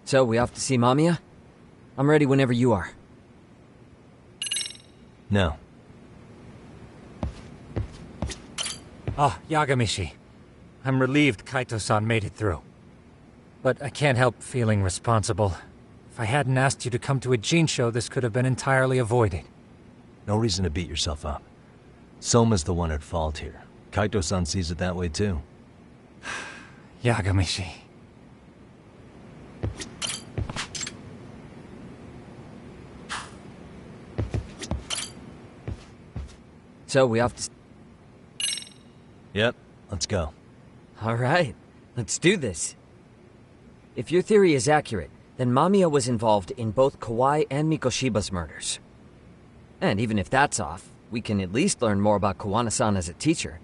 So, we off to see Mamiya? I'm ready whenever you are. No. Oh, Yagamishi. I'm relieved Kaito-san made it through. But I can't help feeling responsible. If I hadn't asked you to come to a Jinsho, this could have been entirely avoided. No reason to beat yourself up. Soma's the one at fault here. Kaito-san sees it that way too. Yagamishi. So, we off to... Yep, let's go. Alright, let's do this. If your theory is accurate, then Mamiya was involved in both Kawai and Mikoshiba's murders. And even if that's off, we can at least learn more about Kawana-san as a teacher.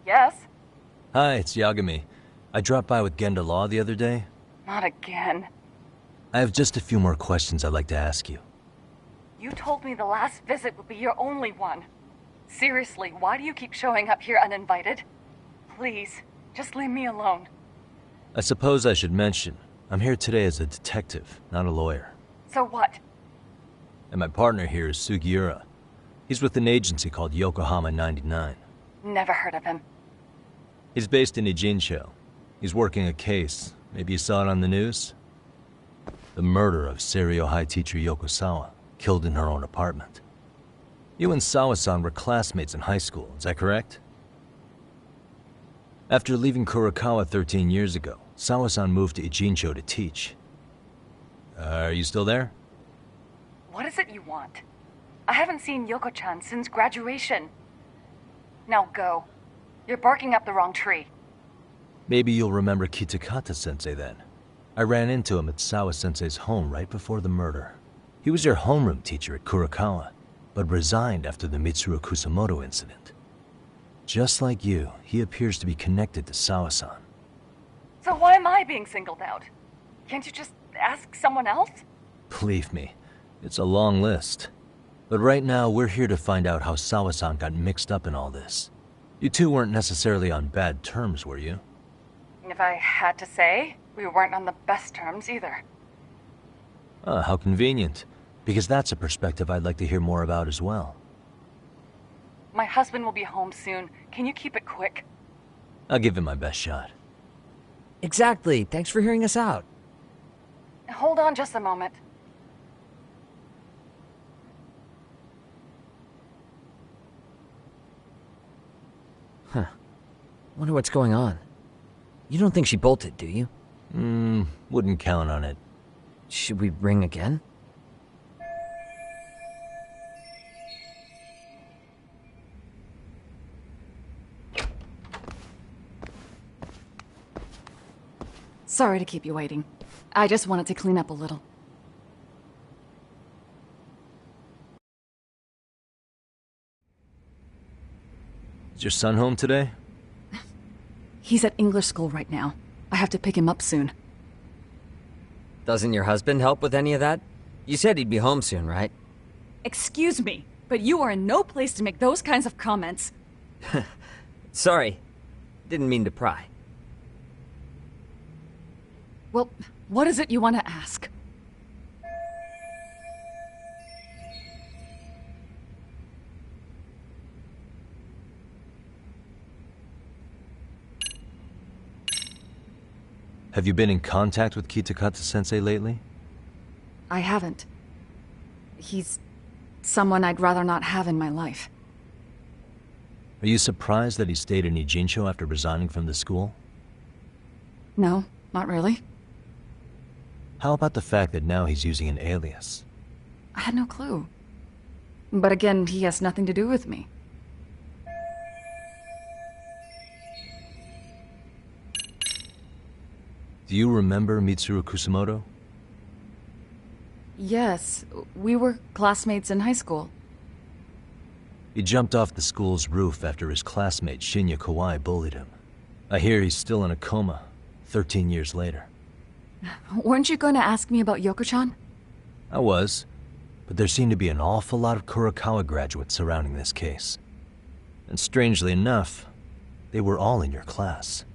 Yes? Hi, it's Yagami. I dropped by with Genda Law the other day. Not again. I have just a few more questions I'd like to ask you. You told me the last visit would be your only one. Seriously, why do you keep showing up here uninvited? Please, just leave me alone. I suppose I should mention, I'm here today as a detective, not a lawyer. So what? And my partner here is Sugiura. He's with an agency called Yokohama 99. Never heard of him. He's based in Ijincho. He's working a case. Maybe you saw it on the news? The murder of Seiryo High teacher Yokosawa, killed in her own apartment. You and Sawa-san were classmates in high school, is that correct? After leaving Kurokawa 13 years ago, Sawa-san moved to Ijincho to teach. Are you still there? What is it you want? I haven't seen Yoko-chan since graduation. Now go. You're barking up the wrong tree. Maybe you'll remember Kitakata-sensei then. I ran into him at Sawa-sensei's home right before the murder. He was your homeroom teacher at Kurokawa, but resigned after the Mitsuru Kusamoto incident. Just like you, he appears to be connected to Sawa-san. So why am I being singled out? Can't you just ask someone else? Believe me, it's a long list. But right now, we're here to find out how Sawa-san got mixed up in all this. You two weren't necessarily on bad terms, were you? If I had to say, we weren't on the best terms either. Ah, how convenient. Because that's a perspective I'd like to hear more about as well. My husband will be home soon. Can you keep it quick? I'll give it my best shot. Exactly, thanks for hearing us out. Hold on just a moment. Huh. Wonder what's going on. You don't think she bolted, do you? Wouldn't count on it. Should we ring again? Sorry to keep you waiting. I just wanted to clean up a little. Is your son home today? He's at English school right now. I have to pick him up soon. Doesn't your husband help with any of that? You said he'd be home soon, right? Excuse me, but you are in no place to make those kinds of comments. Sorry. Didn't mean to pry. Well, what is it you want to ask? Have you been in contact with Kitakata-sensei lately? I haven't. He's someone I'd rather not have in my life. Are you surprised that he stayed in Ijincho after resigning from the school? No, not really. How about the fact that now he's using an alias? I had no clue. But again, he has nothing to do with me. Do Do you remember Mitsuru Kusamoto? Yes, we were classmates in high school. He jumped off the school's roof after his classmate Shinya Kawai bullied him. I hear he's still in a coma, 13 years later. Weren't you going to ask me about Yoko-chan? I was, but there seemed to be an awful lot of Kurokawa graduates surrounding this case. And strangely enough, they were all in your class.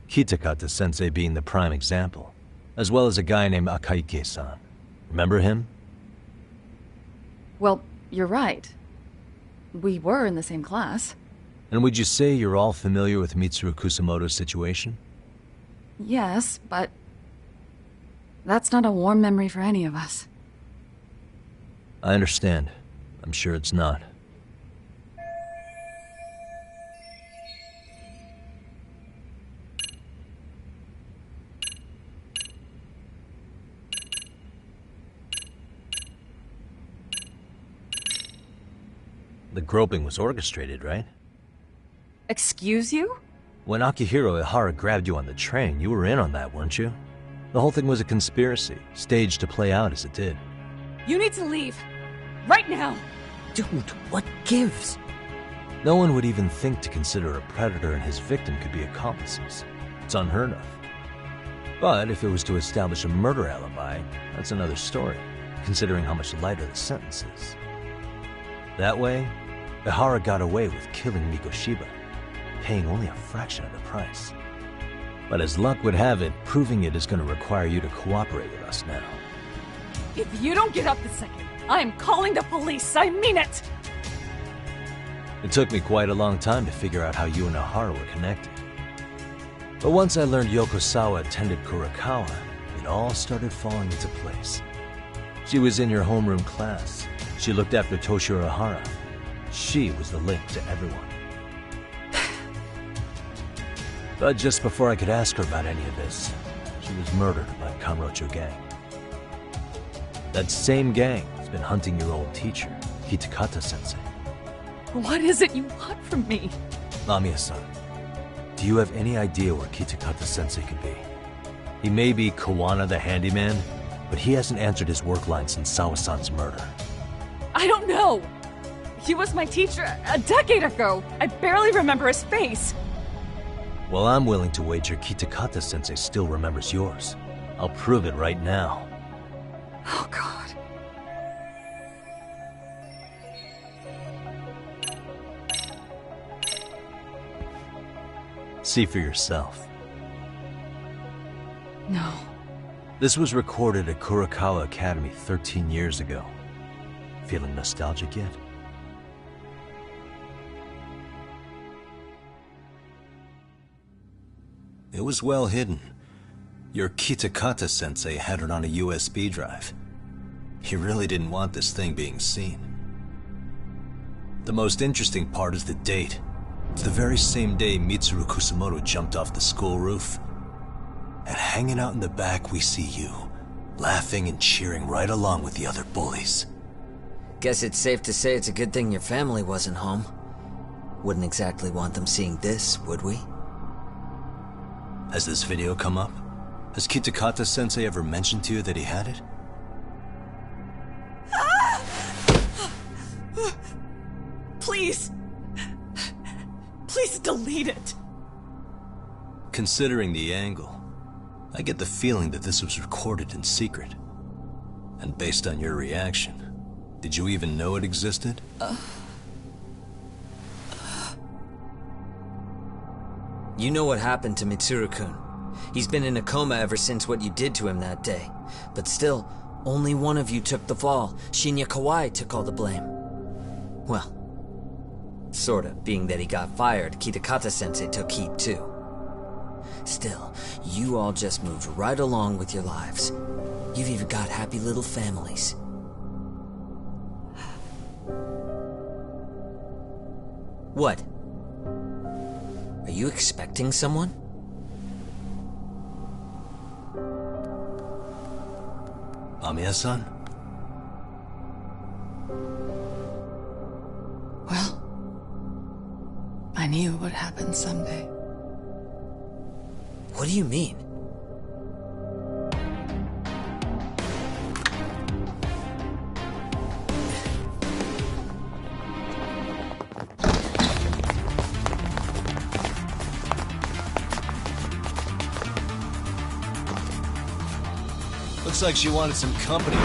Kitakata-sensei being the prime example, as well as a guy named Akaike-san. Remember him? Well, you're right. We were in the same class. And would you say you're all familiar with Mitsuru Kusamoto's situation? Yes, but that's not a warm memory for any of us. I understand. I'm sure it's not. The groping was orchestrated, right? Excuse you? When Akihiro Ihara grabbed you on the train, you were in on that, weren't you? The whole thing was a conspiracy, staged to play out as it did. You need to leave. Right now. Dude, what gives? No one would even think to consider a predator and his victim could be accomplices. It's unheard of. But if it was to establish a murder alibi, that's another story, considering how much lighter the sentence is. That way, Ihara got away with killing Mikoshiba, paying only a fraction of the price. But as luck would have it, proving it is going to require you to cooperate with us now. If you don't get up this second, I'm calling the police. I mean it. It took me quite a long time to figure out how you and Ihara were connected. But once I learned Yokosawa attended Kurokawa, it all started falling into place. She was in your homeroom class. She looked after Toshiro Ihara. She was the link to everyone. But just before I could ask her about any of this, she was murdered by a Kamurocho gang. That same gang has been hunting your old teacher, Kitakata-sensei. What is it you want from me? Mamiya-san, do you have any idea where Kitakata-sensei could be? He may be Kawana the handyman, but he hasn't answered his work line since Sawa-san's murder. I don't know. He was my teacher a decade ago. I barely remember his face. Well, I'm willing to wager Kitakata-sensei still remembers yours. I'll prove it right now. Oh, God. See for yourself. No. This was recorded at Kurokawa Academy 13 years ago. Feeling nostalgic yet? It was well hidden. Your Kitakata-sensei had it on a USB drive. He really didn't want this thing being seen. The most interesting part is the date. It's the very same day Mitsuru Kusamoto jumped off the school roof. And hanging out in the back, we see you, laughing and cheering right along with the other bullies. Guess it's safe to say it's a good thing your family wasn't home. Wouldn't exactly want them seeing this, would we? Has this video come up? Has Kitakata-sensei ever mentioned to you that he had it? Please. Please delete it. Considering the angle, I get the feeling that this was recorded in secret. And based on your reaction, did you even know it existed? You know what happened to Mitsuru-kun. He's been in a coma ever since what you did to him that day. But still, only one of you took the fall. Shinya Kawai took all the blame. Well, sorta, being that he got fired, Kitakata-sensei took heat too. Still, you all just moved right along with your lives. You've even got happy little families. What? Are you expecting someone? Mamiya-san? Well, I knew it would happen someday. What do you mean? Looks like she wanted some company.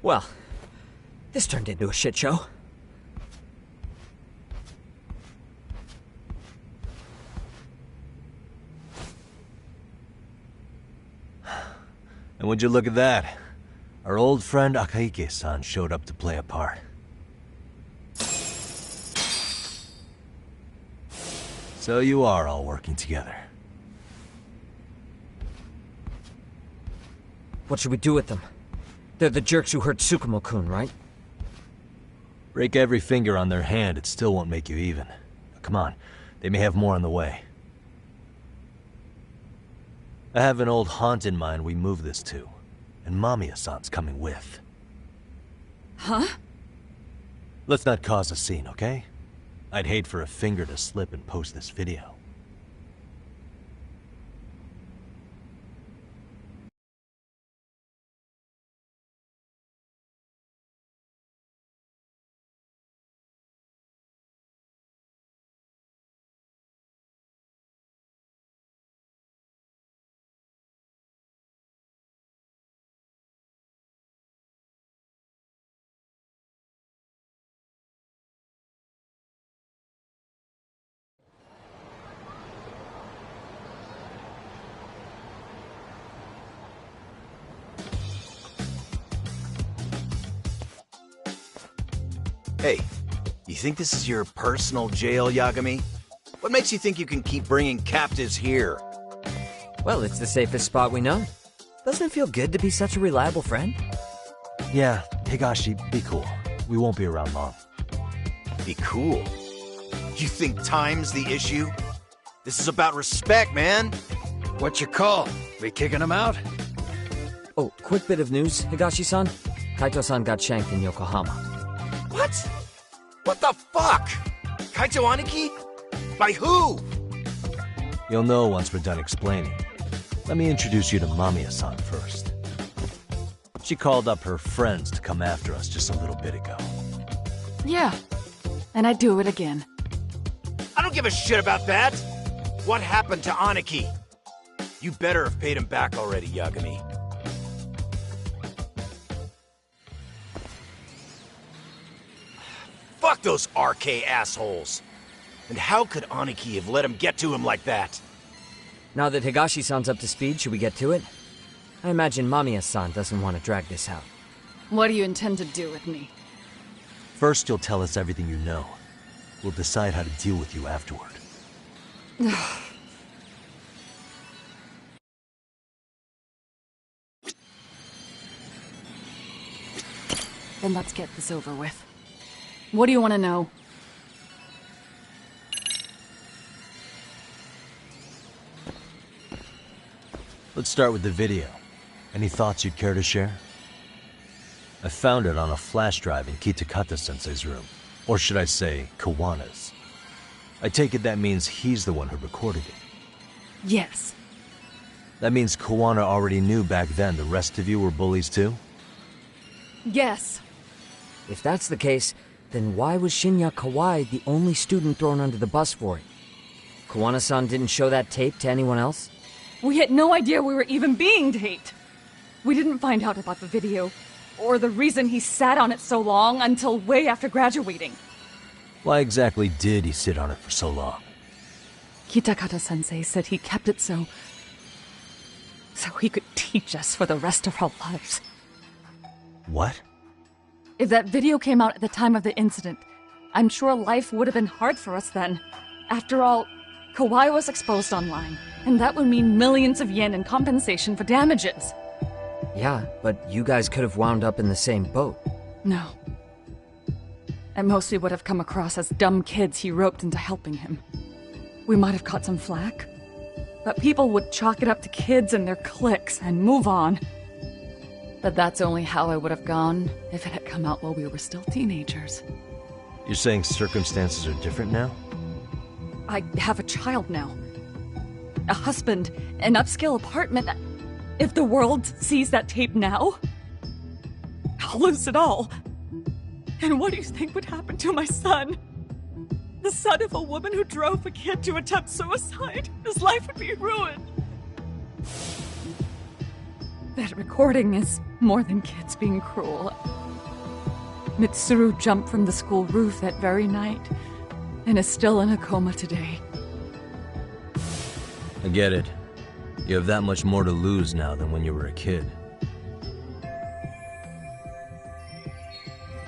Well, this turned into a shit show. And would you look at that? Our old friend Akahike-san showed up to play a part. So you are all working together. What should we do with them? They're the jerks who hurt Tsukumo-kun, right? Break every finger on their hand, it still won't make you even. Come on, they may have more on the way. I have an old haunt in mind we move this to, and Mamiya-san's coming with. Huh? Let's not cause a scene, okay? I'd hate for a finger to slip and post this video. Hey, you think this is your personal jail, Yagami? What makes you think you can keep bringing captives here? Well, it's the safest spot we know. Doesn't it feel good to be such a reliable friend? Yeah, Higashi, be cool. We won't be around long. Be cool. You think time's the issue? This is about respect, man. What you call? We kicking him out? Oh, quick bit of news, Higashi-san. Kaito-san got shanked in Yokohama. What? What the fuck? Kaito Aniki? By who? You'll know once we're done explaining. Let me introduce you to Mamiya-san first. She called up her friends to come after us just a little bit ago. Yeah, and I'd do it again. I don't give a shit about that. What happened to Aniki? You better have paid him back already, Yagami. Fuck those RK assholes. And how could Aniki have let him get to him like that? Now that Higashi-san's up to speed, should we get to it? I imagine Mamiya-san doesn't want to drag this out. What do you intend to do with me? First, you'll tell us everything you know. We'll decide how to deal with you afterward. Then let's get this over with. What do you want to know? Let's start with the video. Any thoughts you'd care to share? I found it on a flash drive in Kitakata-sensei's room. Or should I say, Kawana's. I take it that means he's the one who recorded it. Yes. That means Kawana already knew back then the rest of you were bullies too? Yes. If that's the case, then why was Shinya Kawai the only student thrown under the bus for it? Kawana-san didn't show that tape to anyone else? We had no idea we were even being taped. We didn't find out about the video or the reason he sat on it so long until way after graduating. Why exactly did he sit on it for so long? Kitakata-sensei said he kept it so he could teach us for the rest of our lives. What? If that video came out at the time of the incident, I'm sure life would have been hard for us then. After all, Kawai was exposed online, and that would mean millions of yen in compensation for damages. Yeah, but you guys could have wound up in the same boat. No. I mostly would have come across as dumb kids he roped into helping him. We might have caught some flack, but people would chalk it up to kids and their cliques and move on. But that's only how I would have gone if it had come out while we were still teenagers. You're saying circumstances are different now? I have a child now. A husband, an upscale apartment. If the world sees that tape now, I'll lose it all. And what do you think would happen to my son? The son of a woman who drove a kid to attempt suicide. His life would be ruined. That recording is more than kids being cruel. Mitsuru jumped from the school roof that very night and is still in a coma today. I get it. You have that much more to lose now than when you were a kid.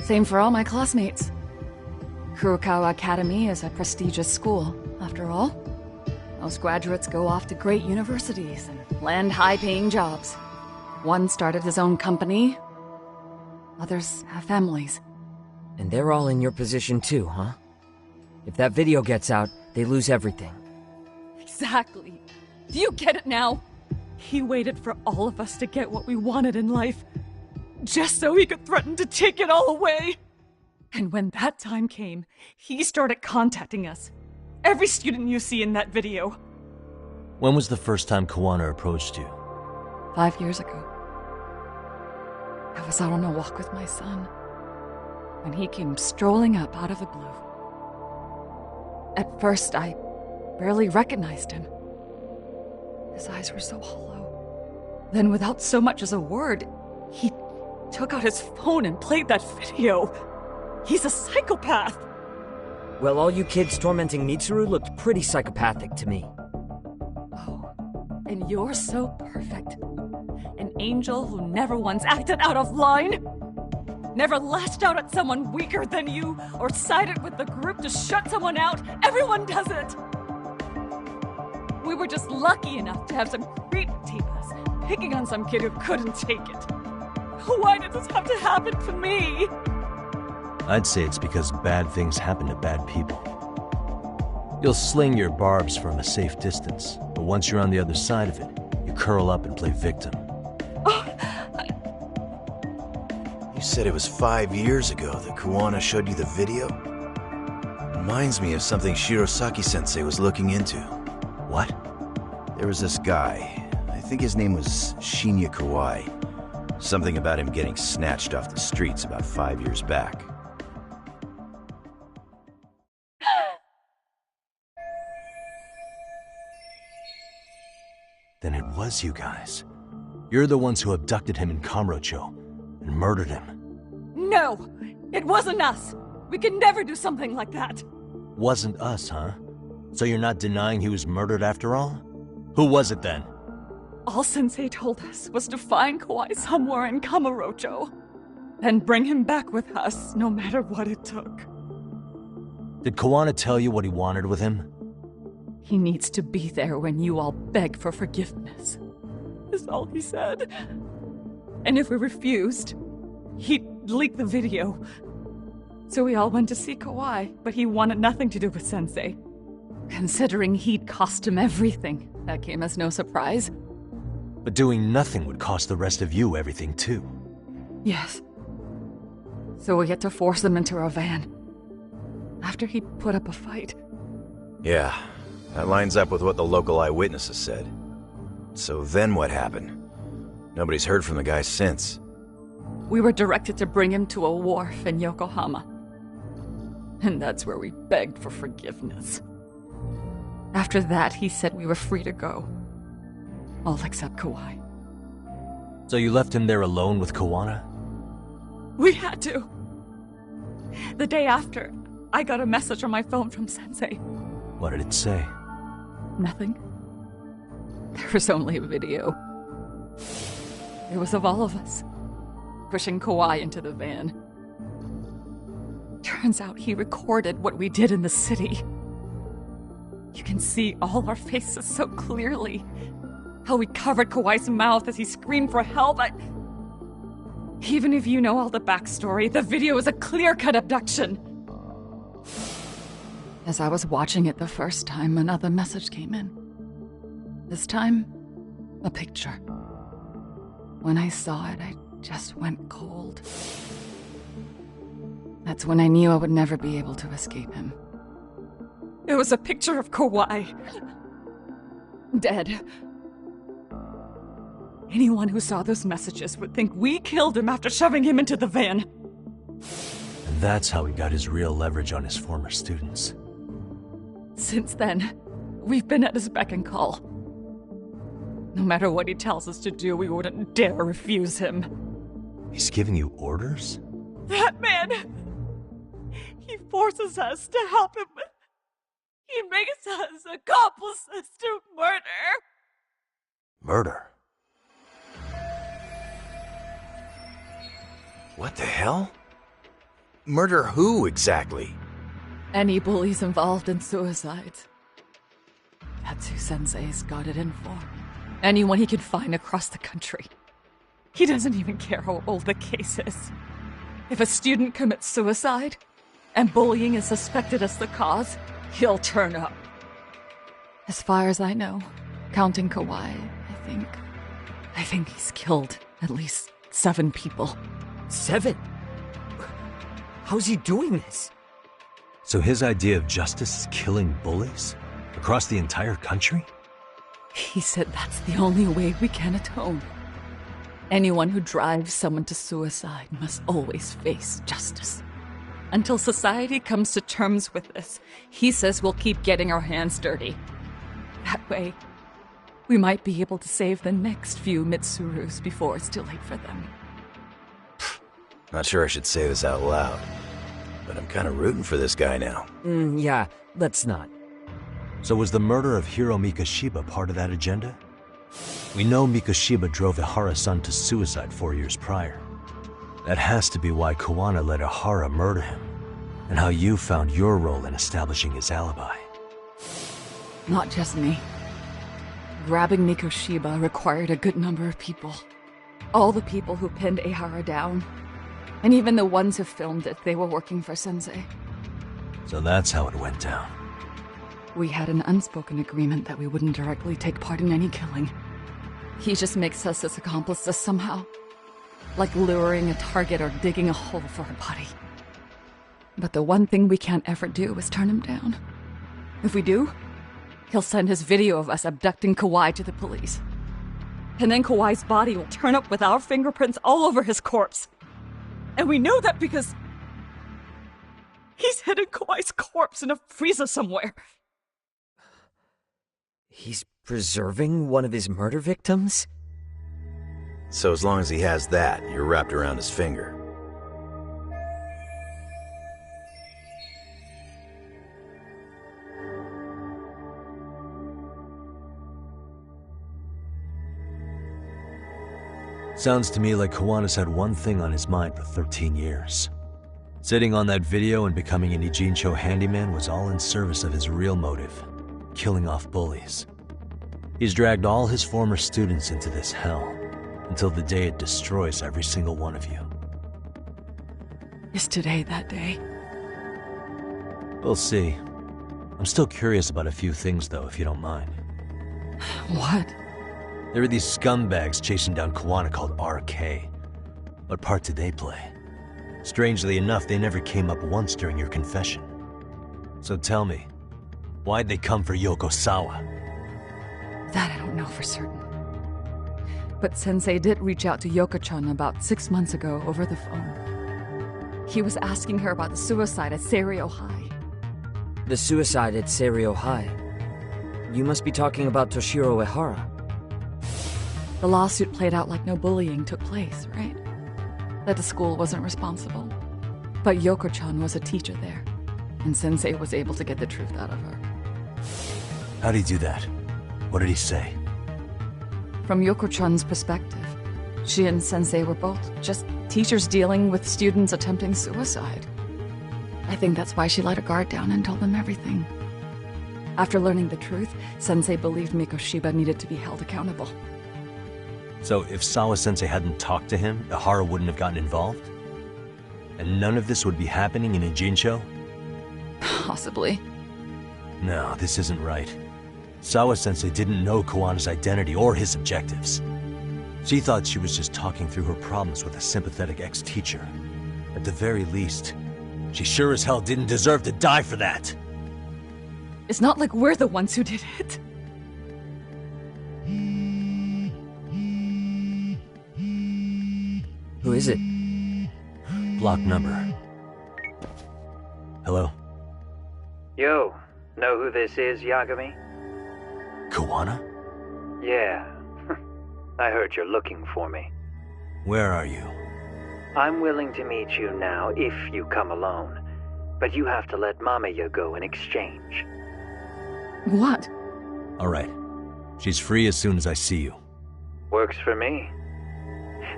Same for all my classmates. Kurokawa Academy is a prestigious school, after all. Most graduates go off to great universities and land high-paying jobs. One started his own company. Others have families. And they're all in your position too, huh? If that video gets out, they lose everything. Exactly. Do you get it now? He waited for all of us to get what we wanted in life, just so he could threaten to take it all away. And when that time came, he started contacting us. Every student you see in that video. When was the first time Kawana approached you? 5 years ago. I was out on a walk with my son, when he came strolling up out of the blue. At first, I barely recognized him. His eyes were so hollow. Then, without so much as a word, he took out his phone and played that video. He's a psychopath! Well, all you kids tormenting Mitsuru looked pretty psychopathic to me. Oh, and you're so perfect. An angel who never once acted out of line. Never lashed out at someone weaker than you, or sided with the group to shut someone out. Everyone does it! We were just lucky enough to have some creep tape us, picking on some kid who couldn't take it. Why did this have to happen to me? I'd say it's because bad things happen to bad people. You'll sling your barbs from a safe distance, but once you're on the other side of it, you curl up and play victim. You said it was 5 years ago that Kawana showed you the video? Reminds me of something Shirosaki-sensei was looking into. What? There was this guy. I think his name was Shinya Kawai. Something about him getting snatched off the streets about 5 years back. Then it was you guys. You're the ones who abducted him in Kamurocho and murdered him. No! It wasn't us! We could never do something like that! Wasn't us, huh? So you're not denying he was murdered after all? Who was it then? All Sensei told us was to find Kawai somewhere in Kamurocho, and bring him back with us, no matter what it took. Did Kawana tell you what he wanted with him? He needs to be there when you all beg for forgiveness, is all he said. And if we refused, he'd leak the video. So we all went to see Kawai, but he wanted nothing to do with Sensei. Considering he'd cost him everything, that came as no surprise. But doing nothing would cost the rest of you everything too. Yes. So we had to force him into our van. After he put up a fight. Yeah, that lines up with what the local eyewitnesses said. So then what happened? Nobody's heard from the guy since. We were directed to bring him to a wharf in Yokohama. And that's where we begged for forgiveness. After that, he said we were free to go. All except Kawai. So you left him there alone with Kawana? We had to. The day after, I got a message on my phone from Sensei. What did it say? Nothing. There was only a video. It was of all of us, pushing Kawai into the van. Turns out he recorded what we did in the city. You can see all our faces so clearly. How we covered Kawai's mouth as he screamed for help. Even if you know all the backstory, the video is a clear-cut abduction. As I was watching it the first time, another message came in. This time, a picture. When I saw it, I just went cold. That's when I knew I would never be able to escape him. It was a picture of Kawai. Dead. Anyone who saw those messages would think we killed him after shoving him into the van. And that's how he got his real leverage on his former students. Since then, we've been at his beck and call. No matter what he tells us to do, we wouldn't dare refuse him. He's giving you orders? That man! He forces us to help him. He makes us accomplices to murder. Murder? What the hell? Murder who, exactly? Any bullies involved in suicides. That's who Sensei's got it in for. Anyone he can find across the country. He doesn't even care how old the case is. If a student commits suicide, and bullying is suspected as the cause, he'll turn up. As far as I know, counting Kawai, I think he's killed at least 7 people. 7? How's he doing this? So his idea of justice is killing bullies? Across the entire country? He said that's the only way we can atone. Anyone who drives someone to suicide must always face justice. Until society comes to terms with this, he says we'll keep getting our hands dirty. That way, we might be able to save the next few Mitsurus before it's too late for them. Not sure I should say this out loud, but I'm kind of rooting for this guy now. Yeah, let's not. So was the murder of Hiro Mikoshiba part of that agenda? We know Mikoshiba drove Ihara-san to suicide 4 years prior. That has to be why Kuwana let Ihara murder him, and how you found your role in establishing his alibi. Not just me. Grabbing Mikoshiba required a good number of people. All the people who pinned Ihara down, and even the ones who filmed it, they were working for Sensei. So that's how it went down. We had an unspoken agreement that we wouldn't directly take part in any killing. He just makes us his accomplices somehow. Like luring a target or digging a hole for a body. But the one thing we can't ever do is turn him down. If we do, he'll send his video of us abducting Kawai to the police. And then Kawai's body will turn up with our fingerprints all over his corpse. And we know that because he's hidden Kawai's corpse in a freezer somewhere. He's preserving one of his murder victims? So as long as he has that, you're wrapped around his finger. Sounds to me like Kawana's had one thing on his mind for 13 years. Sitting on that video and becoming an Ijincho handyman was all in service of his real motive, killing off bullies. He's dragged all his former students into this hell, until the day it destroys every single one of you. Is today that day? We'll see. I'm still curious about a few things though, if you don't mind. What? There are these scumbags chasing down Kuwana called RK. What part did they play? Strangely enough, they never came up once during your confession. So tell me, why'd they come for Yokosawa? That I don't know for certain. But Sensei did reach out to Yoko-chan about 6 months ago over the phone. He was asking her about the suicide at Seiryo High. The suicide at Seiryo High. You must be talking about Toshiro Ehara. The lawsuit played out like no bullying took place, right? that the school wasn't responsible. But Yoko-chan was a teacher there, and Sensei was able to get the truth out of her. How'd he do that? What did he say? From Yoko-chan's perspective, she and Sensei were both just teachers dealing with students attempting suicide. I think that's why she let her guard down and told them everything. After learning the truth, Sensei believed Mikoshiba needed to be held accountable. So if Sawa-sensei hadn't talked to him, Ihara wouldn't have gotten involved? And none of this would be happening in a Jinsho? Possibly. No, this isn't right. Sawa-sensei didn't know Kawana's identity or his objectives. She thought she was just talking through her problems with a sympathetic ex-teacher. At the very least, she sure as hell didn't deserve to die for that! It's not like we're the ones who did it. Who is it? Block number. Hello? Yo, know who this is, Yagami? Kawana? Yeah. I heard you're looking for me. Where are you? I'm willing to meet you now if you come alone. But you have to let Mamiya go in exchange. What? Alright. She's free as soon as I see you. Works for me.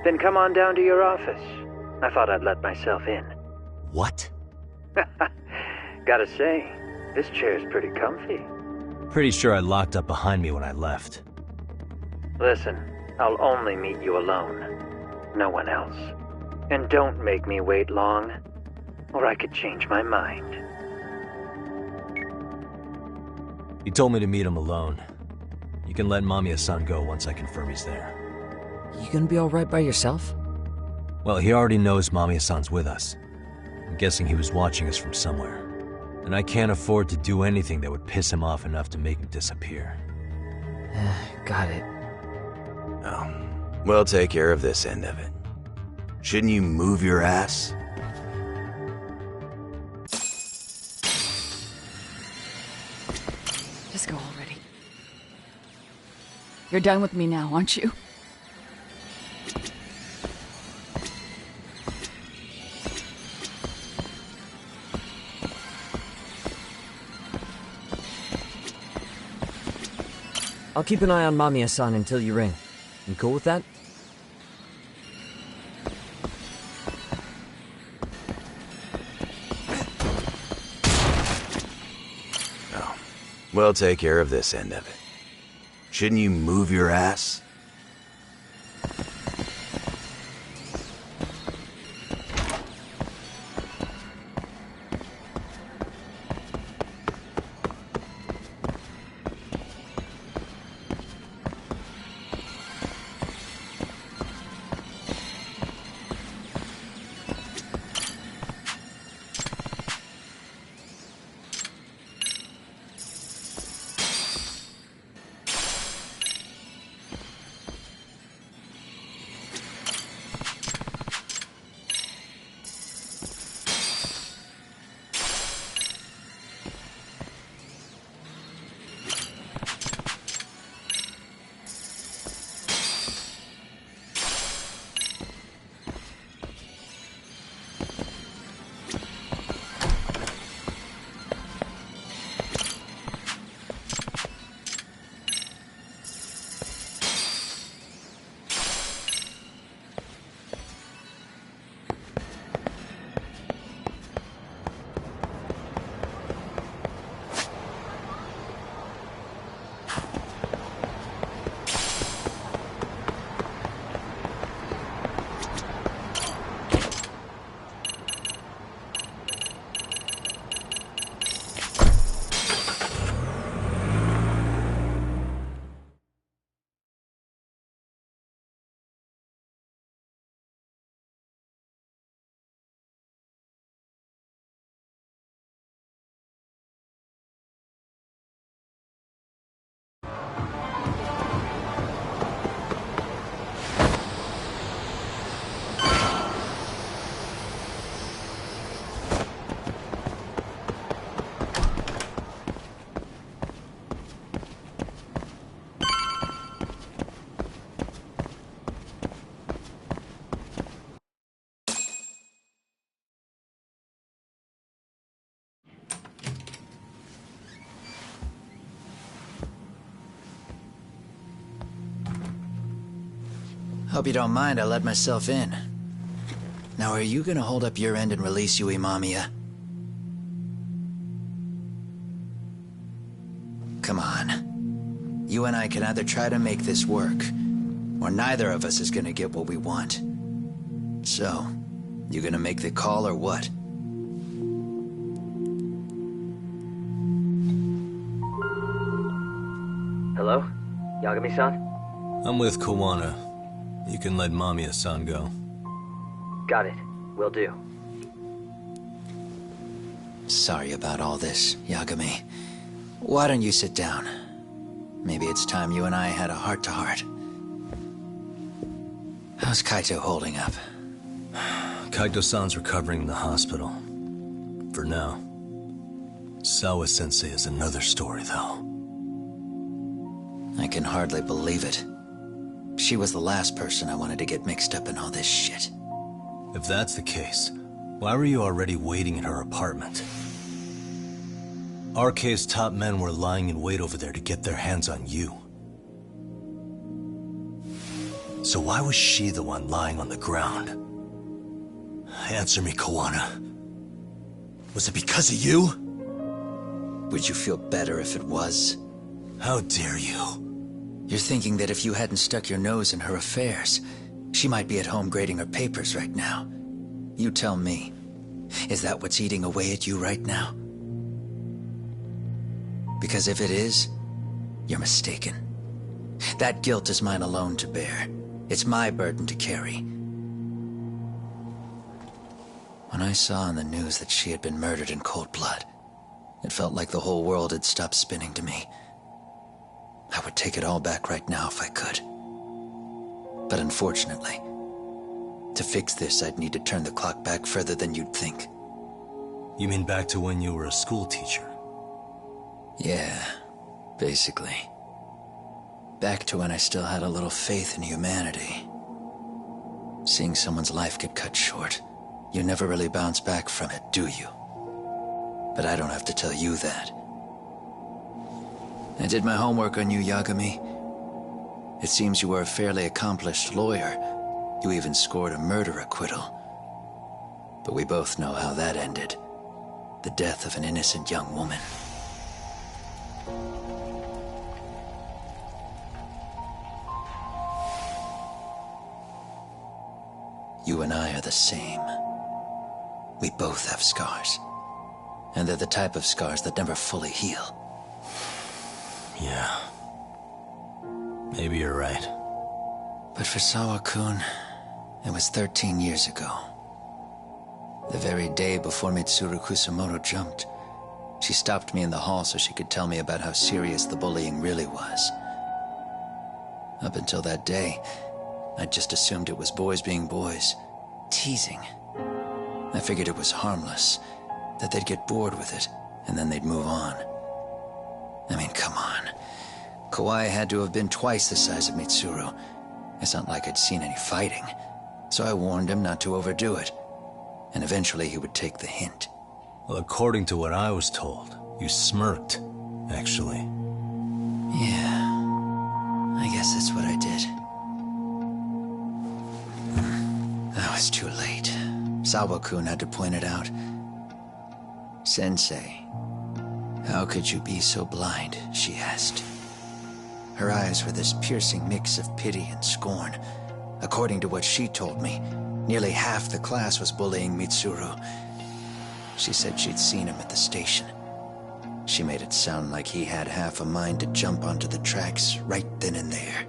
Then come on down to your office. I thought I'd let myself in. What? Gotta say, this chair's pretty comfy. Pretty sure I locked up behind me when I left. Listen, I'll only meet you alone. No one else. And don't make me wait long, or I could change my mind. He told me to meet him alone. You can let Mamiya-san go once I confirm he's there. You gonna be alright by yourself? Well, he already knows Mamiya-san's with us. I'm guessing he was watching us from somewhere. And I can't afford to do anything that would piss him off enough to make him disappear. Got it. Oh, we'll take care of this end of it. Shouldn't you move your ass? Just go already. You're done with me now, aren't you? I'll keep an eye on Mamiya-san until you ring. You cool with that? Oh, we'll take care of this end of it. Shouldn't you move your ass? Hope you don't mind I let myself in. Now, are you gonna hold up your end and release Yui Mamiya? Come on. You and I can either try to make this work, or neither of us is gonna get what we want. So, you gonna make the call or what? Hello? Yagami-san? I'm with Kawana. You can let Mamiya-san go. Got it. Will do. Sorry about all this, Yagami. Why don't you sit down? Maybe it's time you and I had a heart-to-heart. How's Kaito holding up? Kaito-san's recovering in the hospital. For now. Sawa-sensei is another story, though. I can hardly believe it. She was the last person I wanted to get mixed up in all this shit. If that's the case, why were you already waiting in her apartment? RK's top men were lying in wait over there to get their hands on you. So why was she the one lying on the ground? Answer me, Kawana. Was it because of you? Would you feel better if it was? How dare you? You're thinking that if you hadn't stuck your nose in her affairs, she might be at home grading her papers right now. You tell me, is that what's eating away at you right now? Because if it is, you're mistaken. That guilt is mine alone to bear. It's my burden to carry. When I saw on the news that she had been murdered in cold blood, it felt like the whole world had stopped spinning to me. I would take it all back right now if I could. But unfortunately, to fix this, I'd need to turn the clock back further than you'd think. You mean back to when you were a school teacher? Yeah, basically. Back to when I still had a little faith in humanity. Seeing someone's life get cut short, you never really bounce back from it, do you? But I don't have to tell you that. I did my homework on you, Yagami. It seems you were a fairly accomplished lawyer. You even scored a murder acquittal. But we both know how that ended. The death of an innocent young woman. You and I are the same. We both have scars. And they're the type of scars that never fully heal. Yeah. Maybe you're right. But for Sawa-kun, it was 13 years ago. The very day before Mitsuru Kusamoto jumped, she stopped me in the hall so she could tell me about how serious the bullying really was. Up until that day, I just assumed it was boys being boys, teasing. I figured it was harmless, that they'd get bored with it, and then they'd move on. I mean, come on. Kawai had to have been twice the size of Mitsuru. It's not like I'd seen any fighting. So I warned him not to overdo it. And eventually he would take the hint. Well, according to what I was told, you smirked, actually. Yeah. I guess that's what I did. I was too late. Sawa-kun had to point it out. Sensei, how could you be so blind? She asked. Her eyes were this piercing mix of pity and scorn. According to what she told me, nearly half the class was bullying Mitsuru. She said she'd seen him at the station. She made it sound like he had half a mind to jump onto the tracks right then and there.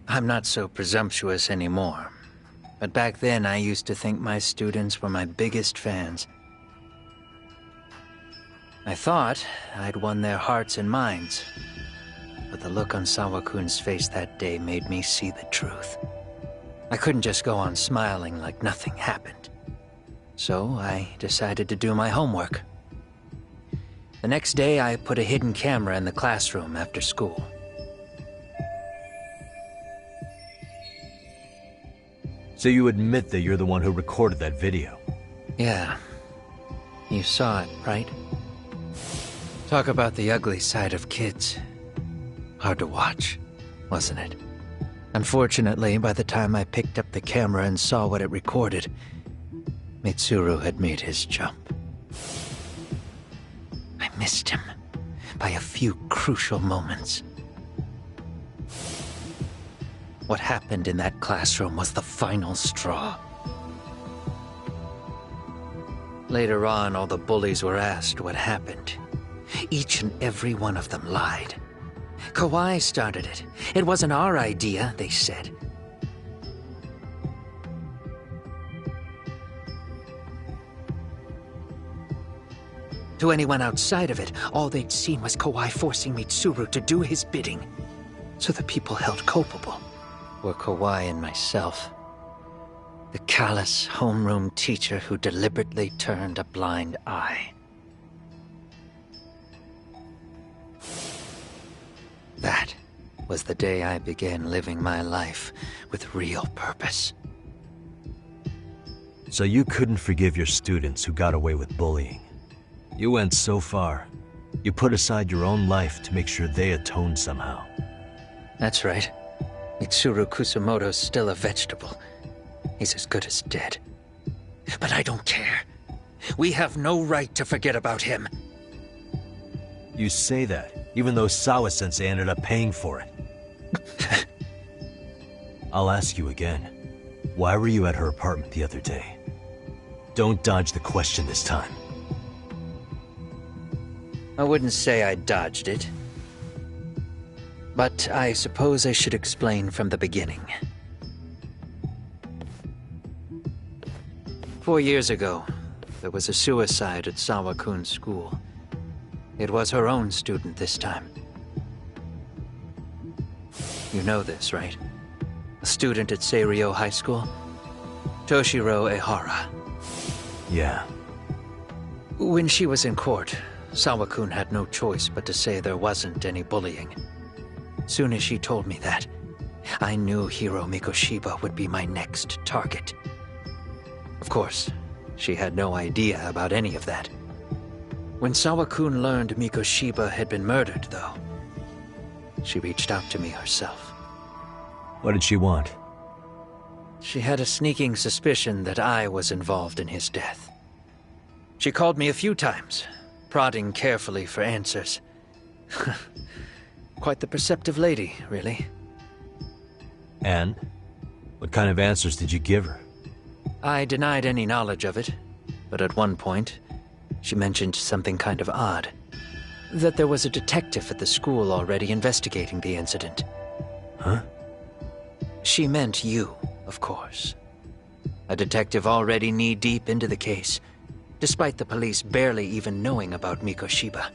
I'm not so presumptuous anymore. But back then, I used to think my students were my biggest fans. I thought I'd won their hearts and minds. But the look on Sawa-kun's face that day made me see the truth. I couldn't just go on smiling like nothing happened. So I decided to do my homework. The next day, I put a hidden camera in the classroom after school. So you admit that you're the one who recorded that video? Yeah. You saw it, right? Talk about the ugly side of kids. Hard to watch, wasn't it? Unfortunately, by the time I picked up the camera and saw what it recorded, Mitsuru had made his jump. I missed him by a few crucial moments. What happened in that classroom was the final straw. Later on, all the bullies were asked what happened. Each and every one of them lied. Kawai started it. It wasn't our idea, they said. To anyone outside of it, all they'd seen was Kawai forcing Mitsuru to do his bidding. So the people held culpable were Kawai and myself. The callous homeroom teacher who deliberately turned a blind eye. That was the day I began living my life with real purpose. So you couldn't forgive your students who got away with bullying. You went so far. You put aside your own life to make sure they atoned somehow. That's right. Mitsuru Kusamoto's still a vegetable. He's as good as dead. But I don't care. We have no right to forget about him. You say that, even though Sawa-sensei ended up paying for it. I'll ask you again. Why were you at her apartment the other day? Don't dodge the question this time. I wouldn't say I dodged it. But I suppose I should explain from the beginning. 4 years ago, there was a suicide at Sawa-kun's school. It was her own student this time. You know this, right? A student at Seiryo High School? Toshiro Ehara. Yeah. When she was in court, Sawa-kun had no choice but to say there wasn't any bullying. Soon as she told me that, I knew Hiro Mikoshiba would be my next target. Of course, she had no idea about any of that. When Sawa-kun learned Mikoshiba had been murdered, though, she reached out to me herself. What did she want? She had a sneaking suspicion that I was involved in his death. She called me a few times, prodding carefully for answers. Quite the perceptive lady, really. And? What kind of answers did you give her? I denied any knowledge of it, but at one point, she mentioned something kind of odd. That there was a detective at the school already investigating the incident. Huh? She meant you, of course. A detective already knee-deep into the case, despite the police barely even knowing about Mikoshiba.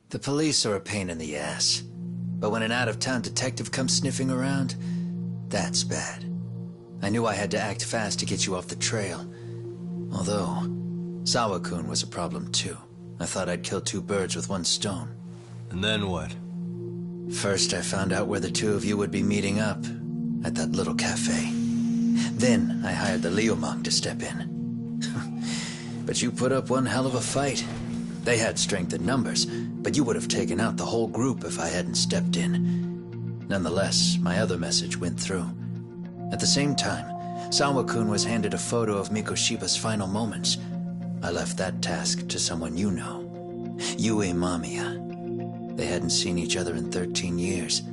The police are a pain in the ass. But when an out-of-town detective comes sniffing around, that's bad. I knew I had to act fast to get you off the trail. Although, Sawa-kun was a problem too. I thought I'd kill two birds with one stone. And then what? First, I found out where the two of you would be meeting up, at that little cafe. Then, I hired the Liumang to step in. But you put up one hell of a fight. They had strength in numbers, but you would have taken out the whole group if I hadn't stepped in. Nonetheless, my other message went through. At the same time, Sawa-kun was handed a photo of Mikoshiba's final moments. I left that task to someone you know. Yue Mamiya. They hadn't seen each other in 13 years.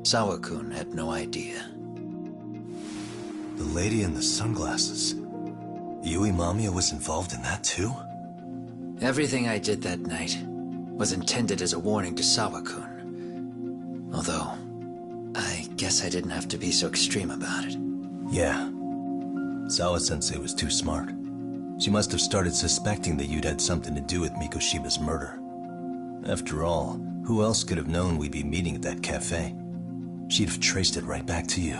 Sawa-kun had no idea. The lady in the sunglasses. Yue Mamiya was involved in that too? Everything I did that night was intended as a warning to Sawa-kun. Although, I guess I didn't have to be so extreme about it. Yeah. Sawa-sensei was too smart. She must have started suspecting that you'd had something to do with Mikoshiba's murder. After all, who else could have known we'd be meeting at that cafe? She'd have traced it right back to you.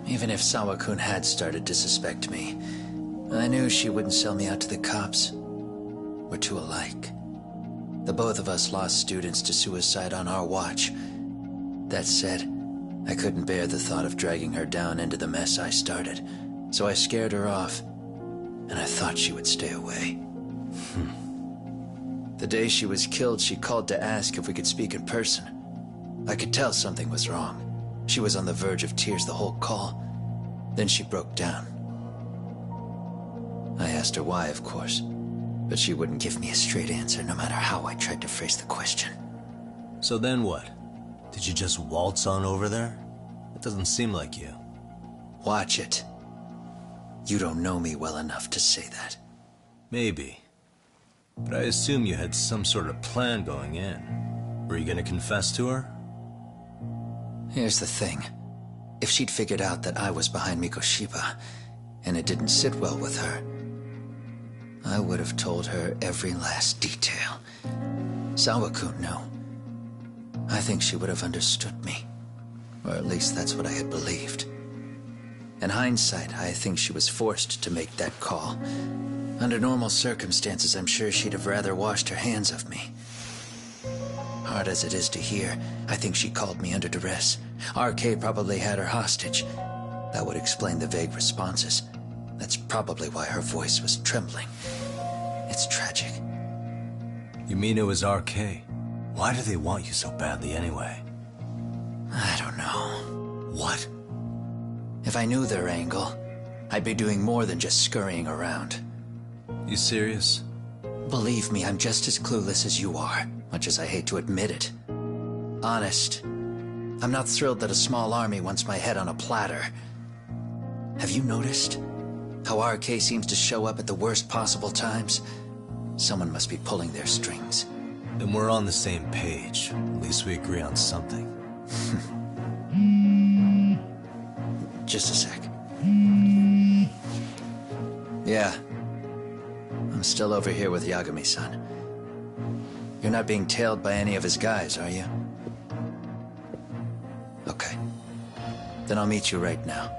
Even if Sawa-kun had started to suspect me, I knew she wouldn't sell me out to the cops. We're too alike. The both of us lost students to suicide on our watch. That said, I couldn't bear the thought of dragging her down into the mess I started, so I scared her off, and I thought she would stay away. The day she was killed, she called to ask if we could speak in person. I could tell something was wrong. She was on the verge of tears the whole call. Then she broke down. I asked her why, of course, but she wouldn't give me a straight answer no matter how I tried to phrase the question. So then what? Did you just waltz on over there? It doesn't seem like you. Watch it. You don't know me well enough to say that. Maybe. But I assume you had some sort of plan going in. Were you gonna confess to her? Here's the thing. If she'd figured out that I was behind Mikoshiba, and it didn't sit well with her, I would have told her every last detail. Sawakun knew. I think she would have understood me. Or at least that's what I had believed. In hindsight, I think she was forced to make that call. Under normal circumstances, I'm sure she'd have rather washed her hands of me. Hard as it is to hear, I think she called me under duress. RK probably had her hostage. That would explain the vague responses. That's probably why her voice was trembling. It's tragic. You mean it was RK? Why do they want you so badly anyway? I don't know. What? If I knew their angle, I'd be doing more than just scurrying around. You serious? Believe me, I'm just as clueless as you are, much as I hate to admit it. Honest, I'm not thrilled that a small army wants my head on a platter. Have you noticed how RK seems to show up at the worst possible times? Someone must be pulling their strings. Then we're on the same page. At least we agree on something. Just a sec. Yeah. I'm still over here with Yagami-san. You're not being tailed by any of his guys, are you? Okay. Then I'll meet you right now.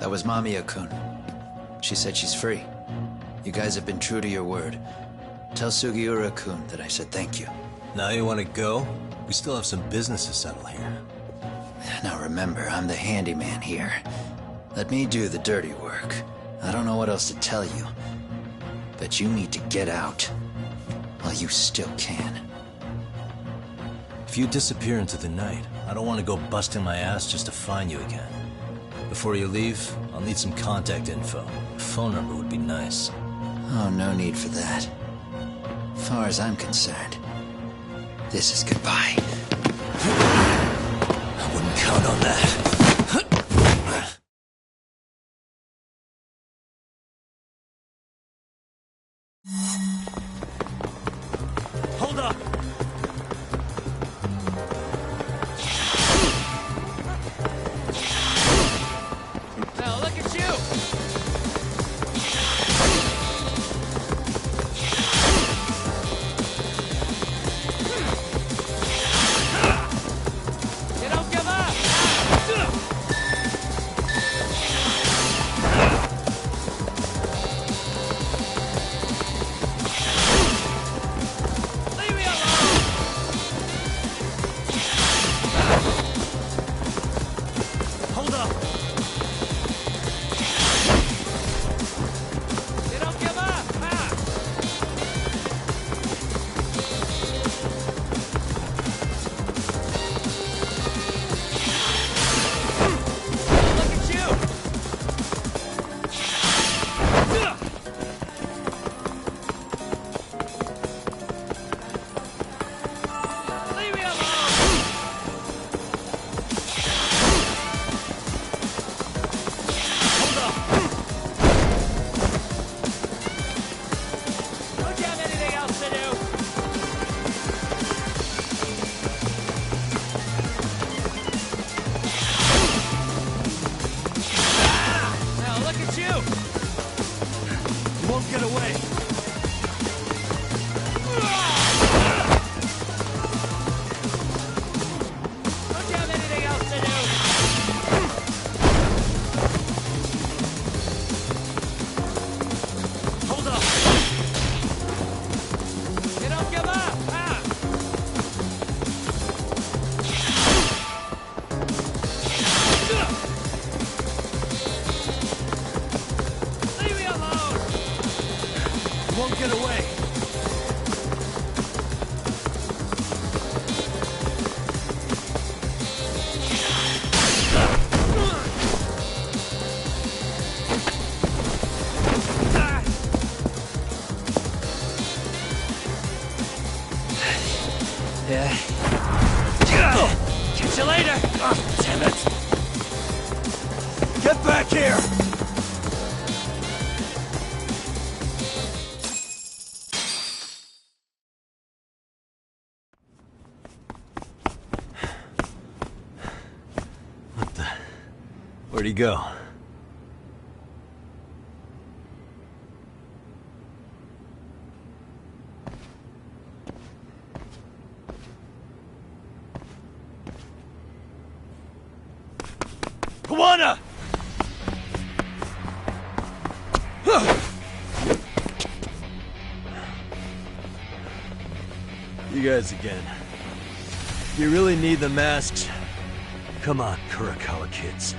That was Mamiya-kun. She said she's free. You guys have been true to your word. Tell Sugiura-kun that I said thank you. Now you want to go? We still have some business to settle here. Now remember, I'm the handyman here. Let me do the dirty work. I don't know what else to tell you. But you need to get out while you still can. If you disappear into the night, I don't want to go busting my ass just to find you again. Before you leave, I'll need some contact info. A phone number would be nice. Oh, no need for that. As far as I'm concerned, this is goodbye. I wouldn't count on that. Hold up! Now look at you! You don't give up! Leave me alone! Catch you later! Damn it! Get back here! What the... Where'd he go? Kawana! You guys again. You really need the masks? Come on, Kurakawa kids.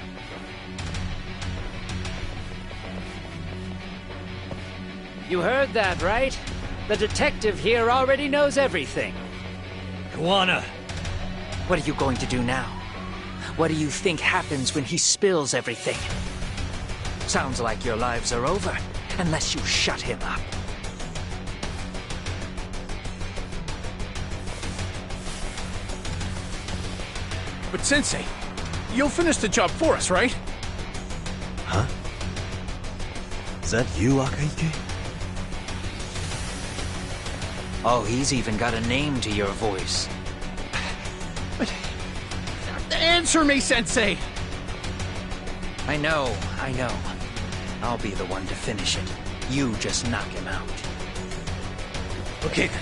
You heard that, right? The detective here already knows everything. Kawana! What are you going to do now? What do you think happens when he spills everything? Sounds like your lives are over, unless you shut him up. But Sensei, you'll finish the job for us, right? Huh? Is that you, Akaike? Oh, he's even got a name to your voice. But... answer me, Sensei! I know. I'll be the one to finish it. You just knock him out. Okay then.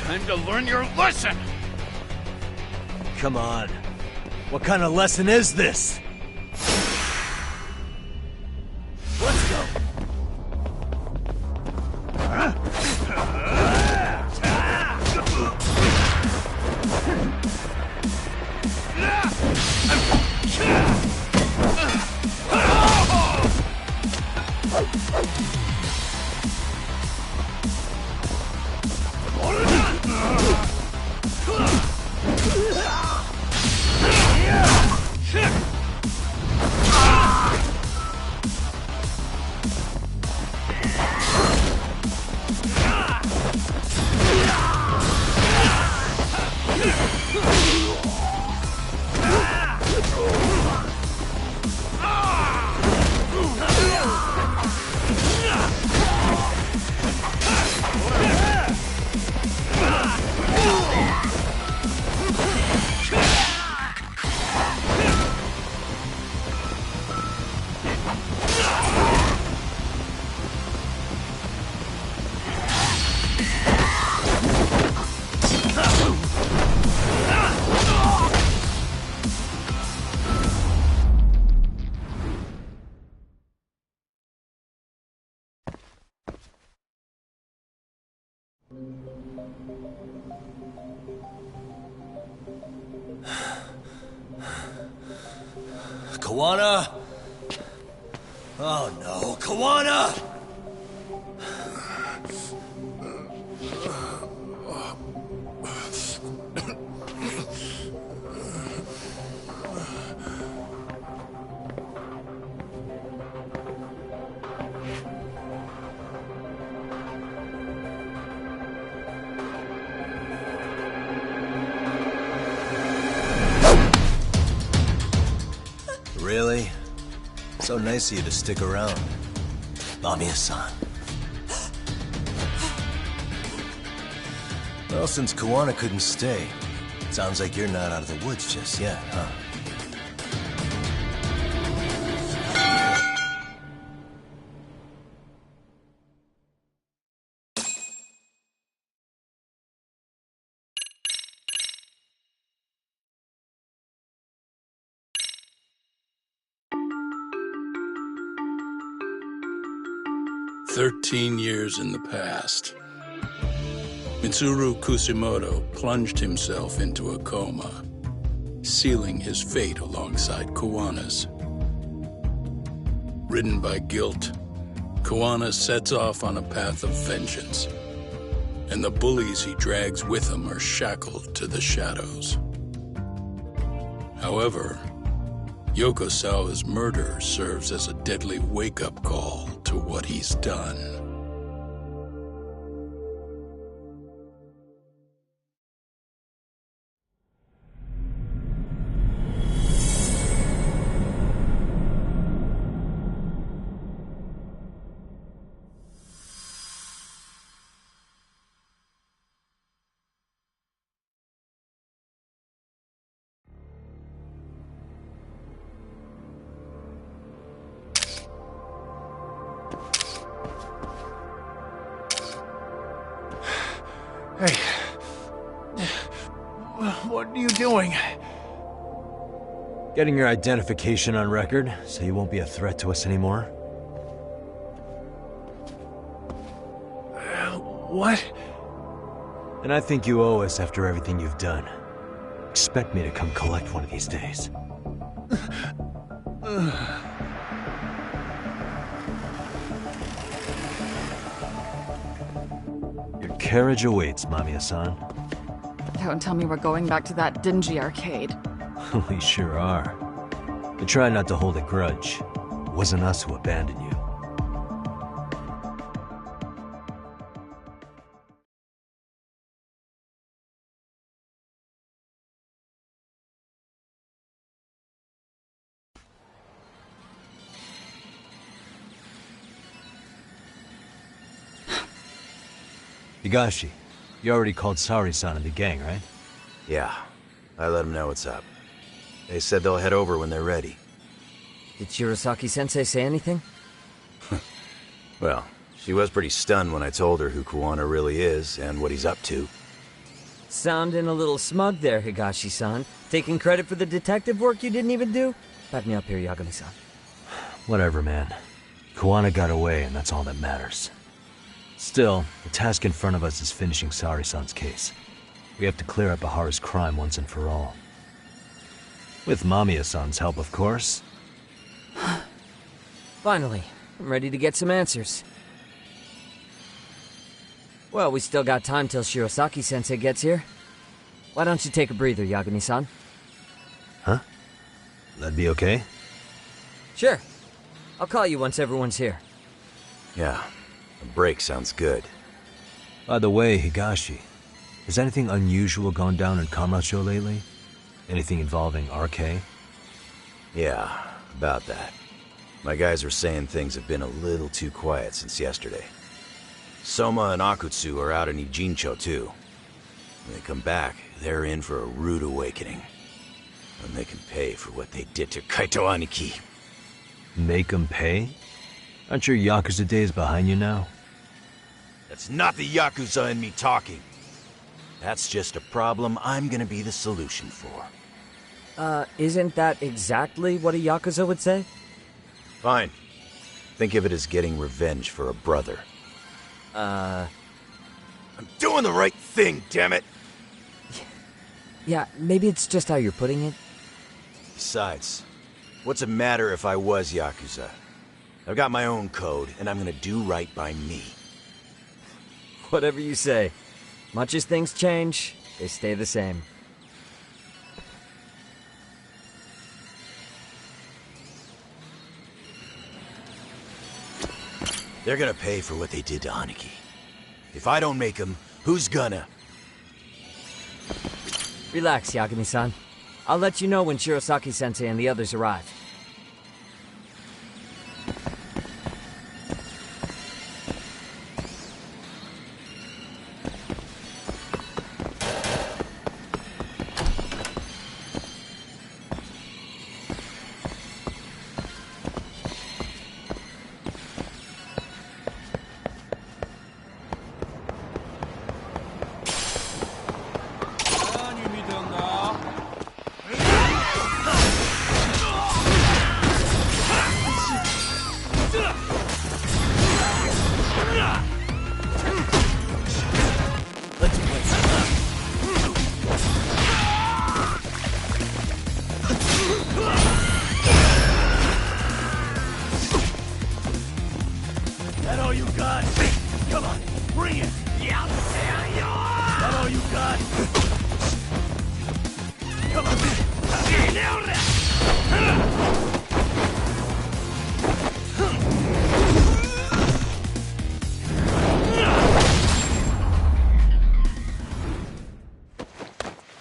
Time to learn your lesson! Come on. What kind of lesson is this? Let's go. Kawana! Oh no, Kawana! Really? So nice of you to stick around. Mamiya-san. Well, since Kawana couldn't stay, sounds like you're not out of the woods just yet, huh? Years in the past, Mitsuru Kusimoto plunged himself into a coma, sealing his fate alongside Kawana's. Ridden by guilt, Kawana sets off on a path of vengeance, and the bullies he drags with him are shackled to the shadows. However, Yokosawa's murder serves as a deadly wake-up call to what he's done. Hey. What are you doing? Getting your identification on record, so you won't be a threat to us anymore? What? And I think you owe us after everything you've done. Expect me to come collect one of these days. Your carriage awaits, Mamiya-san. Don't tell me we're going back to that dingy arcade. We sure are. But try not to hold a grudge. It wasn't us who abandoned you. Higashi, you already called Sari-san and the gang, right? Yeah, I let them know what's up. They said they'll head over when they're ready. Did Shirosaki-sensei say anything? Well, she was pretty stunned when I told her who Kuwana really is and what he's up to. Sounding a little smug there, Higashi-san. Taking credit for the detective work you didn't even do? Back me up here, Yagami-san. Whatever, man. Kuwana got away, and that's all that matters. Still, the task in front of us is finishing Sari-san's case. We have to clear up Bahara's crime once and for all. With Mamiya-san's help, of course. Finally, I'm ready to get some answers. Well, we still got time till Shirosaki-sensei gets here. Why don't you take a breather, Yagami-san? Huh? That'd be okay? Sure. I'll call you once everyone's here. Yeah, a break sounds good. By the way, Higashi, has anything unusual gone down in Kamurocho lately? Anything involving RK? Yeah, about that. My guys are saying things have been a little too quiet since yesterday. Soma and Akutsu are out in Ijincho too. When they come back, they're in for a rude awakening. And they can pay for what they did to Kaito Aniki. Make them pay? Aren't your Yakuza days behind you now? That's not the Yakuza in me talking. That's just a problem I'm gonna be the solution for. Isn't that exactly what a Yakuza would say? Fine. Think of it as getting revenge for a brother. I'm doing the right thing, damn it! Yeah, maybe it's just how you're putting it. Besides, what's it matter if I was Yakuza? I've got my own code, and I'm gonna do right by me. Whatever you say. Much as things change, they stay the same. They're gonna pay for what they did to Aniki. If I don't make them, who's gonna? Relax, Yagami-san. I'll let you know when Shirosaki-sensei and the others arrive.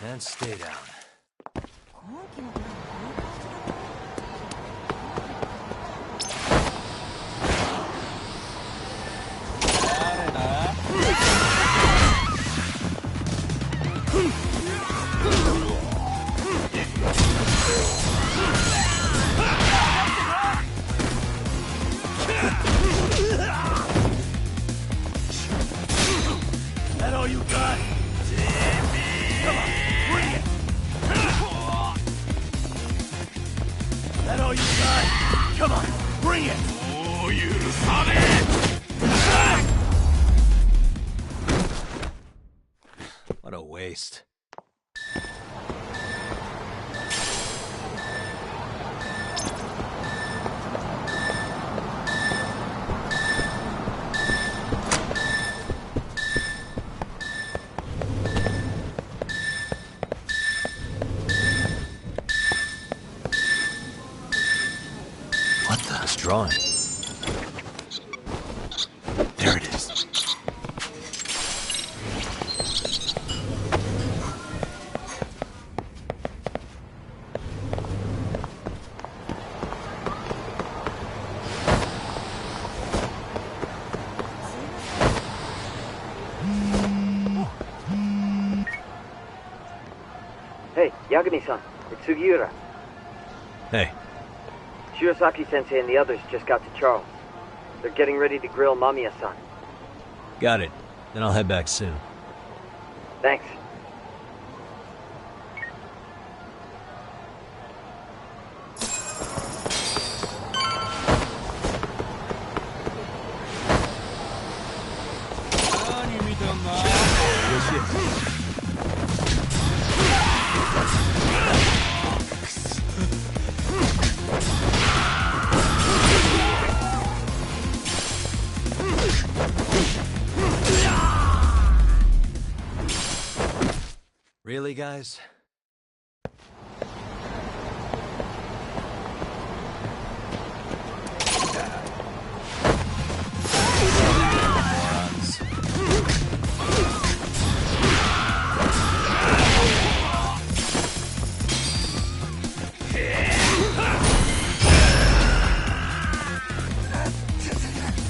And stay down. That all you got? waste. What the? It's drawing. There it is. Hey, Yagami-san, it's Sugiura. Hey. Shirosaki-sensei and the others just got to Charles. They're getting ready to grill Mamiya-san. Got it. Then I'll head back soon. Thanks. Really, guys?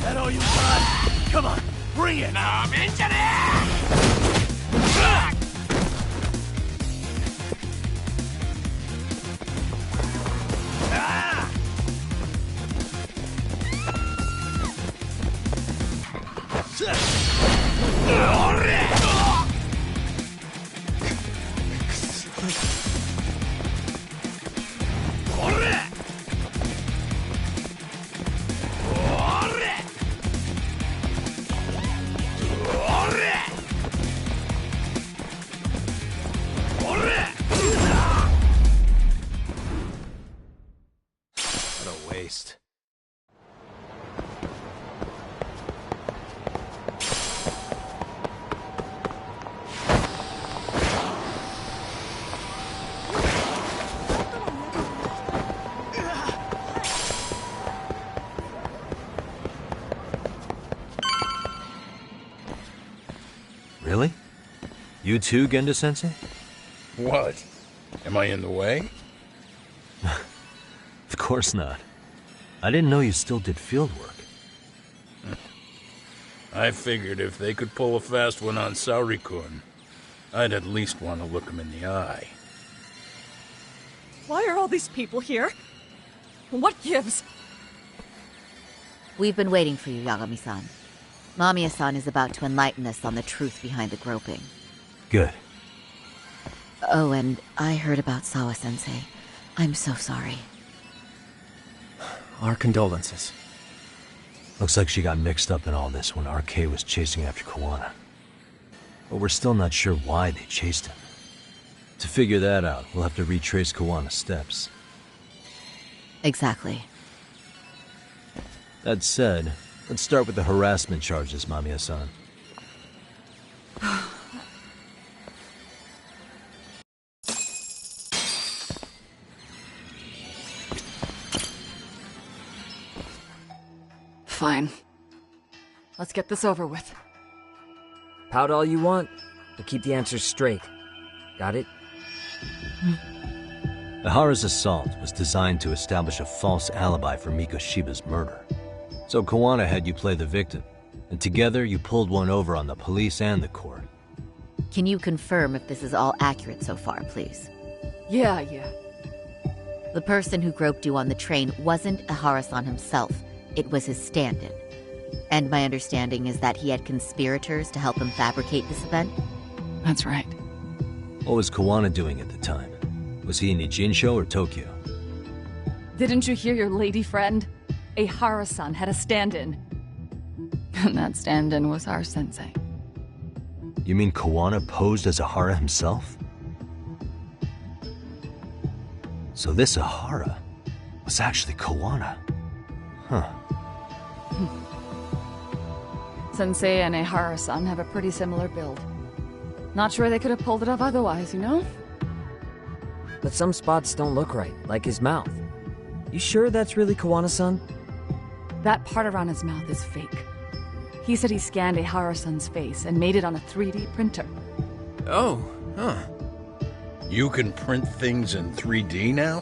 That all you got? Come on, bring it! What a waste. Really? You too, Gendo-sensei? What? Am I in the way? Of course not. I didn't know you still did field work. I figured if they could pull a fast one on Saori-kun, I'd at least want to look him in the eye. Why are all these people here? What gives? We've been waiting for you, Yagami-san. Mamiya-san is about to enlighten us on the truth behind the groping. Good. Oh, and I heard about Sawa-sensei. I'm so sorry. Our condolences. Looks like she got mixed up in all this when RK was chasing after Kawana. But we're still not sure why they chased him. To figure that out, we'll have to retrace Kawana's steps. Exactly. That said, let's start with the harassment charges, Mamiya-san. Fine. Let's get this over with. Pout all you want, but keep the answers straight. Got it? Ihara's assault was designed to establish a false alibi for Mikoshiba's murder. So Kawana had you play the victim, and together you pulled one over on the police and the court. Can you confirm if this is all accurate so far, please? Yeah. The person who groped you on the train wasn't Ihara-san himself. It was his stand-in. And my understanding is that he had conspirators to help him fabricate this event? That's right. What was Kawana doing at the time? Was he in Ijinsho or Tokyo? Didn't you hear your lady friend? Ihara-san had a stand-in. And that stand-in was our sensei. You mean Kawana posed as Ahara himself? So this Ahara was actually Kawana. Huh. Sensei and Ahara-san have a pretty similar build. Not sure they could have pulled it off otherwise, you know? But some spots don't look right, like his mouth. You sure that's really Kawana-san? That part around his mouth is fake. He said he scanned Ahara-san's face and made it on a 3D printer. Oh, huh. You can print things in 3D now?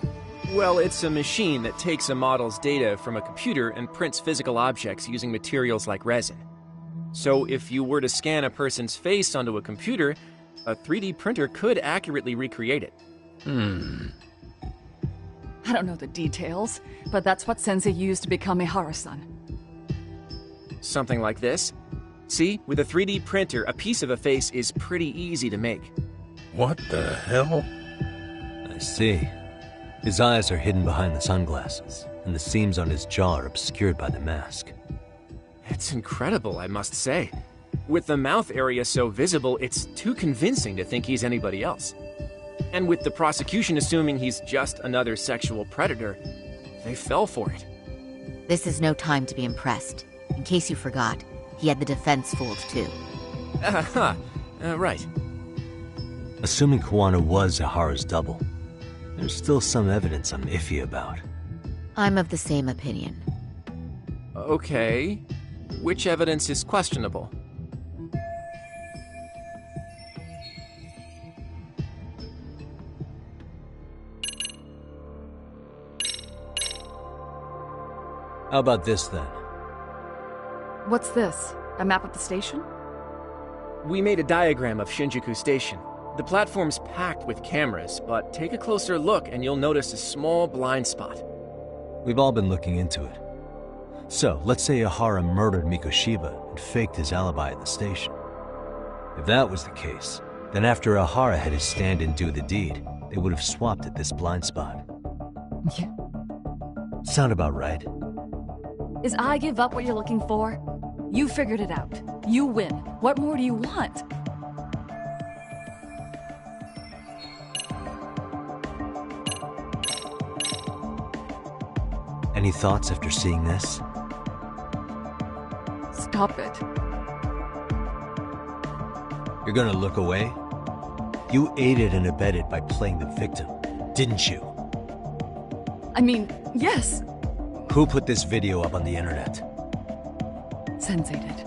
Well, it's a machine that takes a model's data from a computer and prints physical objects using materials like resin. So if you were to scan a person's face onto a computer, a 3D printer could accurately recreate it. I don't know the details, but that's what Sensei used to become Ahara-san. Something like this. See, with a 3D printer, a piece of a face is pretty easy to make. What the hell? I see. His eyes are hidden behind the sunglasses, and the seams on his jaw are obscured by the mask. It's incredible, I must say. With the mouth area so visible, it's too convincing to think he's anybody else. And with the prosecution assuming he's just another sexual predator, they fell for it. This is no time to be impressed. In case you forgot, he had the defense fooled too. Right. Assuming Kawana was Ahara's double, there's still some evidence I'm iffy about. I'm of the same opinion. Okay. Which evidence is questionable? How about this then? What's this? A map of the station? We made a diagram of Shinjuku Station. The platform's packed with cameras, but take a closer look and you'll notice a small blind spot. We've all been looking into it. So, let's say Ahara murdered Mikoshiba and faked his alibi at the station. If that was the case, then after Ahara had his stand-in do the deed, they would have swapped at this blind spot. Yeah. Sound about right? Is I give up what you're looking for? You figured it out. You win. What more do you want? Any thoughts after seeing this? Stop it. You're gonna look away? You aided and abetted by playing the victim, didn't you? I mean, yes. Who put this video up on the internet? Sensei did.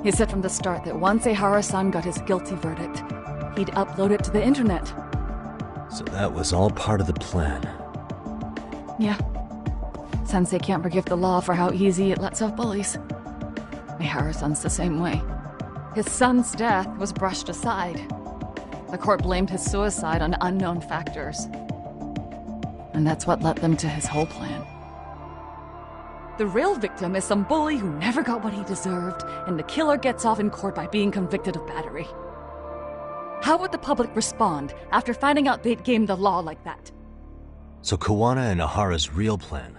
He said from the start that once Ahara-san got his guilty verdict, he'd upload it to the internet. So that was all part of the plan. Yeah. Sensei can't forgive the law for how easy it lets off bullies. Ahara-san's the same way. His son's death was brushed aside. The court blamed his suicide on unknown factors. And that's what led them to his whole plan. The real victim is some bully who never got what he deserved, and the killer gets off in court by being convicted of battery. How would the public respond after finding out they'd gamed the law like that? So Kawana and Ahara's real plan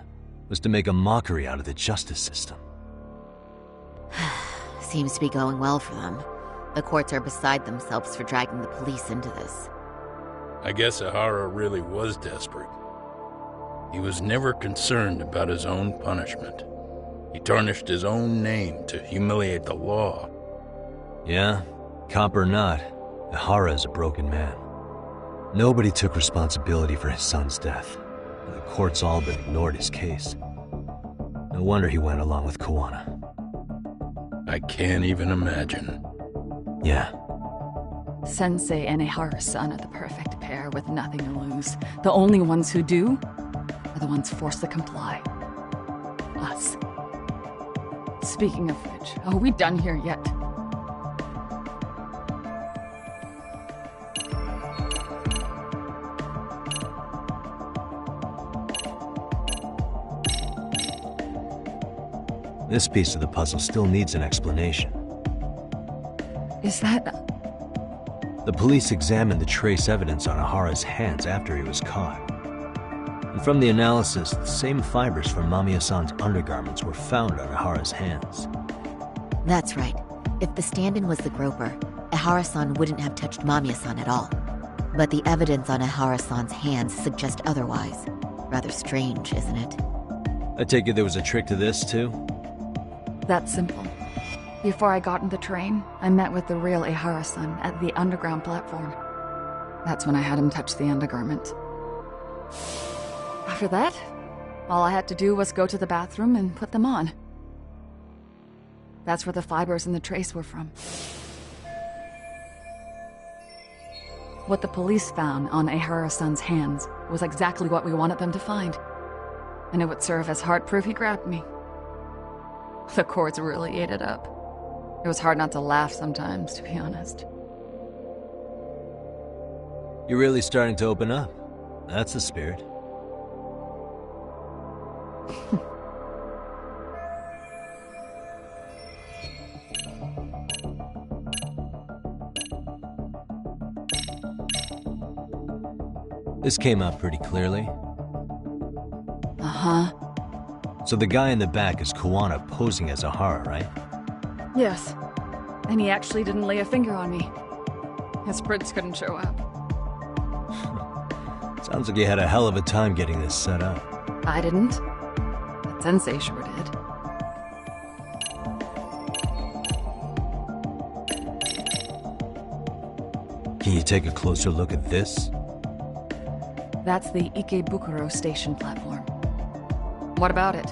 was to make a mockery out of the justice system. Seems to be going well for them. The courts are beside themselves for dragging the police into this. I guess Ahara really was desperate. He was never concerned about his own punishment. He tarnished his own name to humiliate the law. Yeah, cop or not, Ahara is a broken man. Nobody took responsibility for his son's death, and the courts all but ignored his case. No wonder he went along with Kawana. I can't even imagine. Yeah. Sensei and Ahara-san are the perfect pair with nothing to lose. The only ones who do are the ones forced to comply. Us. Speaking of which, are we done here yet? This piece of the puzzle still needs an explanation. Is that... The police examined the trace evidence on Ahara's hands after he was caught. And from the analysis, the same fibers from Mamiya-san's undergarments were found on Ahara's hands. That's right. If the stand-in was the groper, Ehara-san wouldn't have touched Mamiya-san at all. But the evidence on Ehara-san's hands suggests otherwise. Rather strange, isn't it? I take it there was a trick to this, too? That's simple. Before I got in the train, I met with the real Ehara-san at the underground platform. That's when I had him touch the undergarment. After that, all I had to do was go to the bathroom and put them on. That's where the fibers in the trace were from. What the police found on Ehara-san's hands was exactly what we wanted them to find. And it would serve as hard proof he grabbed me. The courts really ate it up. It was hard not to laugh sometimes, to be honest. You're really starting to open up. That's the spirit. This came out pretty clearly. Uh-huh. So the guy in the back is Kuwana posing as Ehara, right? Yes. And he actually didn't lay a finger on me. His prints couldn't show up. Sounds like you had a hell of a time getting this set up. I didn't. But Sensei sure did. Can you take a closer look at this? That's the Ikebukuro station platform. What about it?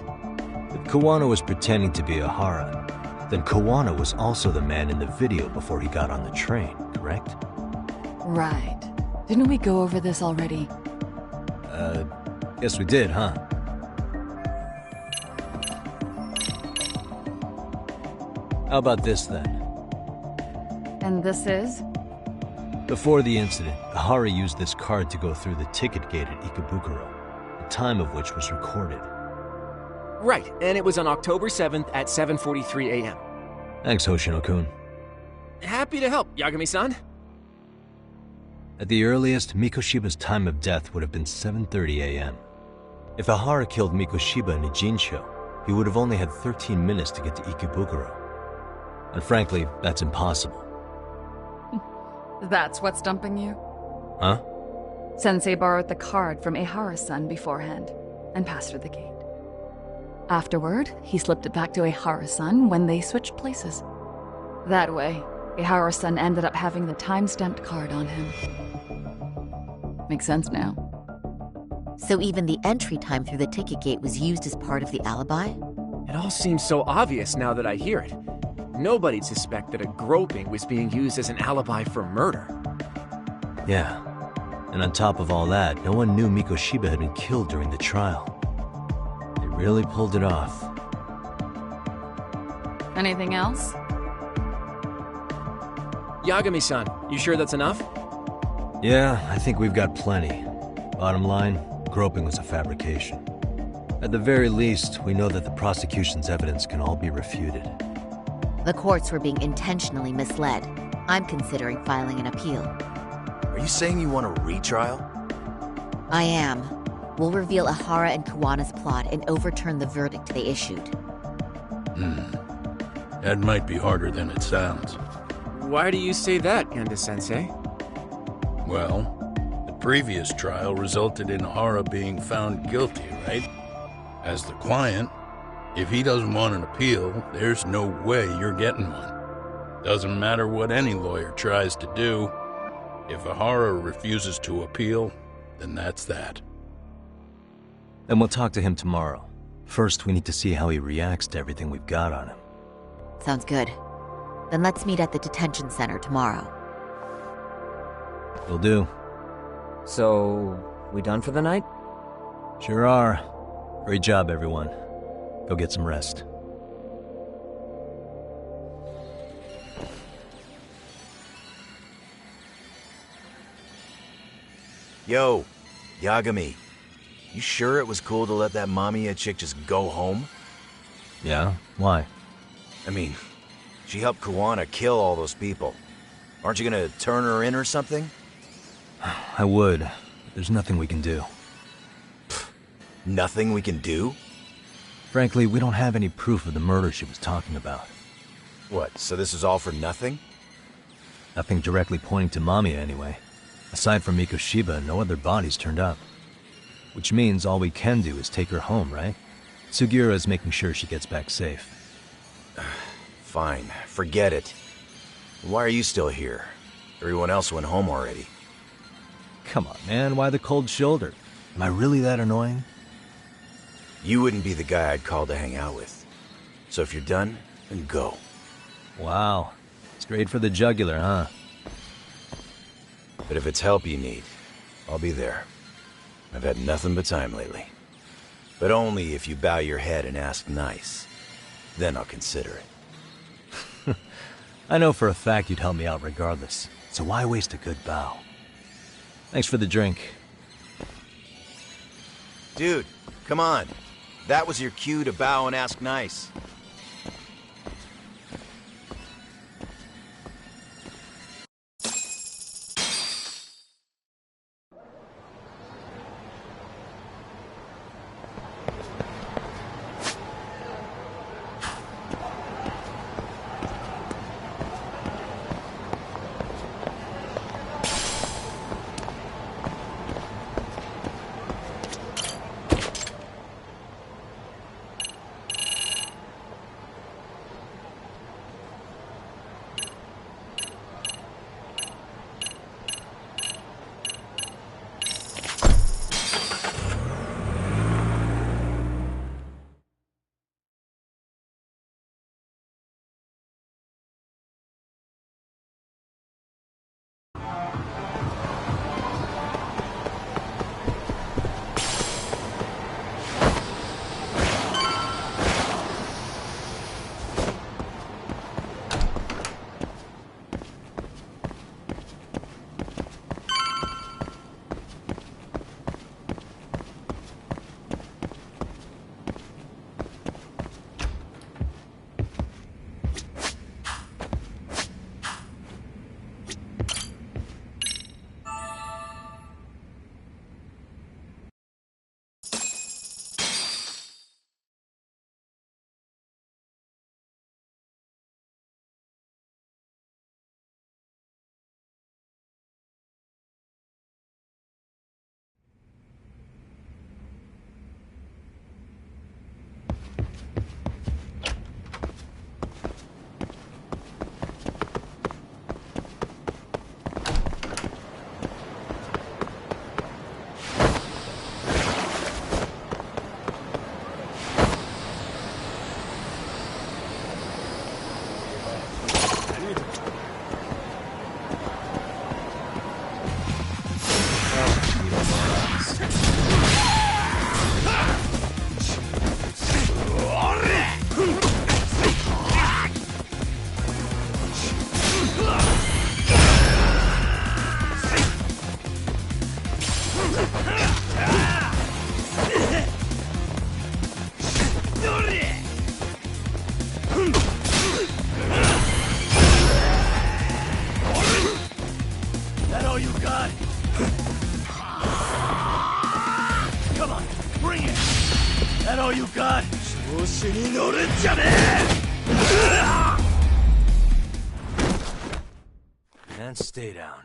If Kuwana was pretending to be Ehara, then Kuwana was also the man in the video before he got on the train, correct? Right. Didn't we go over this already? Guess we did, huh? How about this, then? And this is? Before the incident, Ehara used this card to go through the ticket gate at Ikebukuro, the time of which was recorded. Right, and it was on October 7th at 7:43 a.m. Thanks, Hoshino-kun. Happy to help, Yagami-san. At the earliest, Mikoshiba's time of death would have been 7:30 a.m. If Ehara killed Mikoshiba in a Jinsho, he would have only had 13 minutes to get to Ikebukuro. And frankly, that's impossible. That's what's stumping you? Huh? Sensei borrowed the card from Ehara-san beforehand and passed her the gate. Afterward, he slipped it back to Ehara-san when they switched places. That way, Ehara-san ended up having the time-stamped card on him. Makes sense now. So even the entry time through the ticket gate was used as part of the alibi? It all seems so obvious now that I hear it. Nobody'd suspect that a groping was being used as an alibi for murder. Yeah. And on top of all that, no one knew Mikoshiba had been killed during the trial. They really pulled it off. Anything else? Yagami-san, you sure that's enough? Yeah, I think we've got plenty. Bottom line, groping was a fabrication. At the very least, we know that the prosecution's evidence can all be refuted. The courts were being intentionally misled. I'm considering filing an appeal. Are you saying you want a retrial? I am. We'll reveal Ehara and Kuwana's plot and overturn the verdict they issued. That might be harder than it sounds. Why do you say that, Genda-sensei? Well, the previous trial resulted in Ehara being found guilty, right? As the client, if he doesn't want an appeal, there's no way you're getting one. Doesn't matter what any lawyer tries to do. If Ehara refuses to appeal, then that's that. Then we'll talk to him tomorrow. First, we need to see how he reacts to everything we've got on him. Sounds good. Then let's meet at the detention center tomorrow. Will do. So, we done for the night? Sure are. Great job, everyone. Go get some rest. Yo, Yagami. You sure it was cool to let that Mamiya chick just go home? Yeah? Why? I mean, she helped Kuwana kill all those people. Aren't you gonna turn her in or something? I would, but there's nothing we can do. Nothing we can do? Frankly, we don't have any proof of the murder she was talking about. What, so this is all for nothing? Nothing directly pointing to Mamiya anyway. Aside from Mikoshiba, no other bodies turned up. Which means all we can do is take her home, right? Sugiura is making sure she gets back safe. Fine, forget it. Why are you still here? Everyone else went home already. Come on, man, why the cold shoulder? Am I really that annoying? You wouldn't be the guy I'd call to hang out with. So if you're done, then go. Wow. Straight for the jugular, huh? But if it's help you need, I'll be there. I've had nothing but time lately. But only if you bow your head and ask nice. Then I'll consider it. I know for a fact you'd help me out regardless, so why waste a good bow? Thanks for the drink. Dude, come on. That was your cue to bow and ask nice. And stay down.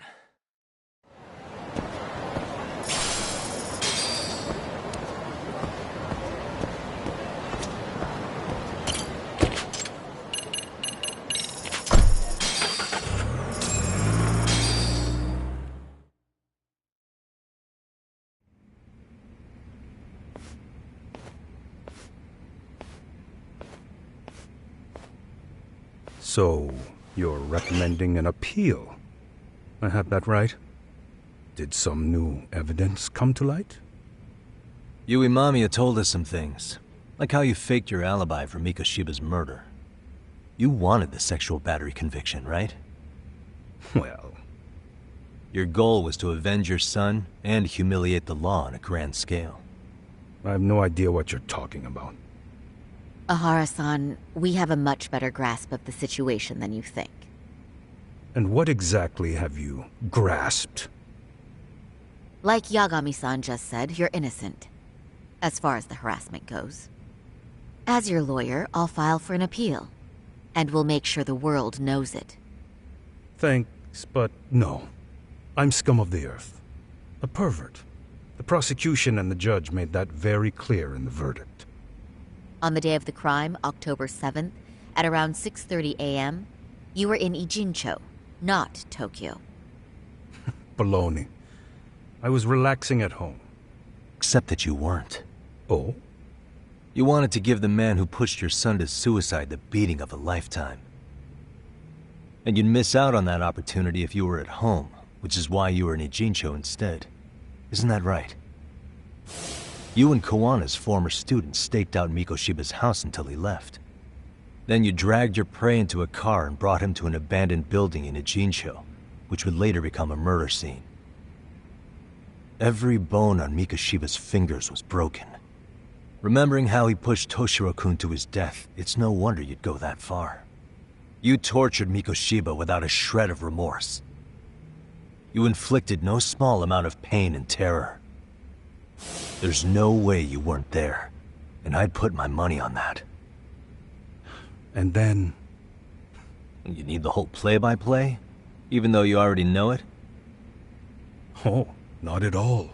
So, you're recommending an appeal? I have that right? Did some new evidence come to light? Yui Mamiya told us some things, like how you faked your alibi for Mikoshiba's murder. You wanted the sexual battery conviction, right? Well... Your goal was to avenge your son and humiliate the law on a grand scale. I have no idea what you're talking about. Ahara-san, we have a much better grasp of the situation than you think. And what exactly have you grasped? Like Yagami-san just said, you're innocent. As far as the harassment goes. As your lawyer, I'll file for an appeal. And we'll make sure the world knows it. Thank mistakes, but no. I'm scum of the earth. A pervert. The prosecution and the judge made that very clear in the verdict. On the day of the crime, October 7th, at around 6:30 a.m., you were in Ijincho, not Tokyo. Baloney. I was relaxing at home. Except that you weren't. Oh? You wanted to give the man who pushed your son to suicide the beating of a lifetime. And you'd miss out on that opportunity if you were at home, which is why you were in Ijincho instead. Isn't that right? You and Kawana's former student staked out Mikoshiba's house until he left. Then you dragged your prey into a car and brought him to an abandoned building in Ijincho, which would later become a murder scene. Every bone on Mikoshiba's fingers was broken. Remembering how he pushed Toshiro-kun to his death, it's no wonder you'd go that far. You tortured Mikoshiba without a shred of remorse. You inflicted no small amount of pain and terror. There's no way you weren't there, and I'd put my money on that. And then... You need the whole play-by-play? Even though you already know it? Oh, not at all.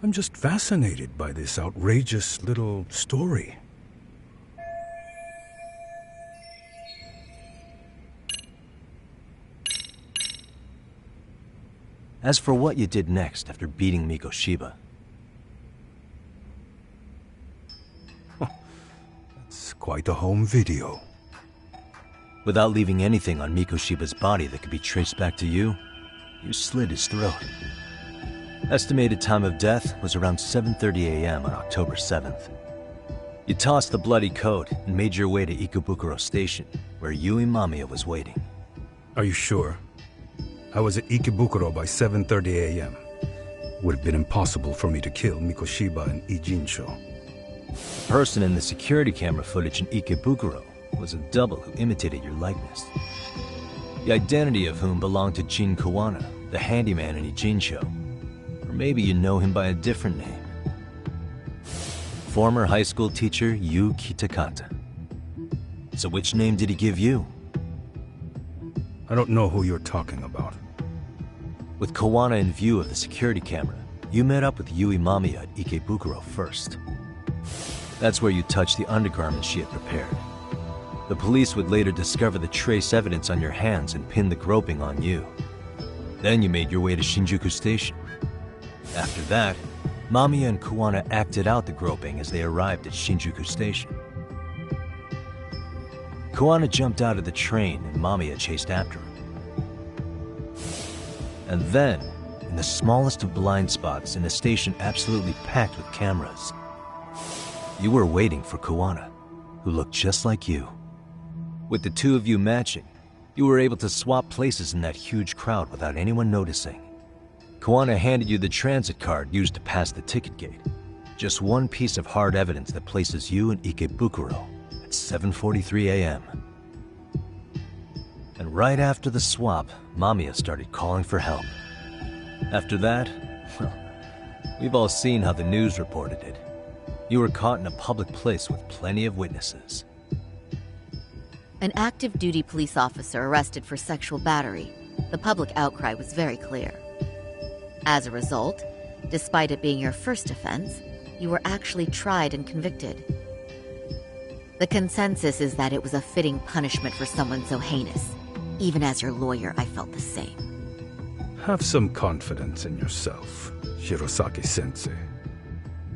I'm just fascinated by this outrageous little story. As for what you did next after beating Mikoshiba... It's quite a home video. Without leaving anything on Mikoshiba's body that could be traced back to you, you slit his throat. Estimated time of death was around 7:30 a.m. on October 7th. You tossed the bloody coat and made your way to Ikebukuro Station, where Yui Mamiya was waiting. Are you sure? I was at Ikebukuro by 7:30 a.m. Would have been impossible for me to kill Mikoshiba in Ijincho. The person in the security camera footage in Ikebukuro was a double who imitated your likeness. The identity of whom belonged to Jin Kawana, the handyman in Ijincho. Or maybe you know him by a different name. Former high school teacher Yu Kitakata. So which name did he give you? I don't know who you're talking about. With Kawana in view of the security camera, you met up with Yui Mamiya at Ikebukuro first. That's where you touched the undergarments she had prepared. The police would later discover the trace evidence on your hands and pin the groping on you. Then you made your way to Shinjuku Station. After that, Mamiya and Kawana acted out the groping as they arrived at Shinjuku Station. Kawana jumped out of the train and Mamiya chased after him. And then, in the smallest of blind spots in a station absolutely packed with cameras, you were waiting for Kawana, who looked just like you. With the two of you matching, you were able to swap places in that huge crowd without anyone noticing. Kawana handed you the transit card used to pass the ticket gate. Just one piece of hard evidence that places you in Ikebukuro at 7:43 a.m. And right after the swap, Mamiya started calling for help. After that, well, we've all seen how the news reported it. You were caught in a public place with plenty of witnesses. An active duty police officer arrested for sexual battery. The public outcry was very clear. As a result, despite it being your first offense, you were actually tried and convicted. The consensus is that it was a fitting punishment for someone so heinous. Even as your lawyer, I felt the same. Have some confidence in yourself, Shirosaki-sensei.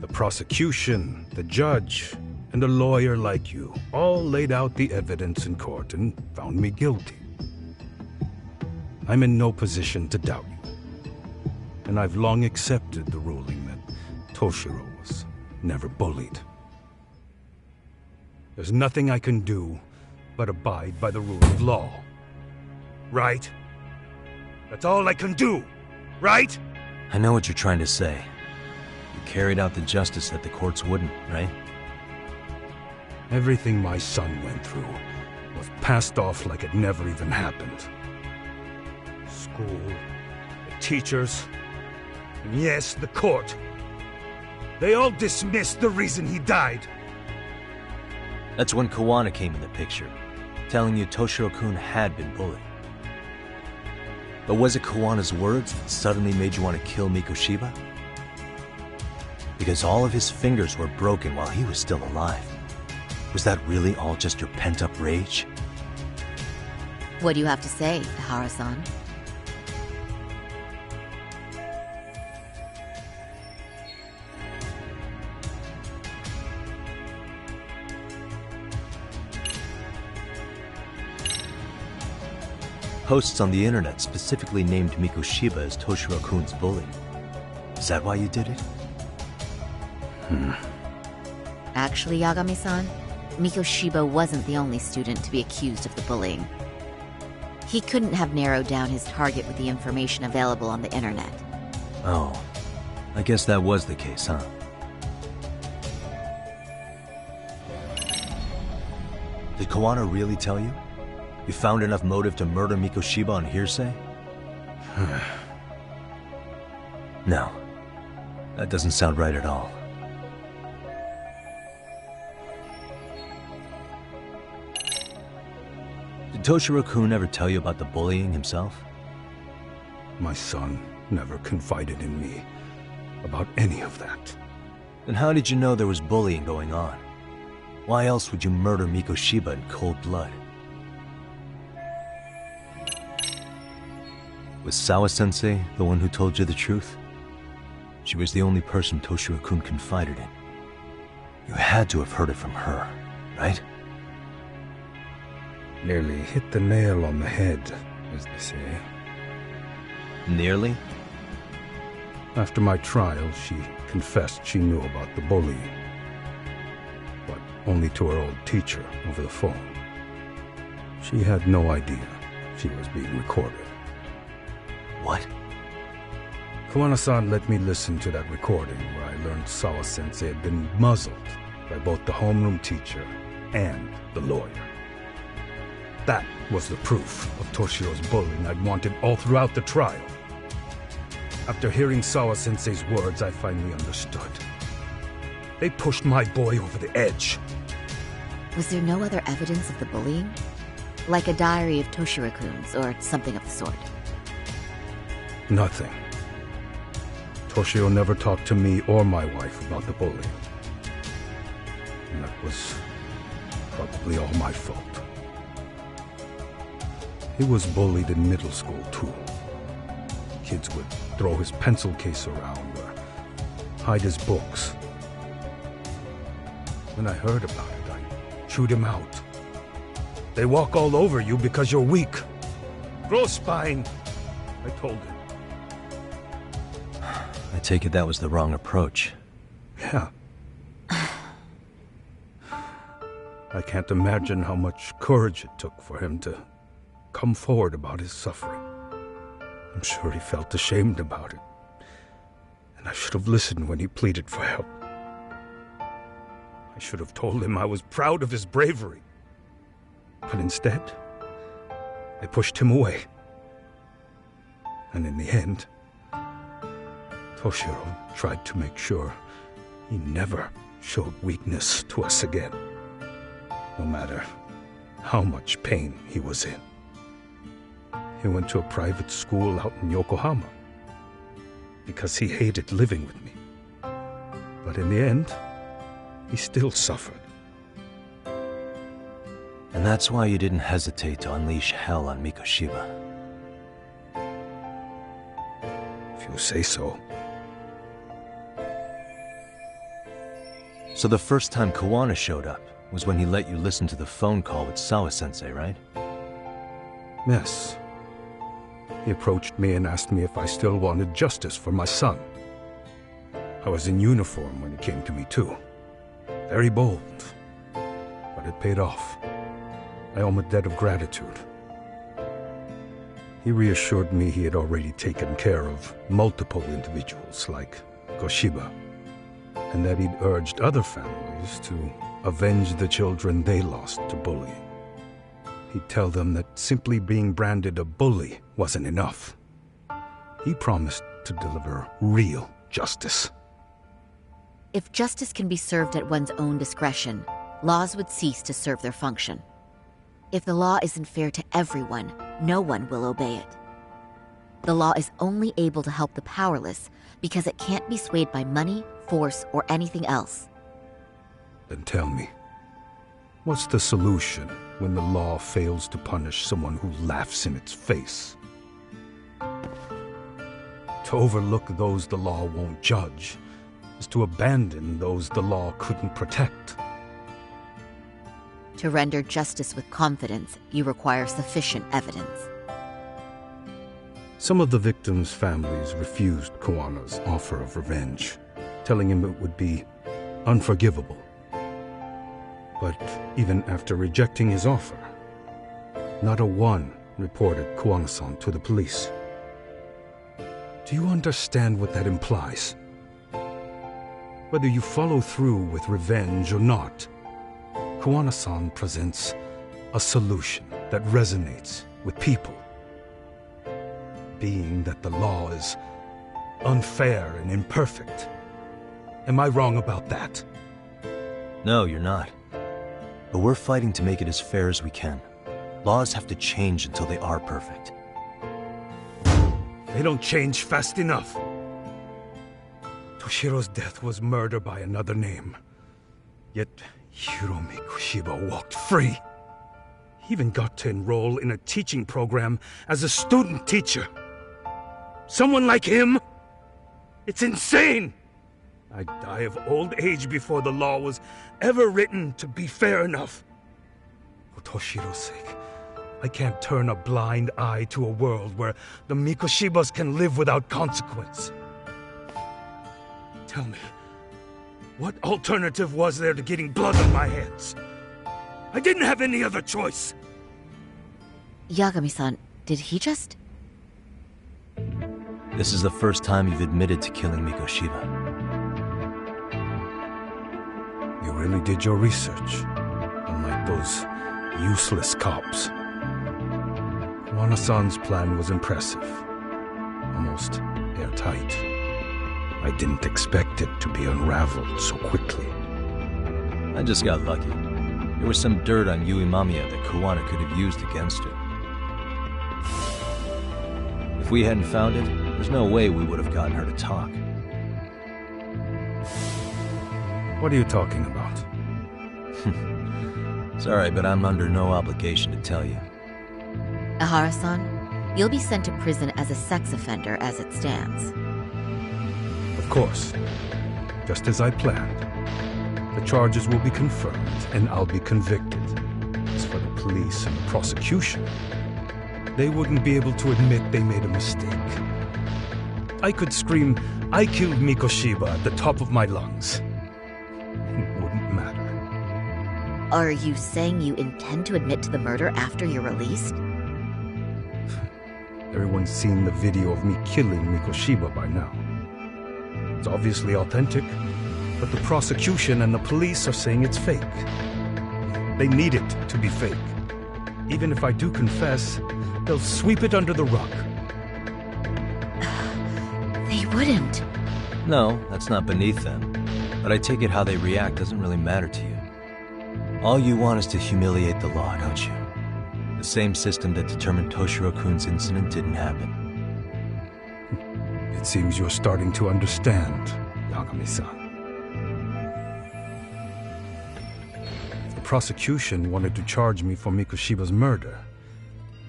The prosecution, the judge, and a lawyer like you all laid out the evidence in court and found me guilty. I'm in no position to doubt you. And I've long accepted the ruling that Toshiro was never bullied. There's nothing I can do but abide by the rule of law. Right? That's all I can do, right? I know what you're trying to say. You carried out the justice that the courts wouldn't, right? Everything my son went through was passed off like it never even happened. School, the teachers, and yes, the court. They all dismissed the reason he died. That's when Kawana came in the picture, telling you Toshiro-kun had been bullied. But was it Kawana's words that suddenly made you want to kill Mikoshiba? Because all of his fingers were broken while he was still alive. Was that really all just your pent-up rage? What do you have to say, Ihara-san? Posts on the internet specifically named Mikoshiba as Toshiro-kun's bully. Is that why you did it? Actually, Yagami-san, Mikoshiba wasn't the only student to be accused of the bullying. He couldn't have narrowed down his target with the information available on the internet. Oh, I guess that was the case, huh? Did Kawana really tell you? You found enough motive to murder Mikoshiba on hearsay? No. That doesn't sound right at all. Did Toshiro-kun ever tell you about the bullying himself? My son never confided in me about any of that. Then how did you know there was bullying going on? Why else would you murder Mikoshiba in cold blood? Was Sawa-sensei the one who told you the truth? She was the only person Toshiro-kun confided in. You had to have heard it from her, right? Nearly hit the nail on the head, as they say. Nearly? After my trial, she confessed she knew about the bullying. But only to her old teacher over the phone. She had no idea she was being recorded. What? Kawana-san let me listen to that recording where I learned Sawa-sensei had been muzzled by both the homeroom teacher and the lawyer. That was the proof of Toshiro's bullying I'd wanted all throughout the trial. After hearing Sawa-sensei's words, I finally understood. They pushed my boy over the edge. Was there no other evidence of the bullying? Like a diary of Toshiro-kun's or something of the sort? Nothing. Toshiro never talked to me or my wife about the bullying. And that was probably all my fault. He was bullied in middle school, too. Kids would throw his pencil case around or hide his books. When I heard about it, I chewed him out. They walk all over you because you're weak. Grow spine, I told him. I take it that was the wrong approach. Yeah. I can't imagine how much courage it took for him to come forward about his suffering. I'm sure he felt ashamed about it. And I should have listened when he pleaded for help. I should have told him I was proud of his bravery. But instead, I pushed him away. And in the end, Toshiro tried to make sure he never showed weakness to us again, no matter how much pain he was in. He went to a private school out in Yokohama because he hated living with me. But in the end, he still suffered. And that's why you didn't hesitate to unleash hell on Mikoshiba. If you say so. So the first time Kawana showed up was when he let you listen to the phone call with Sawa-sensei, right? Yes. He approached me and asked me if I still wanted justice for my son. I was in uniform when he came to me, too. Very bold. But it paid off. I owe him a debt of gratitude. He reassured me he had already taken care of multiple individuals like Koshiba, and that he'd urged other families to avenge the children they lost to bullying. He'd tell them that simply being branded a bully wasn't enough. He promised to deliver real justice. If justice can be served at one's own discretion, laws would cease to serve their function. If the law isn't fair to everyone, no one will obey it. The law is only able to help the powerless because it can't be swayed by money, force, or anything else. Then tell me, what's the solution when the law fails to punish someone who laughs in its face? To overlook those the law won't judge is to abandon those the law couldn't protect. To render justice with confidence, you require sufficient evidence. Some of the victims' families refused Kuwana's offer of revenge, telling him it would be unforgivable. But even after rejecting his offer, not a one reported Kuwana-san to the police. Do you understand what that implies? Whether you follow through with revenge or not, Kuwana-san presents a solution that resonates with people. Being that the law is unfair and imperfect. Am I wrong about that? No, you're not. But we're fighting to make it as fair as we can. Laws have to change until they are perfect. They don't change fast enough. Toshiro's death was murder by another name. Yet Hiromi Kushiba walked free. He even got to enroll in a teaching program as a student teacher. Someone like him? It's insane! I'd die of old age before the law was ever written to be fair enough. For Toshiro's sake, I can't turn a blind eye to a world where the Mikoshibas can live without consequence. Tell me, what alternative was there to getting blood on my hands? I didn't have any other choice. Yagami-san, did he just... This is the first time you've admitted to killing Mikoshiba. You really did your research, unlike those useless cops. Kuwana-san's plan was impressive, almost airtight. I didn't expect it to be unraveled so quickly. I just got lucky. There was some dirt on Yui Mamiya that Kuwana could have used against her. If we hadn't found it, there's no way we would have gotten her to talk. What are you talking about? Sorry, but I'm under no obligation to tell you. Ahara-san, you'll be sent to prison as a sex offender as it stands. Of course. Just as I planned. The charges will be confirmed, and I'll be convicted. As for the police and the prosecution, they wouldn't be able to admit they made a mistake. I could scream, "I killed Mikoshiba" at the top of my lungs. It wouldn't matter. Are you saying you intend to admit to the murder after you're released? Everyone's seen the video of me killing Mikoshiba by now. It's obviously authentic, but the prosecution and the police are saying it's fake. They need it to be fake. Even if I do confess, they'll sweep it under the rug. They wouldn't. No, that's not beneath them. But I take it how they react doesn't really matter to you. All you want is to humiliate the law, don't you? The same system that determined Toshiro-kun's incident didn't happen. It seems you're starting to understand, Yagami-san. If the prosecution wanted to charge me for Mikoshiba's murder,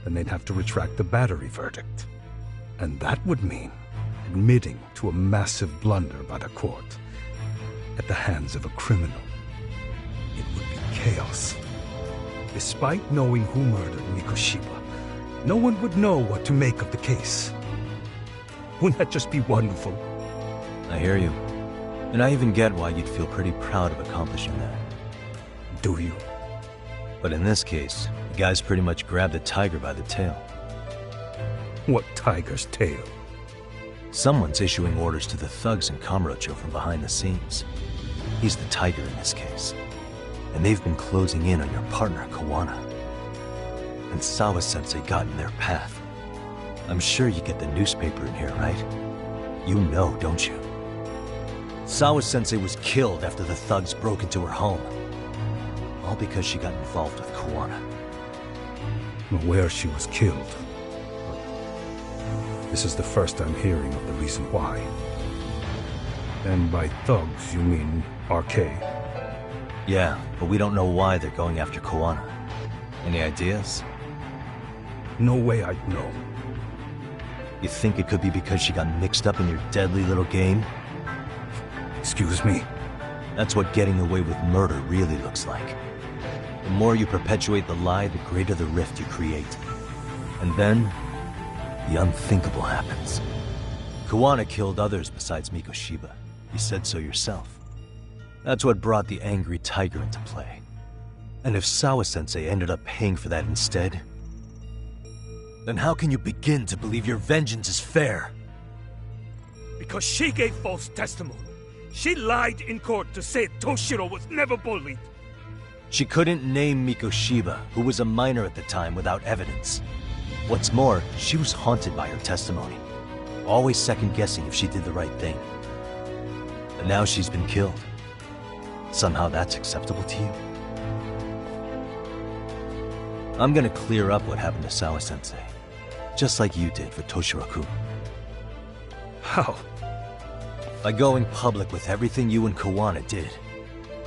then they'd have to retract the battery verdict. And that would mean admitting to a massive blunder by the court at the hands of a criminal. It would be chaos. Despite knowing who murdered Mikoshiba, no one would know what to make of the case. Wouldn't that just be wonderful? I hear you. And I even get why you'd feel pretty proud of accomplishing that. Do you? But in this case, the guy's pretty much grabbed the tiger by the tail. What tiger's tail? Someone's issuing orders to the thugs in Kamurocho from behind the scenes. He's the tiger in this case. And they've been closing in on your partner, Kuwana. And Sawa-sensei got in their path. I'm sure you get the newspaper in here, right? You know, don't you? Sawa-sensei was killed after the thugs broke into her home. All because she got involved with Kuwana. I'm aware she was killed. This is the first I'm hearing of the reason why. And by thugs, you mean RK? Yeah, but we don't know why they're going after Kuwana. Any ideas? No way I'd know. You think it could be because she got mixed up in your deadly little game? Excuse me? That's what getting away with murder really looks like. The more you perpetuate the lie, the greater the rift you create. And then, the unthinkable happens. Kuwana killed others besides Mikoshiba. You said so yourself. That's what brought the angry tiger into play. And if Sawa-sensei ended up paying for that instead, then how can you begin to believe your vengeance is fair? Because she gave false testimony. She lied in court to say Toshiro was never bullied. She couldn't name Mikoshiba, who was a minor at the time, without evidence. What's more, she was haunted by her testimony, always second-guessing if she did the right thing. But now she's been killed. Somehow that's acceptable to you? I'm gonna clear up what happened to Sawa-sensei, just like you did for Toshiro-kun. How? By going public with everything you and Kuwana did.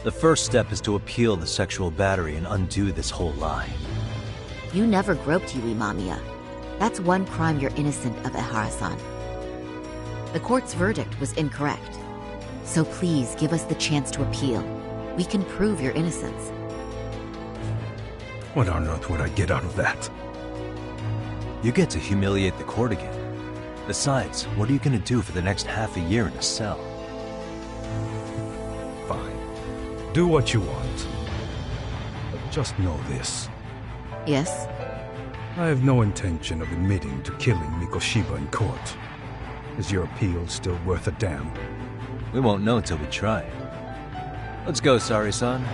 The first step is to appeal the sexual battery and undo this whole lie. You never groped Yui Mamiya. That's one crime you're innocent of, Ehara-san. The court's verdict was incorrect. So please give us the chance to appeal. We can prove your innocence. What on earth would I get out of that? You get to humiliate the court again. Besides, what are you gonna do for the next half a year in a cell? Fine. Do what you want. But just know this. Yes? I have no intention of admitting to killing Mikoshiba in court. Is your appeal still worth a damn? We won't know until we try. Let's go, Sari-san.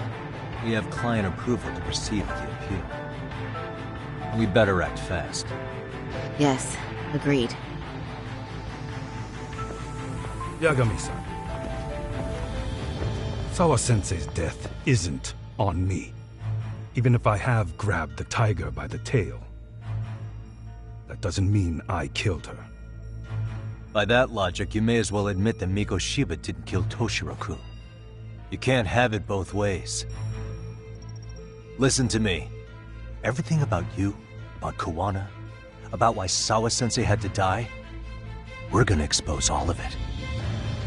We have client approval to proceed with the appeal. We better act fast. Yes, agreed. Yagami-san. Sawa-sensei's death isn't on me. Even if I have grabbed the tiger by the tail. That doesn't mean I killed her. By that logic, you may as well admit that Mikoshiba didn't kill Toshiro-kun. You can't have it both ways. Listen to me. Everything about you, about Kuwana, about why Sawa-sensei had to die, we're gonna expose all of it.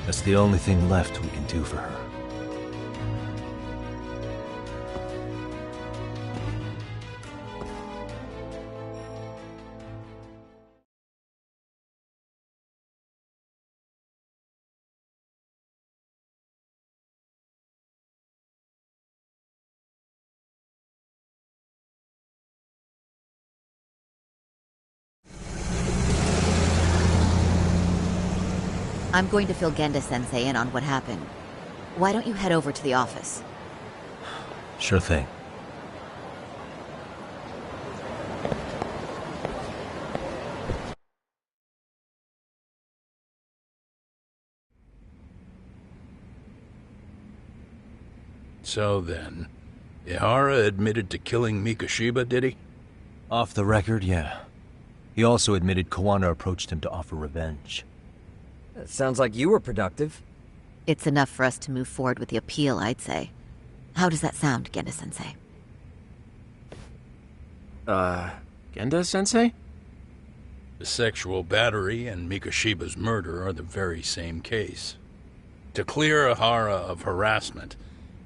That's the only thing left we can do for her. I'm going to fill Genda-sensei in on what happened. Why don't you head over to the office? Sure thing. So then, Ehara admitted to killing Mikoshiba, did he? Off the record, yeah. He also admitted Kuwana approached him to offer revenge. That sounds like you were productive. It's enough for us to move forward with the appeal, I'd say. How does that sound, Genda-sensei? Genda-sensei? The sexual battery and Mikoshiba's murder are the very same case. To clear Ehara of harassment,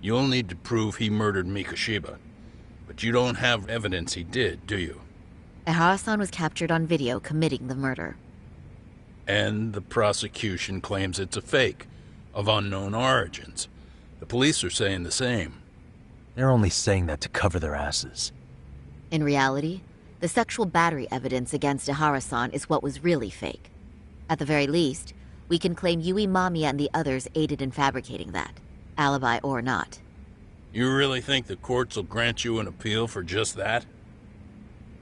you'll need to prove he murdered Mikoshiba. But you don't have evidence he did, do you? Ehara-san was captured on video committing the murder. And the prosecution claims it's a fake, of unknown origins. The police are saying the same. They're only saying that to cover their asses. In reality, the sexual battery evidence against Ehara-san is what was really fake. At the very least, we can claim Yui Mamiya and the others aided in fabricating that, alibi or not. You really think the courts will grant you an appeal for just that?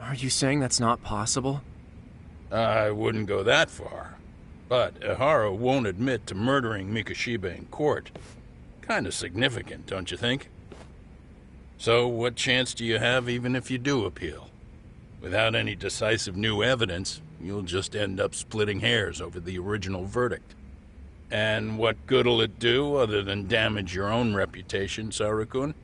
Are you saying that's not possible? I wouldn't go that far. But Ehara won't admit to murdering Mikoshiba in court. Kind of significant, don't you think? So what chance do you have even if you do appeal? Without any decisive new evidence, you'll just end up splitting hairs over the original verdict. And what good'll it do other than damage your own reputation, Saru-kun?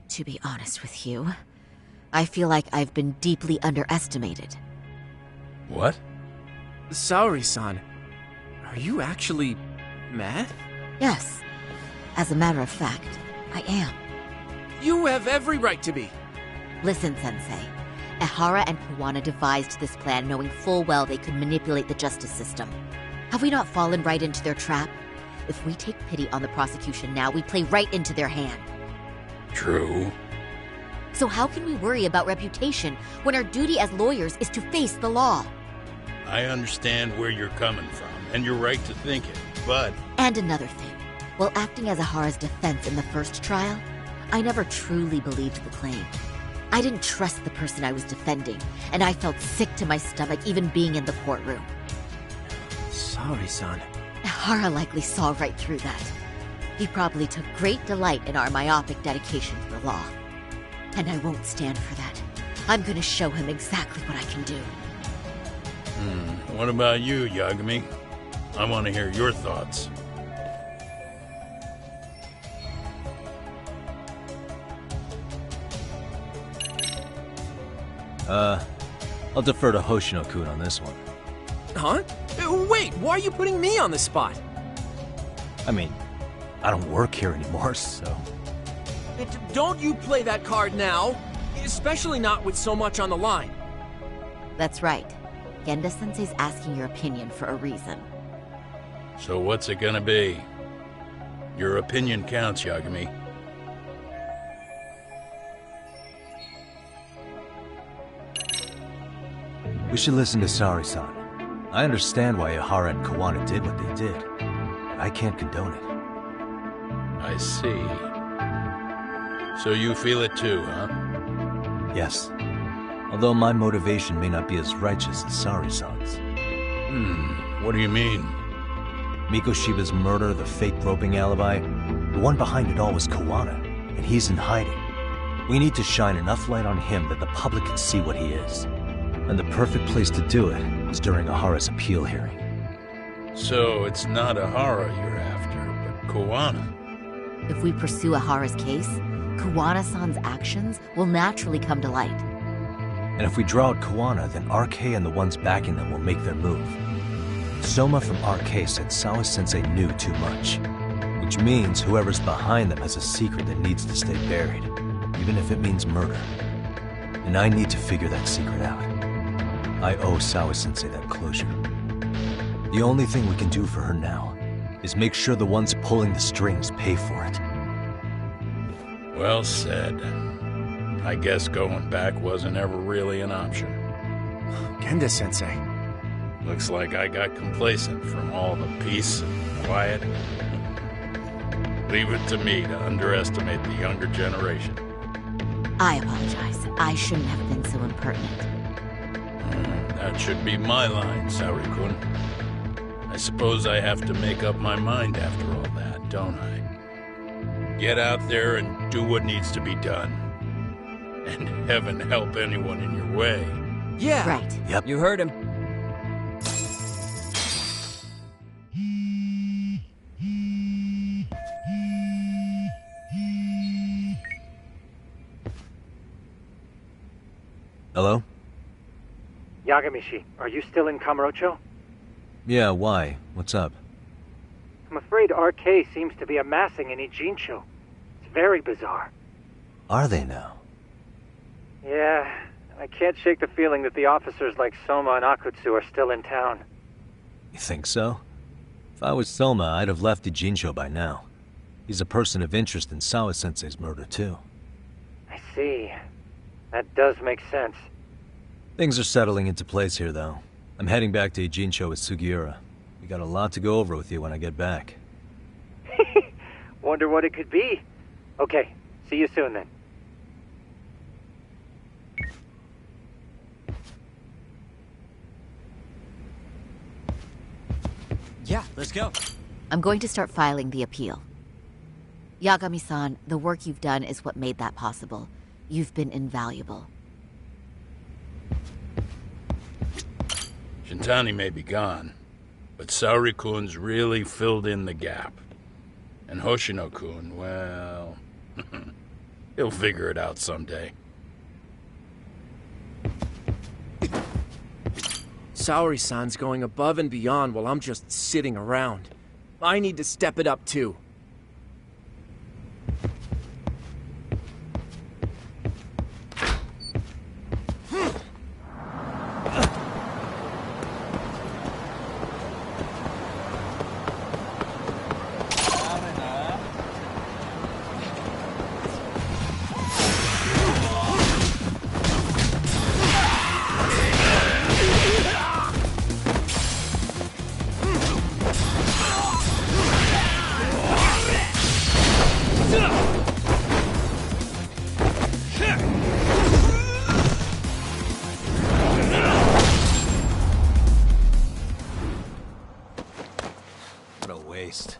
To be honest with you, I feel like I've been deeply underestimated. What? Saori-san, are you actually mad? Yes. As a matter of fact, I am. You have every right to be. Listen, Sensei. Ehara and Kuwana devised this plan knowing full well they could manipulate the justice system. Have we not fallen right into their trap? If we take pity on the prosecution now, we play right into their hand. True. So how can we worry about reputation when our duty as lawyers is to face the law? I understand where you're coming from, and you're right to think it, but... And another thing. While acting as Ehara's defense in the first trial, I never truly believed the claim. I didn't trust the person I was defending, and I felt sick to my stomach even being in the courtroom. Saori-san. Ehara likely saw right through that. He probably took great delight in our myopic dedication to the law. And I won't stand for that. I'm gonna show him exactly what I can do. What about you, Yagami? I want to hear your thoughts. I'll defer to Hoshino-kun on this one. Huh? Wait, why are you putting me on the spot? I mean, I don't work here anymore, so... Don't you play that card now, especially not with so much on the line. That's right. Genda-sensei's asking your opinion for a reason. So what's it gonna be? Your opinion counts, Yagami. We should listen to Saori-san. I understand why Ehara and Kuwana did what they did, but I can't condone it. I see. So you feel it too, huh? Yes. Although my motivation may not be as righteous as Saori-san's. What do you mean? Mikoshiba's murder, the fake roping alibi, the one behind it all was Kuwana, and he's in hiding. We need to shine enough light on him that the public can see what he is. And the perfect place to do it is during Ehara's appeal hearing. So it's not Ehara you're after, but Kuwana. If we pursue Ehara's case, Kuwana-san's actions will naturally come to light. And if we draw out Kuwana, then RK and the ones backing them will make their move. Soma from RK said Sawa-sensei knew too much, which means whoever's behind them has a secret that needs to stay buried, even if it means murder. And I need to figure that secret out. I owe Sawa-sensei that closure. The only thing we can do for her now is make sure the ones pulling the strings pay for it. Well said. I guess going back wasn't ever really an option. Genda-sensei. Looks like I got complacent from all the peace and quiet. Leave it to me to underestimate the younger generation. I apologize. I shouldn't have been so impertinent. That should be my line, Saori-kun. I suppose I have to make up my mind after all that, don't I? Get out there and do what needs to be done. And heaven help anyone in your way. Yeah. Right. Yep. You heard him. Hello? Yagamishi, are you still in Kamurocho? Yeah, why? What's up? I'm afraid RK seems to be amassing in Ijincho. It's very bizarre. Are they now? Yeah, I can't shake the feeling that the officers like Soma and Akutsu are still in town. You think so? If I was Soma, I'd have left Ijincho by now. He's a person of interest in Sawa-sensei's murder, too. I see. That does make sense. Things are settling into place here, though. I'm heading back to Ijincho with Sugiura. We got a lot to go over with you when I get back. Wonder what it could be. Okay, see you soon then. Yeah, let's go. I'm going to start filing the appeal. Yagami-san, the work you've done is what made that possible. You've been invaluable. Shintani may be gone, but Saori-kun's really filled in the gap. And Hoshino-kun, well... he'll figure it out someday. Saori-san's going above and beyond while I'm just sitting around. I need to step it up too. What a waste.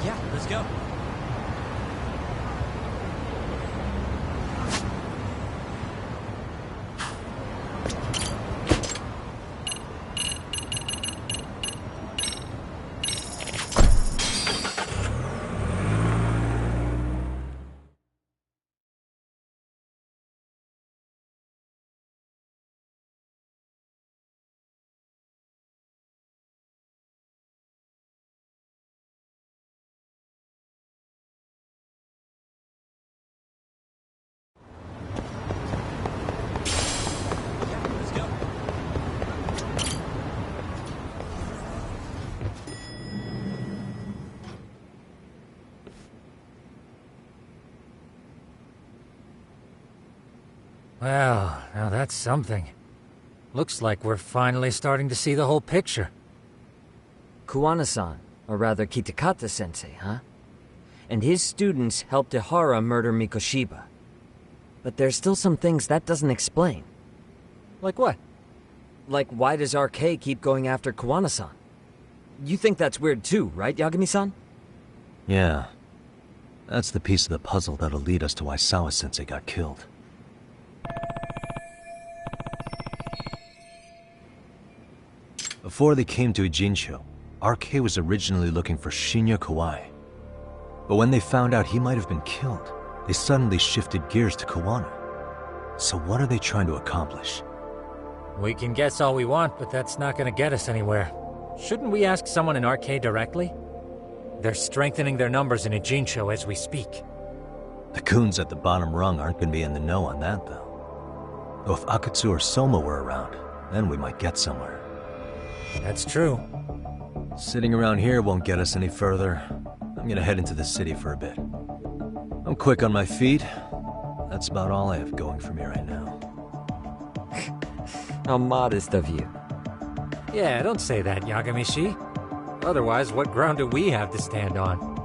Yeah, let's go. Well, now that's something. Looks like we're finally starting to see the whole picture. Kuwana-san, or rather Kitakata-sensei, huh? And his students helped Ihara murder Mikoshiba. But there's still some things that doesn't explain. Like what? Like, why does RK keep going after Kuwana-san? You think that's weird too, right, Yagami-san? Yeah. That's the piece of the puzzle that'll lead us to why Sawa-sensei got killed. Before they came to Ijincho, RK was originally looking for Shinya Kawai. But when they found out he might have been killed, they suddenly shifted gears to Kuwana. So what are they trying to accomplish? We can guess all we want, but that's not gonna get us anywhere. Shouldn't we ask someone in RK directly? They're strengthening their numbers in Ijincho as we speak. The goons at the bottom rung aren't gonna be in the know on that, though. Though if Akatsu or Soma were around, then we might get somewhere. That's true. Sitting around here won't get us any further. I'm gonna head into the city for a bit. I'm quick on my feet. That's about all I have going for me right now. How modest of you. Yeah, don't say that, Yagamishi. Otherwise, what ground do we have to stand on?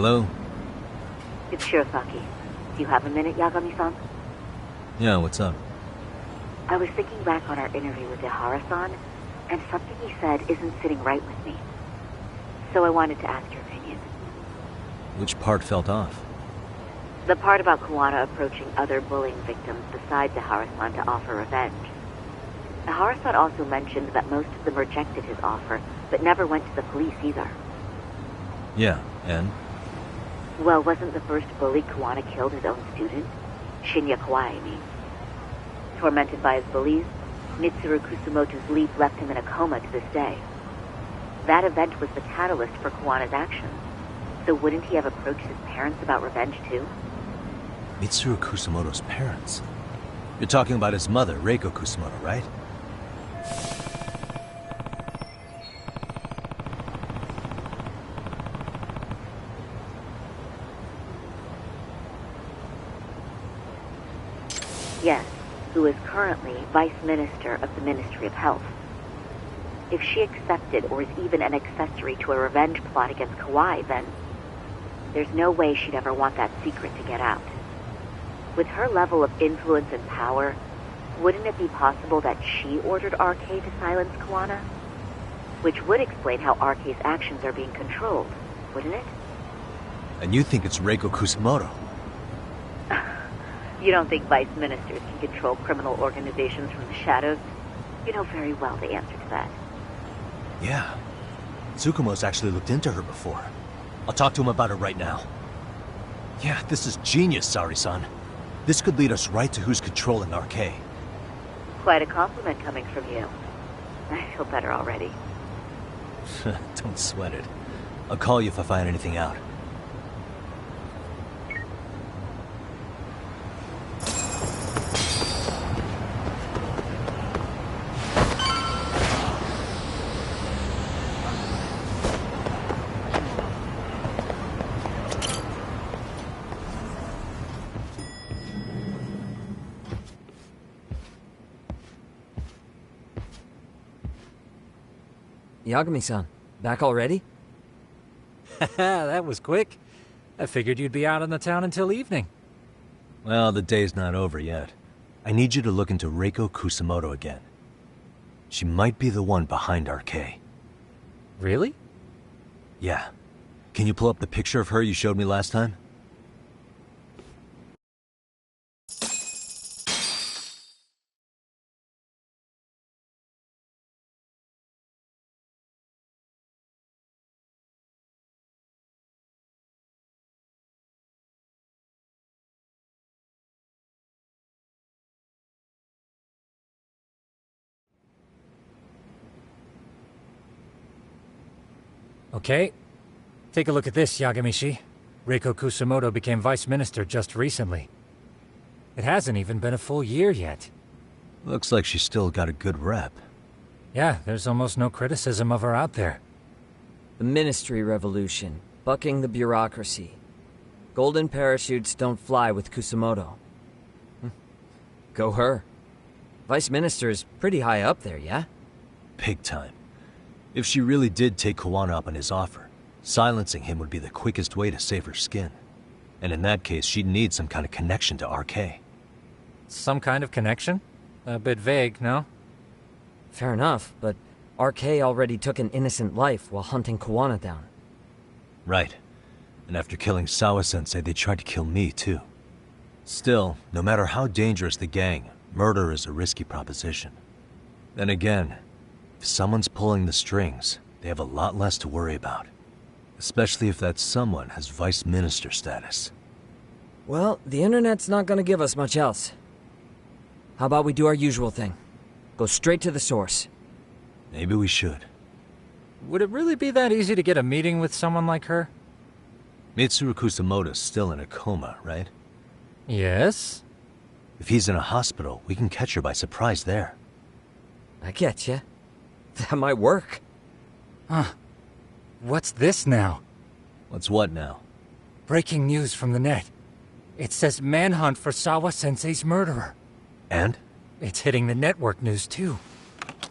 Hello? It's Shirosaki. Do you have a minute, Yagami-san? Yeah, what's up? I was thinking back on our interview with Ihara-san, and something he said isn't sitting right with me. So I wanted to ask your opinion. Which part felt off? The part about Kuwana approaching other bullying victims besides Ihara-san to offer revenge. Ihara-san also mentioned that most of them rejected his offer, but never went to the police either. Yeah, and? Well, wasn't the first bully Kuwana killed his own student? Shinya Kawai, I mean. Tormented by his bullies, Mitsuru Kusumoto's leap left him in a coma to this day. That event was the catalyst for Kawana's actions. So wouldn't he have approached his parents about revenge too? Mitsuru Kusumoto's parents? You're talking about his mother, Reiko Kusumoto, right? Yes, who is currently Vice Minister of the Ministry of Health. If she accepted or is even an accessory to a revenge plot against Kawai, then there's no way she'd ever want that secret to get out. With her level of influence and power, wouldn't it be possible that she ordered RK to silence Kuwana? Which would explain how RK's actions are being controlled, wouldn't it? And you think it's Reiko Kusumoto? You don't think vice ministers can control criminal organizations from the shadows? You know very well the answer to that. Yeah. Tsukumo's actually looked into her before. I'll talk to him about it right now. Yeah, this is genius, Sari-san. This could lead us right to who's controlling RK. Quite a compliment coming from you. I feel better already. Don't sweat it. I'll call you if I find anything out. Yagami-san, back already? That was quick. I figured you'd be out in the town until evening. Well, the day's not over yet. I need you to look into Reiko Kusumoto again. She might be the one behind RK. Really? Yeah. Can you pull up the picture of her you showed me last time? Okay. Take a look at this, Yagamishi. Reiko Kusumoto became vice minister just recently. It hasn't even been a full year yet. Looks like she's still got a good rep. Yeah, there's almost no criticism of her out there. The Ministry Revolution, bucking the bureaucracy. Golden parachutes don't fly with Kusumoto. Go her. Vice Minister's pretty high up there, yeah? Big time. If she really did take Kuwana up on his offer, silencing him would be the quickest way to save her skin. And in that case, she'd need some kind of connection to RK. Some kind of connection? A bit vague, no? Fair enough, but RK already took an innocent life while hunting Kuwana down. Right. And after killing Sawa-sensei, they tried to kill me, too. Still, no matter how dangerous the gang, murder is a risky proposition. Then again, if someone's pulling the strings, they have a lot less to worry about. Especially if that someone has vice minister status. Well, the internet's not gonna give us much else. How about we do our usual thing? Go straight to the source. Maybe we should. Would it really be that easy to get a meeting with someone like her? Mitsuru Kusumoto's still in a coma, right? Yes. If he's in a hospital, we can catch her by surprise there. I get ya. That might work. Huh. What's this now? What's what now? Breaking news from the net. It says manhunt for Sawa-sensei's murderer. And? It's hitting the network news, too.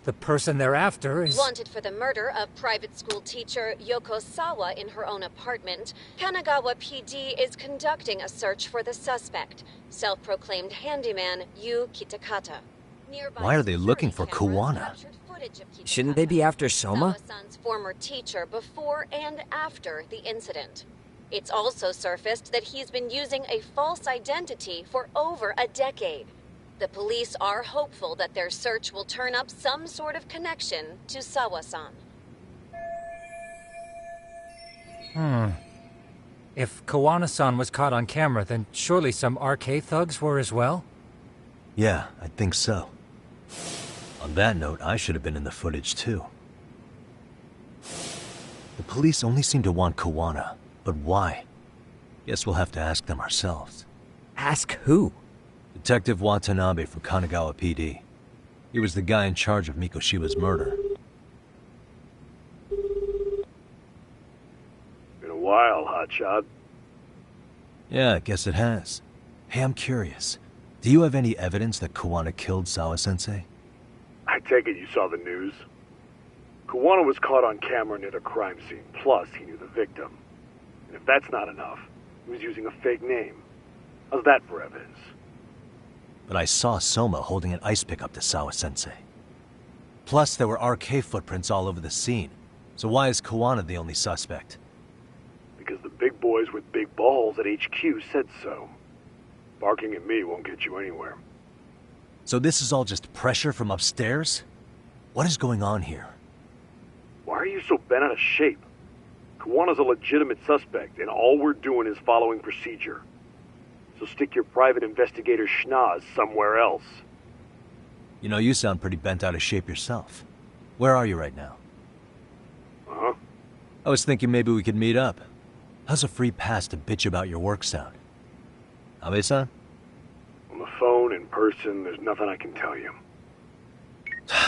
the person they're after is... Wanted for the murder of private school teacher Yoko Sawa in her own apartment, Kanagawa PD is conducting a search for the suspect, self-proclaimed handyman Yu Kitakata. Nearby Why are they looking for Kuwana? Shouldn't they be after Soma? Sawa-san's former teacher before and after the incident. It's also surfaced that he's been using a false identity for over a decade. The police are hopeful that their search will turn up some sort of connection to Sawa-san. If Kawana-san was caught on camera, then surely some RK thugs were as well? Yeah, I think so. On that note, I should have been in the footage too. The police only seem to want Kawana, but why? Guess we'll have to ask them ourselves. Ask who? Detective Watanabe from Kanagawa PD. He was the guy in charge of Mikoshiba's murder. Been a while, hotshot. Yeah, I guess it has. Hey, I'm curious. Do you have any evidence that Kawana killed Sawa-sensei? I take it you saw the news. Kawana was caught on camera near the crime scene, plus he knew the victim. And if that's not enough, he was using a fake name. How's that for evidence? But I saw Soma holding an ice pick up to Sawa-sensei. Plus, there were RK footprints all over the scene. So why is Kawana the only suspect? Because the big boys with big balls at HQ said so. Barking at me won't get you anywhere. So this is all just pressure from upstairs? What is going on here? Why are you so bent out of shape? Kawana's a legitimate suspect, and all we're doing is following procedure. So stick your private investigator schnoz somewhere else. You know, you sound pretty bent out of shape yourself. Where are you right now? Huh? I was thinking maybe we could meet up. How's a free pass to bitch about your work sound? Abe-san? On the phone, in person, there's nothing I can tell you.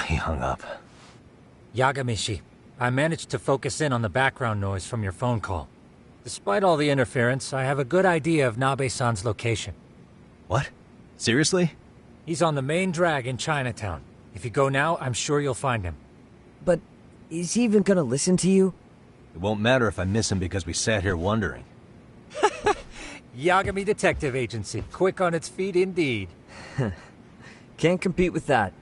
He hung up. Yagamishi, I managed to focus in on the background noise from your phone call. Despite all the interference, I have a good idea of Nabe-san's location. What? Seriously? He's on the main drag in Chinatown. If you go now, I'm sure you'll find him. But is he even gonna listen to you? It won't matter if I miss him because we sat here wondering. Yagami Detective Agency. Quick on its feet indeed. Can't compete with that.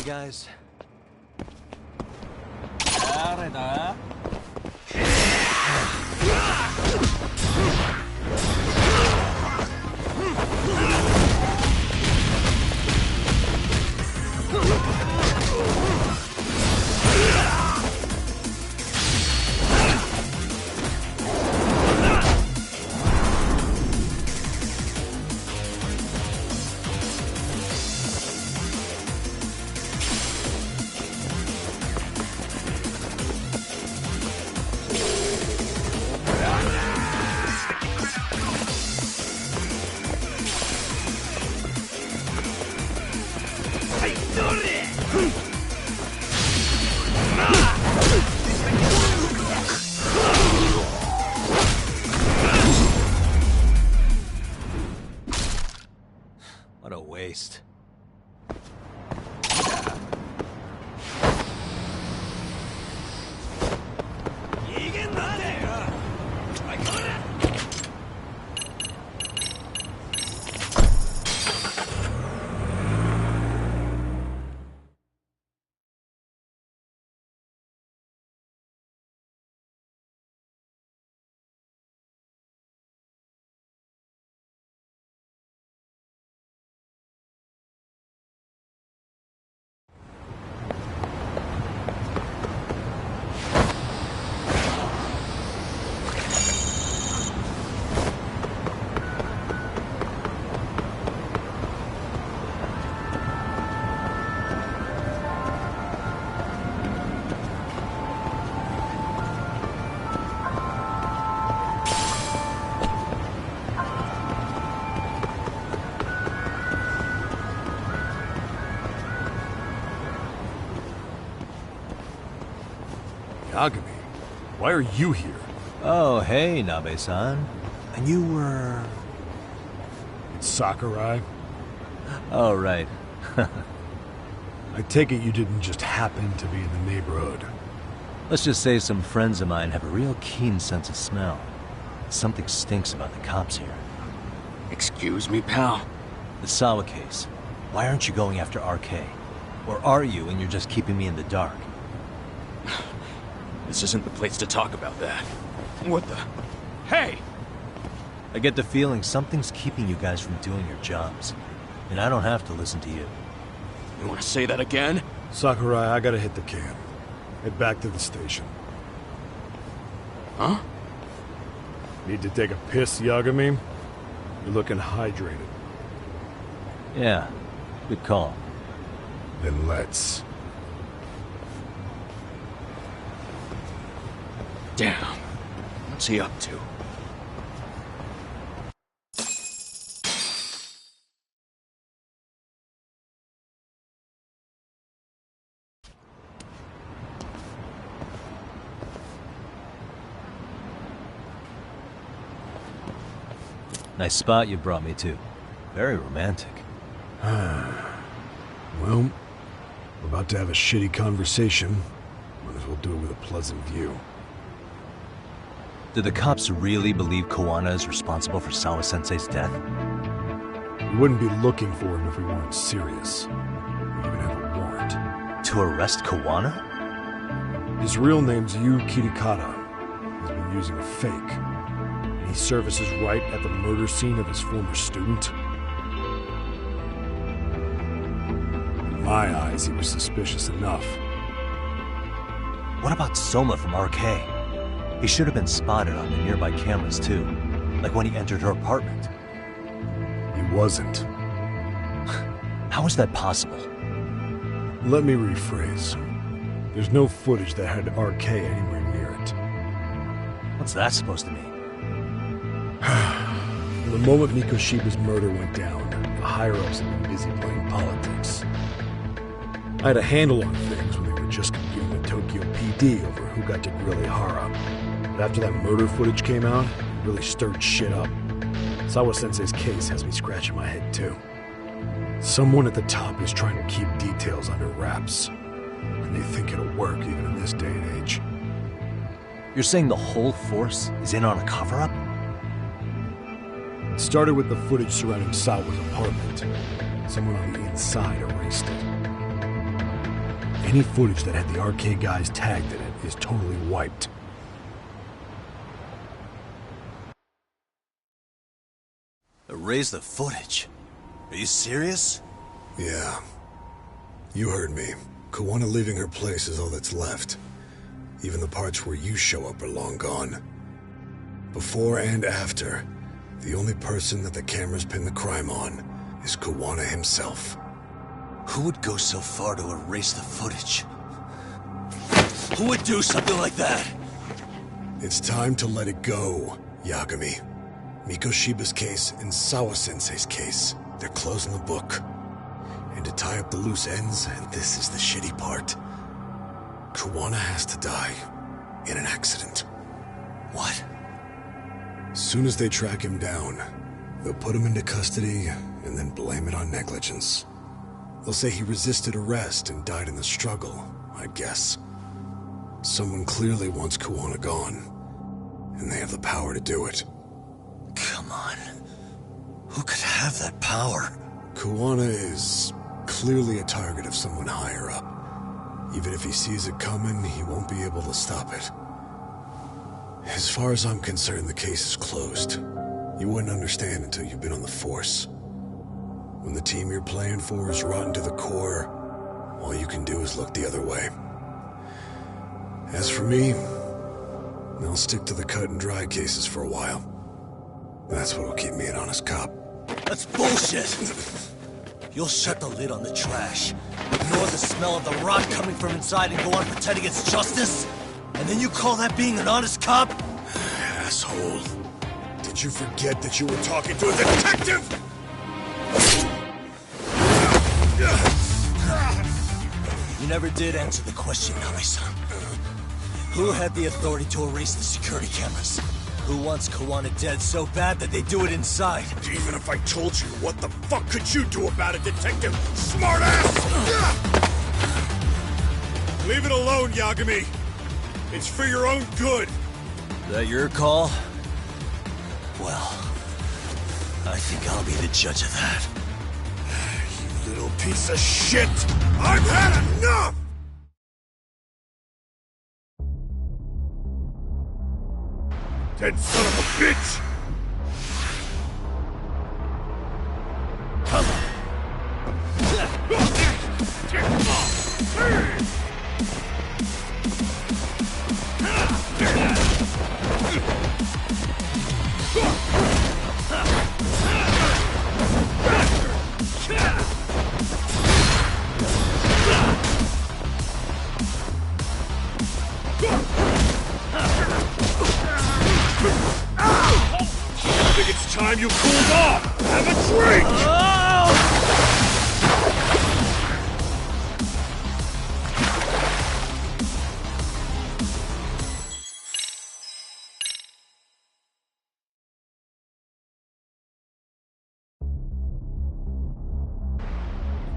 Guys. What a waste. Yagami, why are you here? Oh, hey, Nabe-san. And you were... It's Sakurai. Oh, right. I take it you didn't just happen to be in the neighborhood. Let's just say some friends of mine have a real keen sense of smell. Something stinks about the cops here. Excuse me, pal? The Sawa case. Why aren't you going after RK? Or are you and you're just keeping me in the dark? This isn't the place to talk about that. What the... Hey! I get the feeling something's keeping you guys from doing your jobs. And I don't have to listen to you. You want to say that again? Sakurai, I gotta hit the can. Head back to the station. Huh? Need to take a piss, Yagami? You're looking hydrated. Yeah, good call. Then let's. Damn. What's he up to? Nice spot you brought me to. Very romantic. Well, we're about to have a shitty conversation. Might as well do it with a pleasant view. Do the cops really believe Kawana is responsible for Sawa-sensei's death? We wouldn't be looking for him if we weren't serious. We even have a warrant. To arrest Kawana? His real name's Yu Kitakata. He's been using a fake. And he services right at the murder scene of his former student. In my eyes, he was suspicious enough. What about Soma from RK? He should have been spotted on the nearby cameras too, like when he entered her apartment. He wasn't. How is that possible? Let me rephrase. There's no footage that had RK anywhere near it. What's that supposed to mean? From the moment Mikoshiba's murder went down, the higher-ups have been busy playing politics. I had a handle on things when they were just competing with Tokyo PD over who got to grill Ihara. But after that murder footage came out, it really stirred shit up. Sawa-sensei's case has me scratching my head too. Someone at the top is trying to keep details under wraps. And they think it'll work even in this day and age. You're saying the whole force is in on a cover-up? It started with the footage surrounding Sawa's apartment. Someone on the inside erased it. Any footage that had the RK guys tagged in it is totally wiped. Erase the footage? Are you serious? Yeah. You heard me. Kawana leaving her place is all that's left. Even the parts where you show up are long gone. Before and after, the only person that the cameras pin the crime on is Kawana himself. Who would go so far to erase the footage? Who would do something like that? It's time to let it go, Yagami. Mikoshiba's case and Sawa-sensei's case, they're closing the book. And to tie up the loose ends, and this is the shitty part, Kawana has to die in an accident. What? As soon as they track him down, they'll put him into custody and then blame it on negligence. They'll say he resisted arrest and died in the struggle, I guess. Someone clearly wants Kuwana gone, and they have the power to do it. Come on. Who could have that power? Kuwana is clearly a target of someone higher up. Even if he sees it coming, he won't be able to stop it. As far as I'm concerned, the case is closed. You wouldn't understand until you've been on the force. When the team you're playing for is rotten to the core, all you can do is look the other way. As for me, I'll stick to the cut and dry cases for a while. That's what'll keep me an honest cop. That's bullshit! You'll shut the lid on the trash, ignore the smell of the rot coming from inside, and go on pretending it's justice? And then you call that being an honest cop? Asshole. Did you forget that you were talking to a detective? You never did answer the question, Nami-san. Who had the authority to erase the security cameras? Who wants Kuwana dead so bad that they do it inside? Even if I told you, what the fuck could you do about it, detective? Smartass! Leave it alone, Yagami. It's for your own good. Is that your call? Well, I think I'll be the judge of that. You little piece of shit! I've had enough! Dead son of a bitch! Come I think it's time you cooled off! Have a drink!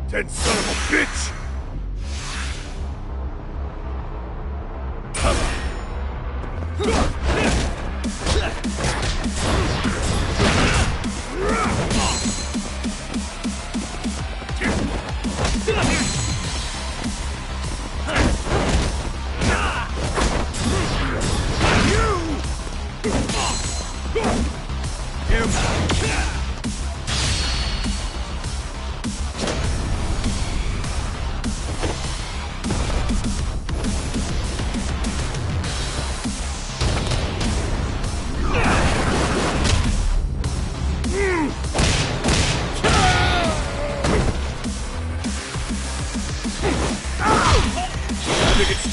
Dead son of a bitch!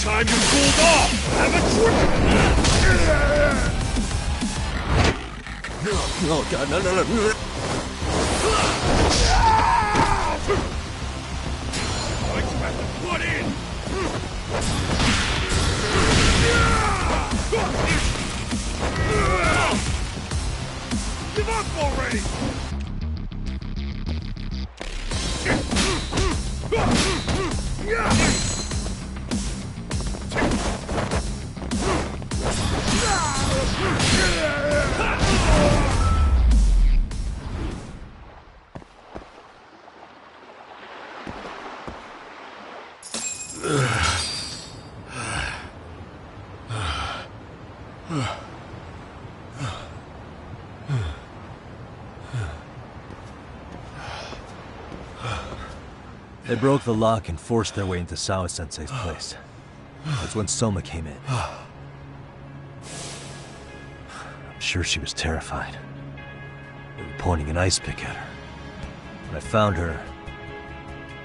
Time you cooled off! Have a drink! No, God, no. What you have to put in! Give up already! They broke the lock and forced their way into Sawa-sensei's place. That's when Soma came in. I'm sure she was terrified. They were pointing an ice pick at her. When I found her,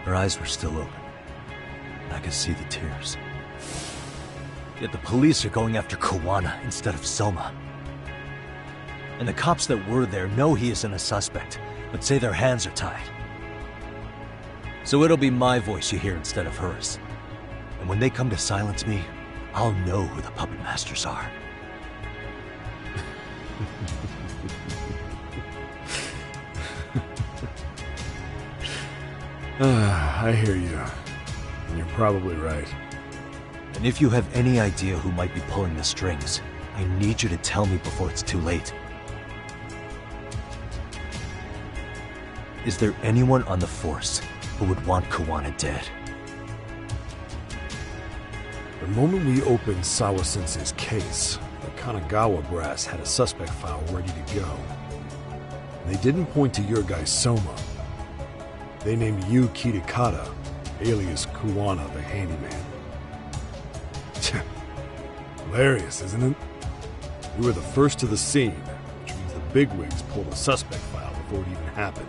her eyes were still open. And I could see the tears. Yet the police are going after Kuwana instead of Soma. And the cops that were there know he isn't a suspect, but say their hands are tied. So it'll be my voice you hear instead of hers. And when they come to silence me, I'll know who the puppet masters are. I hear you. And you're probably right. And if you have any idea who might be pulling the strings, I need you to tell me before it's too late. Is there anyone on the force who would want Kuwana dead? The moment we opened Sawa-sensei's case, the Kanagawa brass had a suspect file ready to go. They didn't point to your guy Soma. They named you Kitakata, alias Kuwana the Handyman. Hilarious, isn't it? You were the first to the scene, which means the bigwigs pulled a suspect file before it even happened.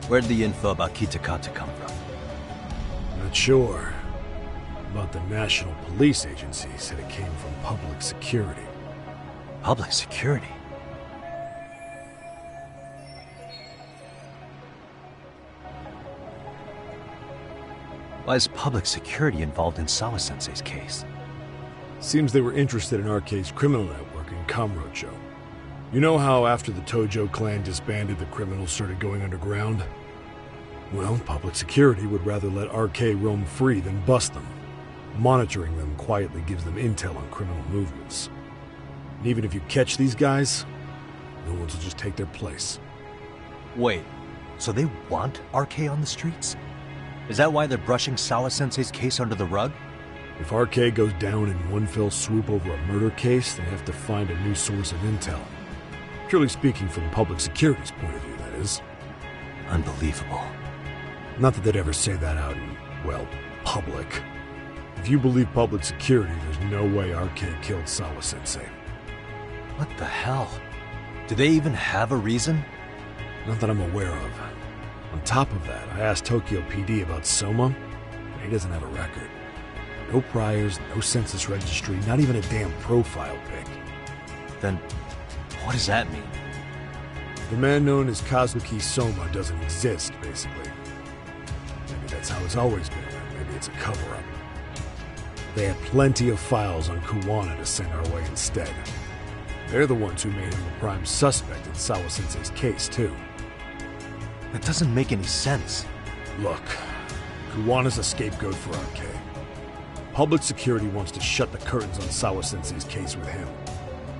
Where'd the info about Kitakata come from? Not sure. But the National Police Agency said it came from public security. Public security? Why is public security involved in Sawa-sensei's case? Seems they were interested in Arcade's criminal network in Kamurocho. You know how after the Tojo clan disbanded, the criminals started going underground? Well, public security would rather let Arcade roam free than bust them. Monitoring them quietly gives them intel on criminal movements. And even if you catch these guys, no one's will just take their place. Wait, so they want Arcade on the streets? Is that why they're brushing Sawa-sensei's case under the rug? If Arcade goes down in one fell swoop over a murder case, they have to find a new source of intel. Purely speaking, from public security's point of view, that is. Unbelievable. Not that they'd ever say that out in, well, public. If you believe public security, there's no way Arcade killed Sawa-sensei. What the hell? Do they even have a reason? Not that I'm aware of. On top of that, I asked Tokyo PD about Soma, and he doesn't have a record. No priors, no census registry, not even a damn profile pic. Then, what does that mean? The man known as Kazuki Soma doesn't exist, basically. Maybe that's how it's always been, or maybe it's a cover-up. They had plenty of files on Kuwana to send our way instead. They're the ones who made him the prime suspect in Sawa-sensei's case, too. That doesn't make any sense. Look, Kuwana's a scapegoat for Arcade. Public security wants to shut the curtains on Sawa-sensei's case with him.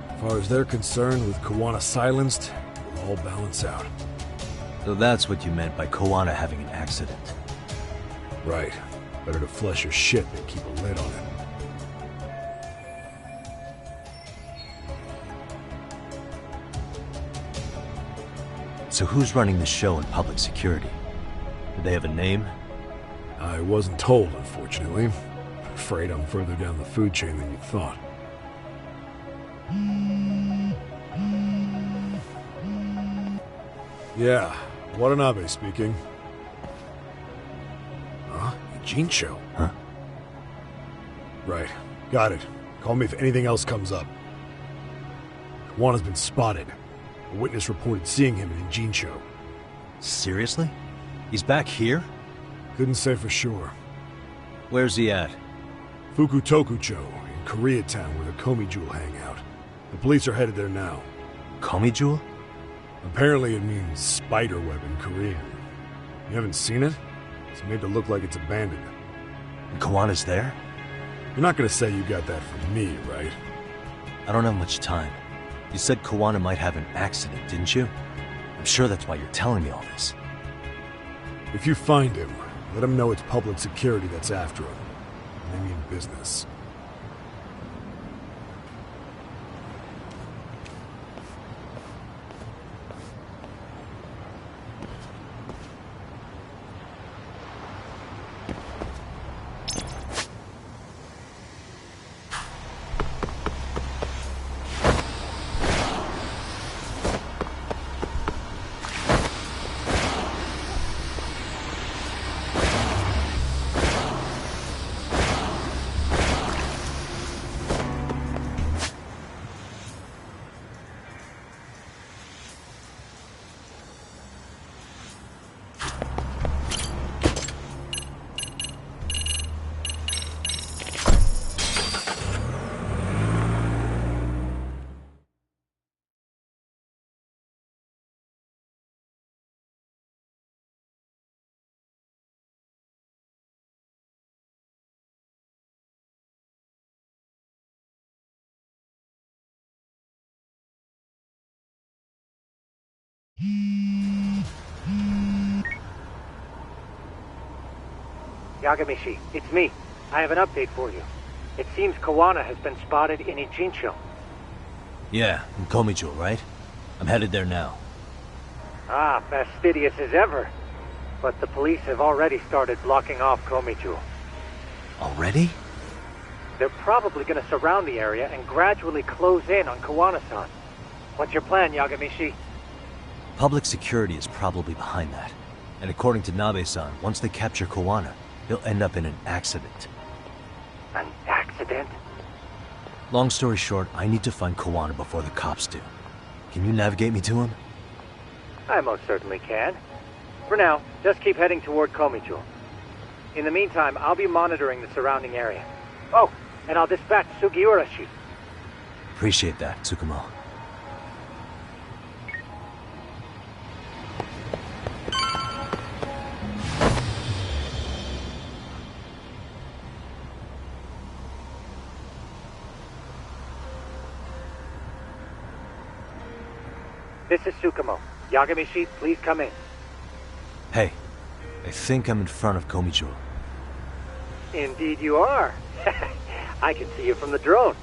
As far as they're concerned, with Kuwana silenced, it'll all balance out. So that's what you meant by Kuwana having an accident. Right. Better to flush your shit than keep a lid on it. So who's running the show in public security? Do they have a name? I wasn't told, unfortunately. Afraid I'm further down the food chain than you thought. Yeah, Watanabe speaking. Huh? Ijincho? Huh? Right. Got it. Call me if anything else comes up. Kuwana's been spotted. A witness reported seeing him in Ijincho. Seriously? He's back here? Couldn't say for sure. Where's he at? Fukutokucho, in Koreatown, where the Komi Jewel hang out. The police are headed there now. Komi Jewel? Apparently it means spider web in Korean. You haven't seen it? It's made to look like it's abandoned. And Kuwana's there? You're not gonna say you got that from me, right? I don't have much time. You said Kuwana might have an accident, didn't you? I'm sure that's why you're telling me all this. If you find him, let him know it's public security that's after him. They mean business. Yagamishi, it's me. I have an update for you. It seems Kawana has been spotted in Ijincho. Yeah, in Komijo, right? I'm headed there now. Ah, fastidious as ever. But the police have already started blocking off Komijo. Already? They're probably going to surround the area and gradually close in on Kawana-san. What's your plan, Yagamishi? Public security is probably behind that. And according to Nabe-san, once they capture Kawana, he'll end up in an accident. An accident? Long story short, I need to find Kawana before the cops do. Can you navigate me to him? I most certainly can. For now, just keep heading toward Komijo. In the meantime, I'll be monitoring the surrounding area. Oh, and I'll dispatch Sugiurashi. Appreciate that, Tsukumo. This is Tsukumo. Yagamishi, please come in. Hey, I think I'm in front of Komijo. Indeed you are. I can see you from the drone.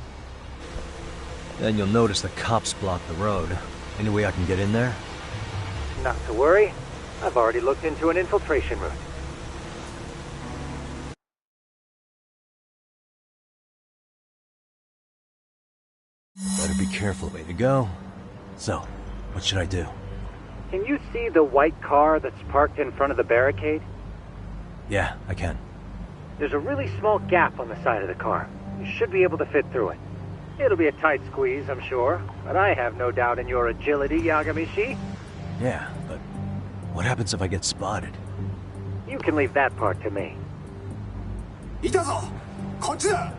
Then you'll notice the cops block the road. Any way I can get in there? Not to worry. I've already looked into an infiltration route. Better be careful. Way to go. So, what should I do? Can you see the white car that's parked in front of the barricade? Yeah, I can. There's a really small gap on the side of the car. You should be able to fit through it. It'll be a tight squeeze, I'm sure, but I have no doubt in your agility, Yagamishi. Yeah, but what happens if I get spotted? You can leave that part to me. いたぞこっちだ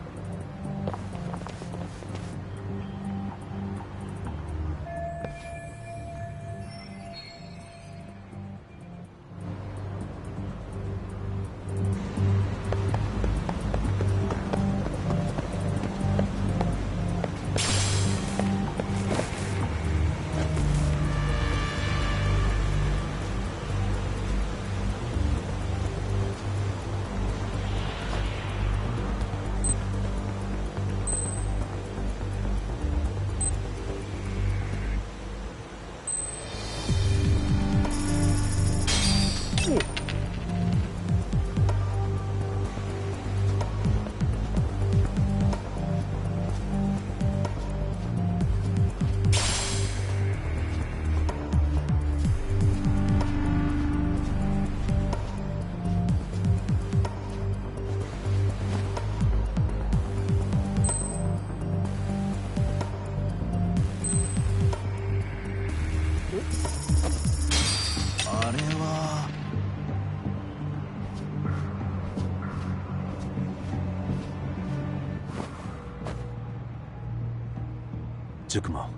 Tsukumo,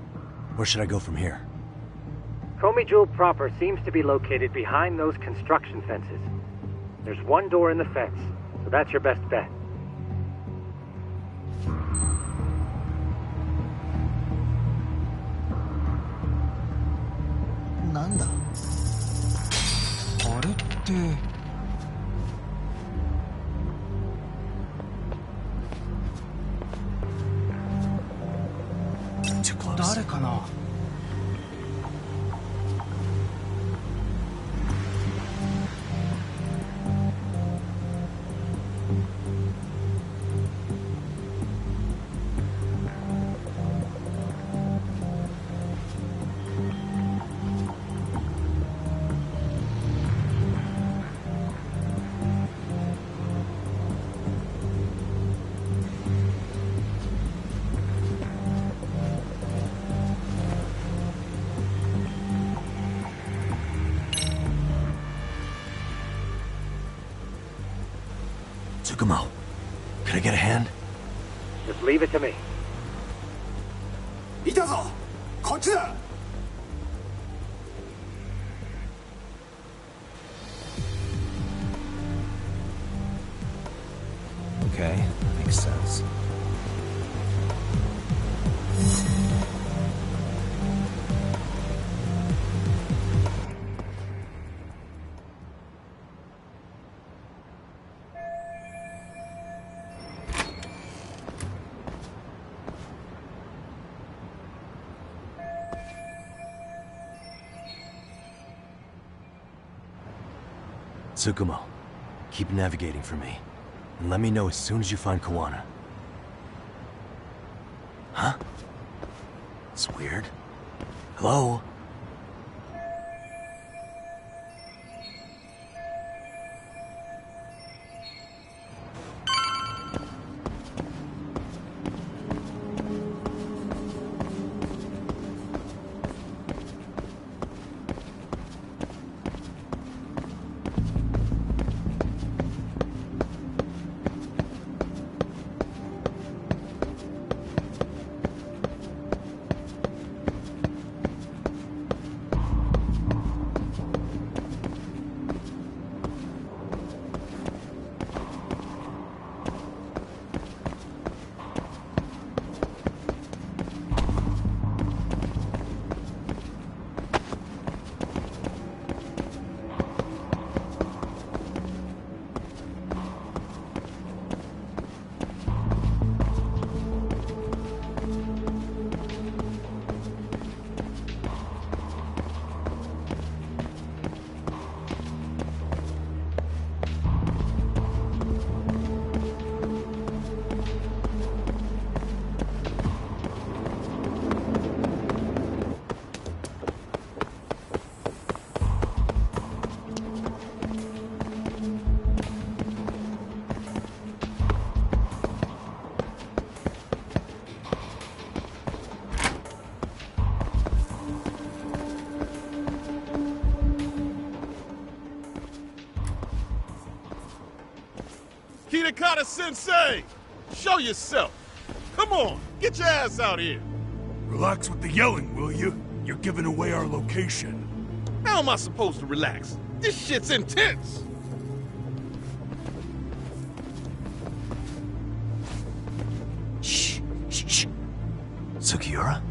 where should I go from here? Komijo proper seems to be located behind those construction fences. There's one door in the fence, so that's your best bet. Nanda? あれって 誰かな Tsukumo, could I get a hand? Just leave it to me. いたぞこっちだ Okay, makes sense. Tsukumo, keep navigating for me. And let me know as soon as you find Kawana. Huh? It's weird. Hello? Kitakata-sensei! Show yourself! Come on, get your ass out here! Relax with the yelling, will you? You're giving away our location. How am I supposed to relax? This shit's intense! Shh, shh, shh. Sugiura?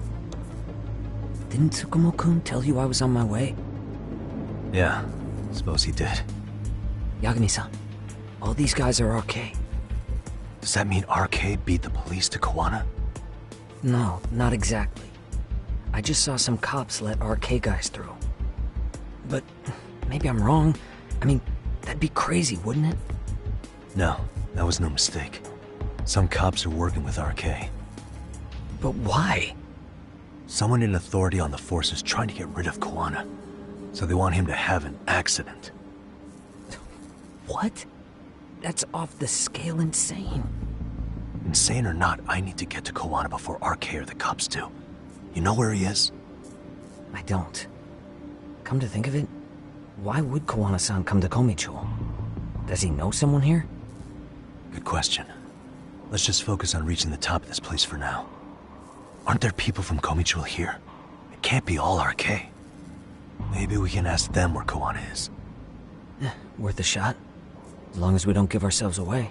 Didn't Tsukumo-kun tell you I was on my way? Yeah, suppose he did. Yagami-san, all these guys are RK. Does that mean RK beat the police to Kawana? No, not exactly. I just saw some cops let RK guys through. But maybe I'm wrong. I mean, that'd be crazy, wouldn't it? No, that was no mistake. Some cops are working with RK. But why? Someone in authority on the force is trying to get rid of Kawana. So they want him to have an accident. What? That's off the scale insane. Insane or not, I need to get to Kawana before RK or the cops do. You know where he is? I don't. Come to think of it, why would Kawana-san come to Komichou? Does he know someone here? Good question. Let's just focus on reaching the top of this place for now. Aren't there people from Komichou here? It can't be all RK. Maybe we can ask them where Kawana is. Worth a shot. As long as we don't give ourselves away.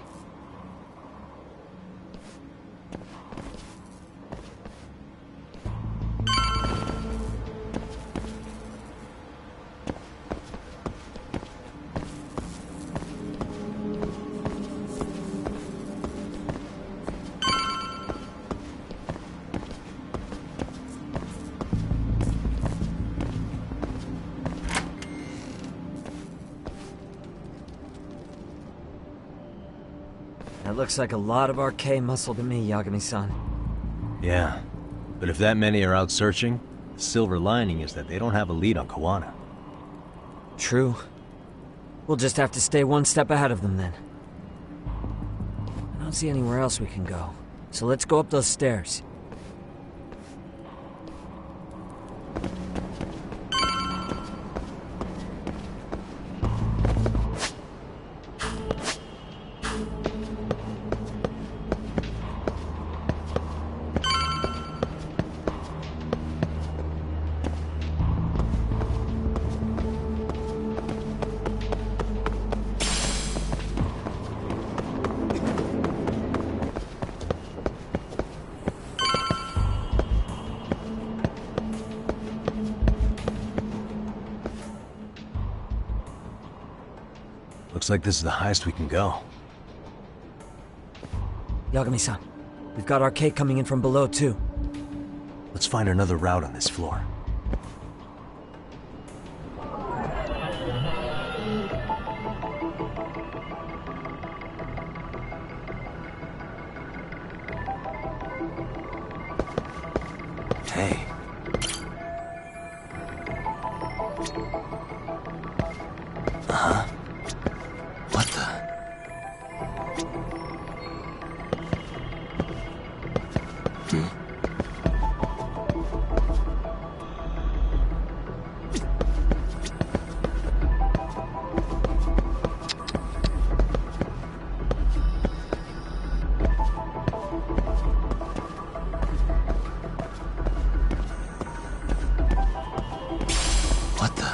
That looks like a lot of RK muscle to me, Yagami-san. Yeah, but if that many are out searching, the silver lining is that they don't have a lead on Kawana. True. We'll just have to stay one step ahead of them then. I don't see anywhere else we can go, so let's go up those stairs. Looks like this is the highest we can go. Yagami-san, we've got RK coming in from below too. Let's find another route on this floor. Hey. Huh? What the? What the?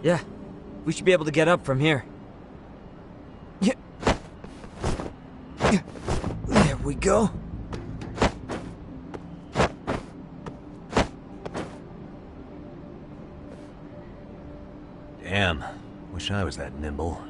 Yeah, we should be able to get up from here. There we go. Damn, wish I was that nimble.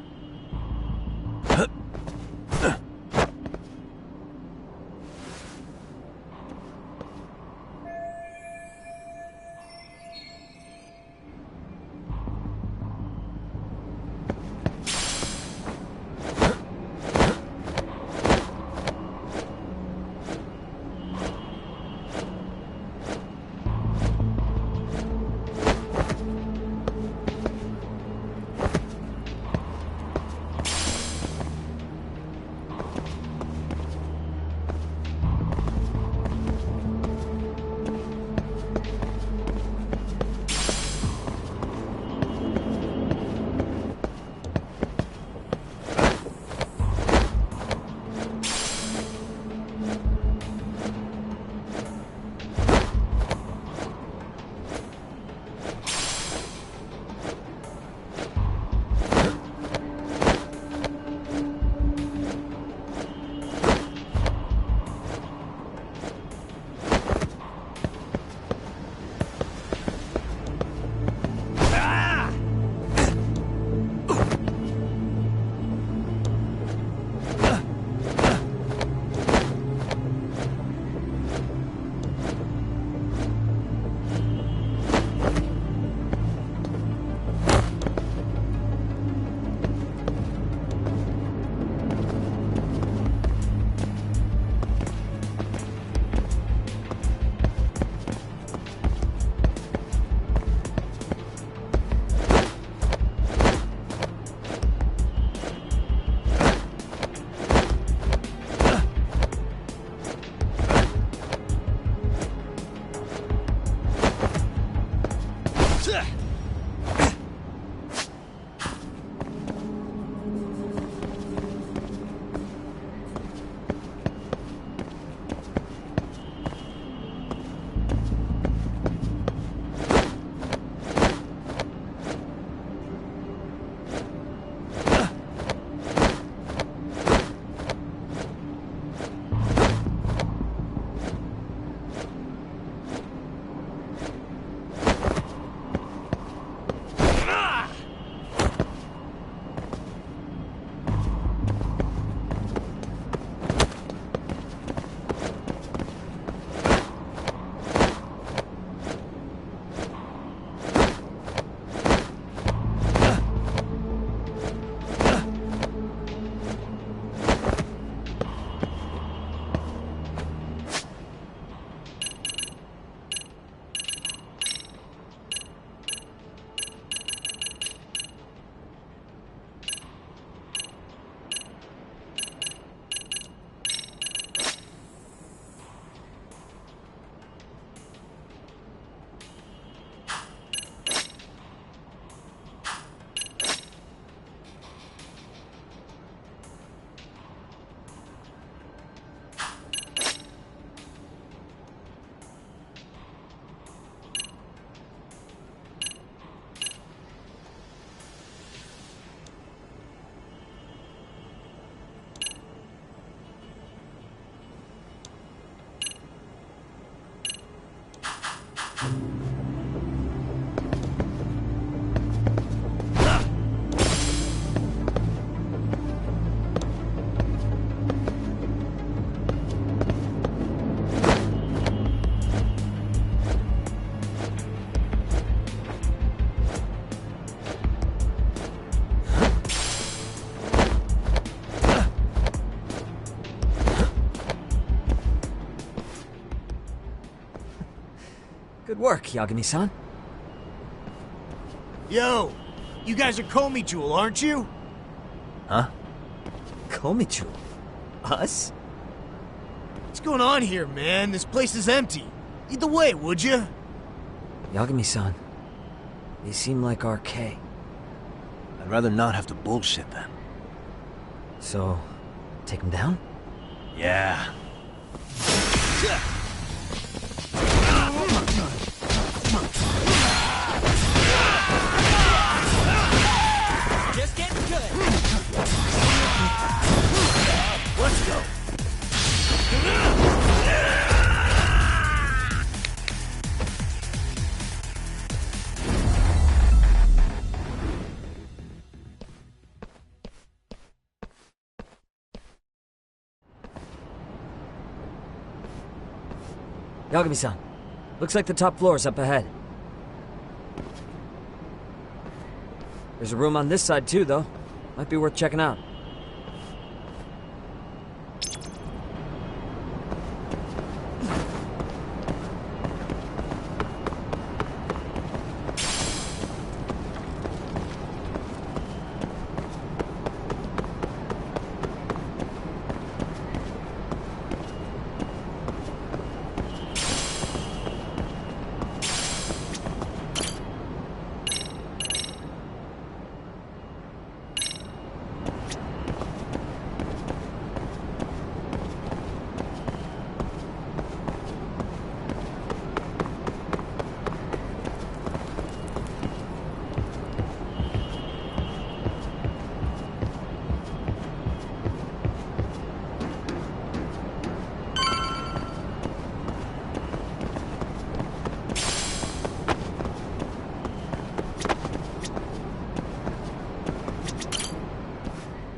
Good work, Yagami-san. Yo, you guys are Komi Jewel, aren't you? Huh? Komichu? Us? What's going on here, man? This place is empty. Lead the way, would you? Yagami-san, they seem like RK. I'd rather not have to bullshit then. So, take them down? Yeah. Just getting good. Let's go. Yagami-san, looks like the top floor is up ahead. There's a room on this side too, though. Might be worth checking out.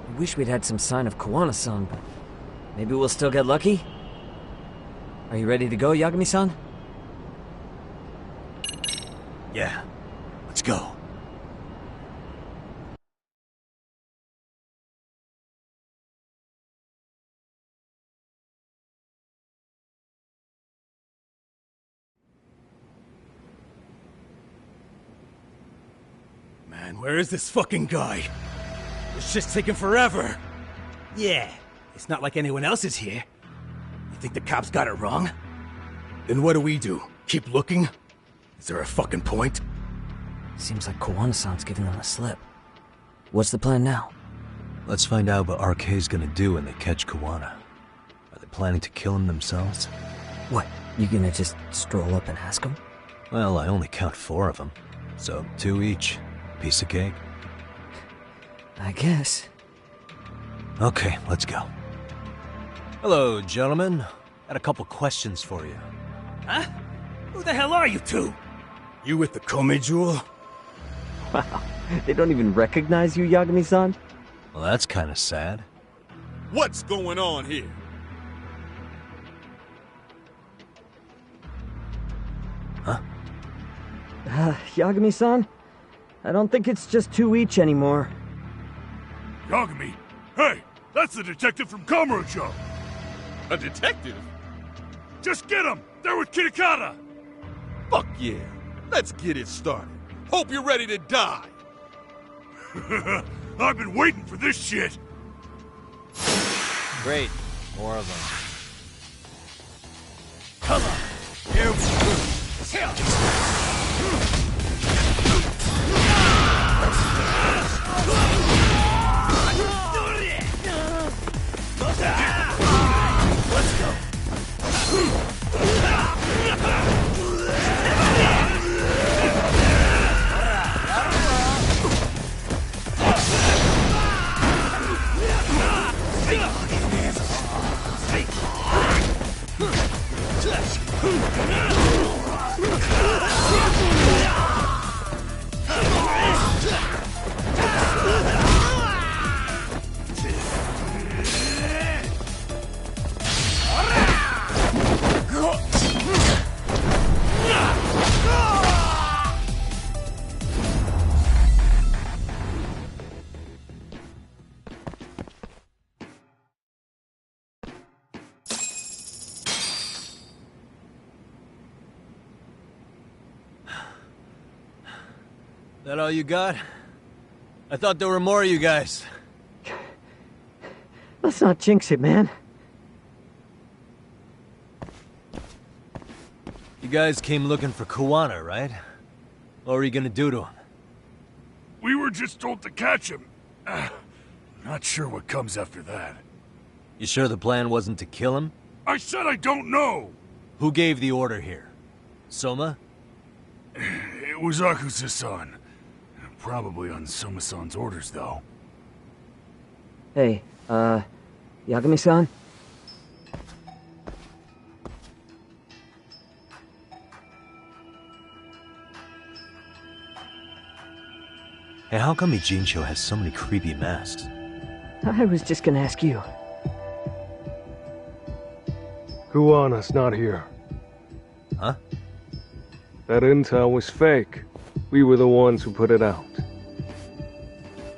I wish we'd had some sign of Kawana-san, but maybe we'll still get lucky? Are you ready to go, Yagami-san? Yeah. Let's go. Man, where is this fucking guy? This shit's taking forever. Yeah, it's not like anyone else is here. You think the cops got it wrong? Then what do? Keep looking? Is there a fucking point? Seems like Kawana-san's giving them a slip. What's the plan now? Let's find out what RK's gonna do when they catch Kawana. Are they planning to kill him themselves? What, you gonna just stroll up and ask him? Well, I only count 4 of them. So 2 each. Piece of cake. I guess. Okay, let's go. Hello, gentlemen. Had a couple questions for you. Huh? Who the hell are you two? You with the Komi Jewel? Wow, they don't even recognize you, Yagami-san? Well, that's kind of sad. What's going on here? Huh? Yagami-san? I don't think it's just 2 each anymore. Yagami! Hey! That's the detective from Kamurocho! A detective? Just get him! They're with Kitakata! Fuck yeah! Let's get it started. Hope you're ready to die! I've been waiting for this shit! Great. More of them. Come on! Here we go! Let's go! That all you got? I thought there were more of you guys. Let's not jinx it, man. You guys came looking for Kuwana, right? What were you gonna do to him? We were just told to catch him. Not sure what comes after that. You sure the plan wasn't to kill him? I said I don't know! Who gave the order here? Soma? It was Akusa-san. Probably on Soma-san's orders, though. Hey, Yagami-san? Hey, how come Ijincho has so many creepy masks? I was just gonna ask you. Kuwana's not here. Huh? That intel was fake. We were the ones who put it out.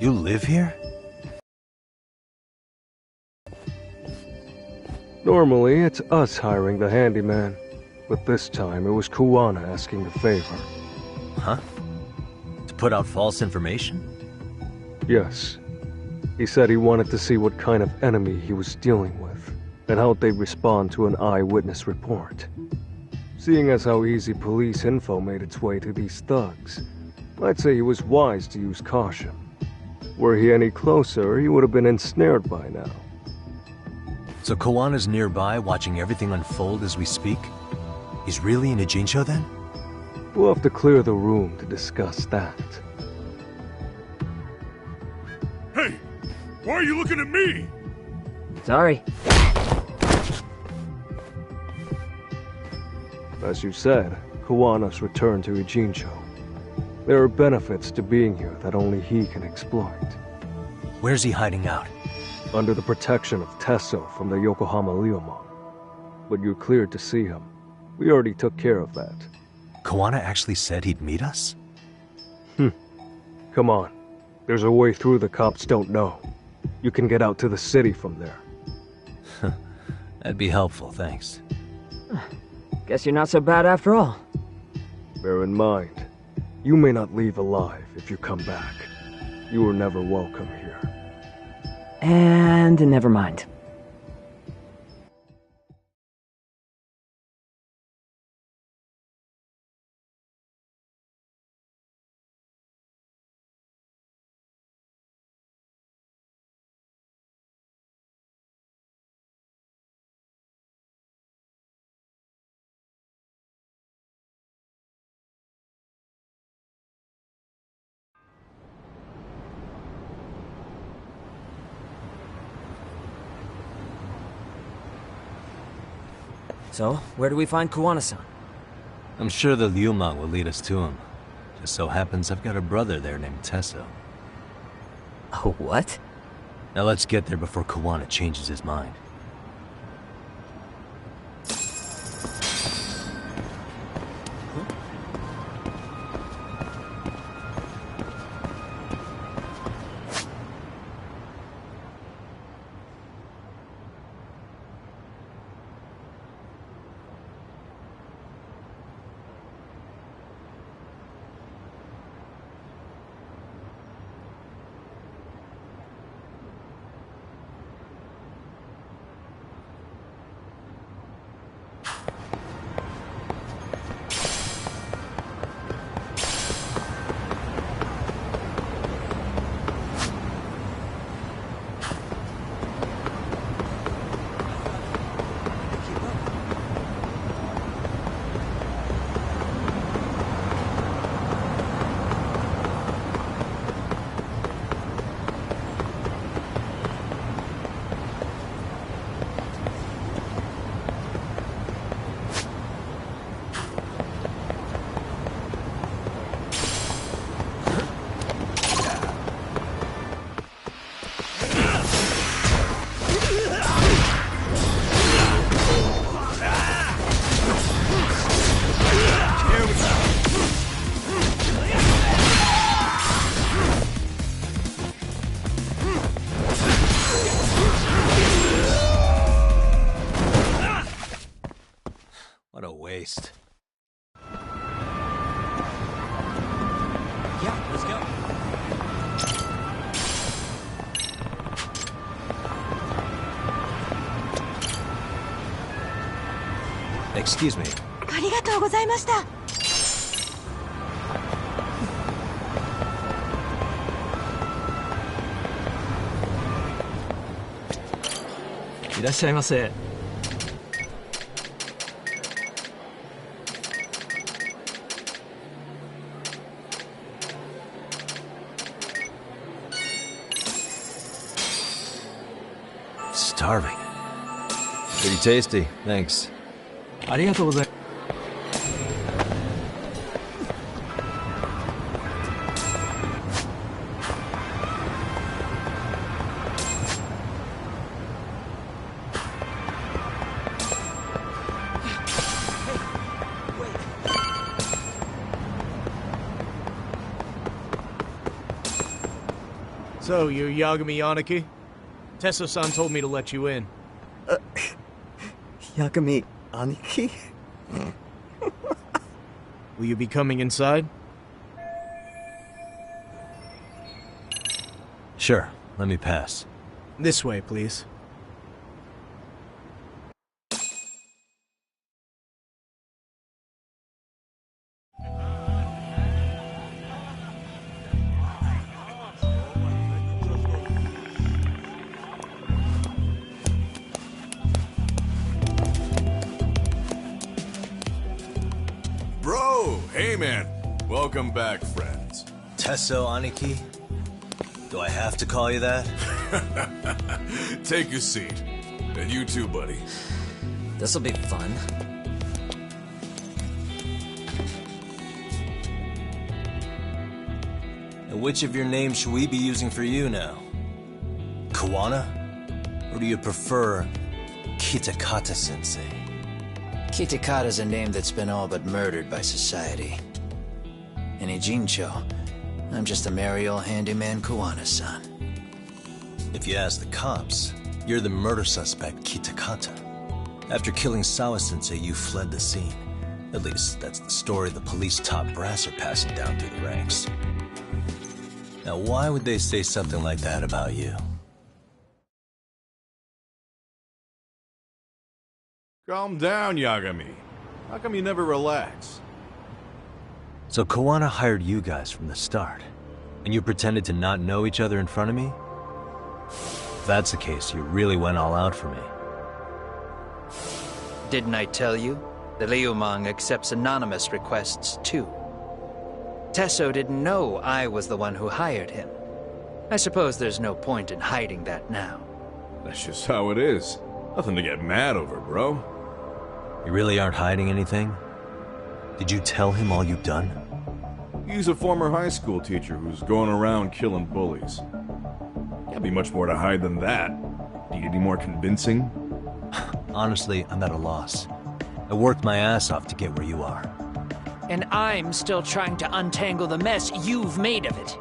You live here? Normally, it's us hiring the handyman. But this time, it was Kuwana asking the favor. Huh? To put out false information? Yes. He said he wanted to see what kind of enemy he was dealing with, and how they'd respond to an eyewitness report. Seeing as how easy police info made its way to these thugs, I'd say he was wise to use caution. Were he any closer, he would have been ensnared by now. So Kuwana's nearby, watching everything unfold as we speak? He's really in Ijincho then? We'll have to clear the room to discuss that. Hey! Why are you looking at me? Sorry. As you said, Kuwana's returned to Ijincho. There are benefits to being here that only he can exploit. Where's he hiding out? Under the protection of Tesso from the Yokohama Ryomon. But you're cleared to see him. We already took care of that. Kuwana actually said he'd meet us? Come on. There's a way through the cops don't know. You can get out to the city from there. That'd be helpful, thanks. Guess you're not so bad after all. Bear in mind, you may not leave alive if you come back. You were never welcome here. And never mind. So, where do we find Kuwana-san? I'm sure the Ryomon will lead us to him. Just so happens I've got a brother there named Tesso. Oh, what? Now let's get there before Kuwana changes his mind. What a waste. Yeah, excuse me. ありがとうございました。いらっしゃいませ。Starving. Pretty tasty, thanks. ありがとうございます。So, you're Yagami Yaniki? Tesso-san told me to let you in. Yagami Aniki? Will you be coming inside? Sure, let me pass. This way, please. Bro, hey man. Welcome back, friends. Tesso Aniki? Do I have to call you that? Take a seat. And you too, buddy. This'll be fun. And which of your names should we be using for you now? Kawana? Or do you prefer Kitakata-sensei? Kitakata's a name that's been all but murdered by society. In Ijincho, I'm just a merry old handyman Kawana-san. If you ask the cops, you're the murder suspect Kitakata. After killing Sawa-sensei, you fled the scene. At least, that's the story the police top brass are passing down through the ranks. Now, why would they say something like that about you? Calm down, Yagami. How come you never relax? So Kawana hired you guys from the start, and you pretended to not know each other in front of me? If that's the case, you really went all out for me. Didn't I tell you? The Liumang accepts anonymous requests, too. Tesso didn't know I was the one who hired him. I suppose there's no point in hiding that now. That's just how it is. Nothing to get mad over, bro. You really aren't hiding anything? Did you tell him all you've done? He's a former high school teacher who's going around killing bullies. Can't be much more to hide than that. Need any more convincing? Honestly, I'm at a loss. I worked my ass off to get where you are. And I'm still trying to untangle the mess you've made of it.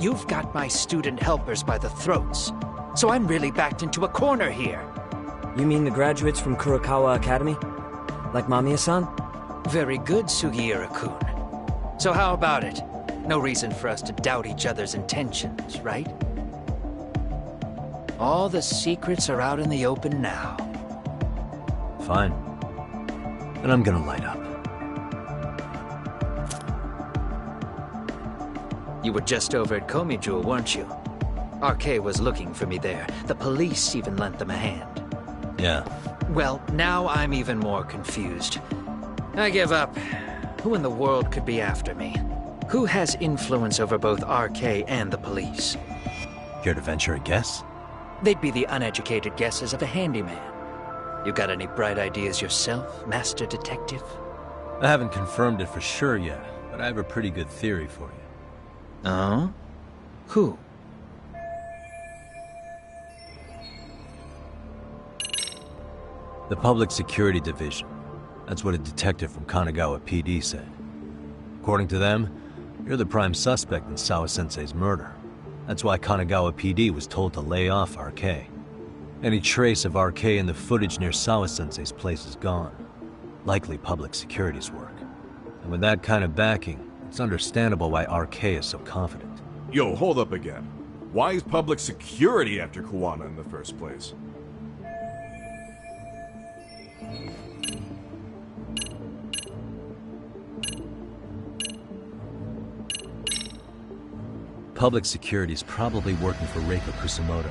You've got my student helpers by the throats. So I'm really backed into a corner here. You mean the graduates from Kurokawa Academy? Like Mamiya-san? Very good, Sugiura-kun. So how about it? No reason for us to doubt each other's intentions, right? All the secrets are out in the open now. Fine. Then I'm gonna light up. You were just over at Komijul, weren't you? RK was looking for me there. The police even lent them a hand. Yeah. Well, now I'm even more confused. I give up. Who in the world could be after me? Who has influence over both RK and the police? Care to venture a guess? They'd be the uneducated guesses of a handyman. You got any bright ideas yourself, Master Detective? I haven't confirmed it for sure yet, but I have a pretty good theory for you. Oh? Who? The Public Security Division. That's what a detective from Kanagawa PD said. According to them, you're the prime suspect in Sawa-sensei's murder. That's why Kanagawa PD was told to lay off RK. Any trace of RK in the footage near Sawa-sensei's place is gone. Likely public security's work. And with that kind of backing, it's understandable why RK is so confident. Yo, hold up again. Why is public security after Kawana in the first place? Public Security is probably working for Reiko Kusumoto,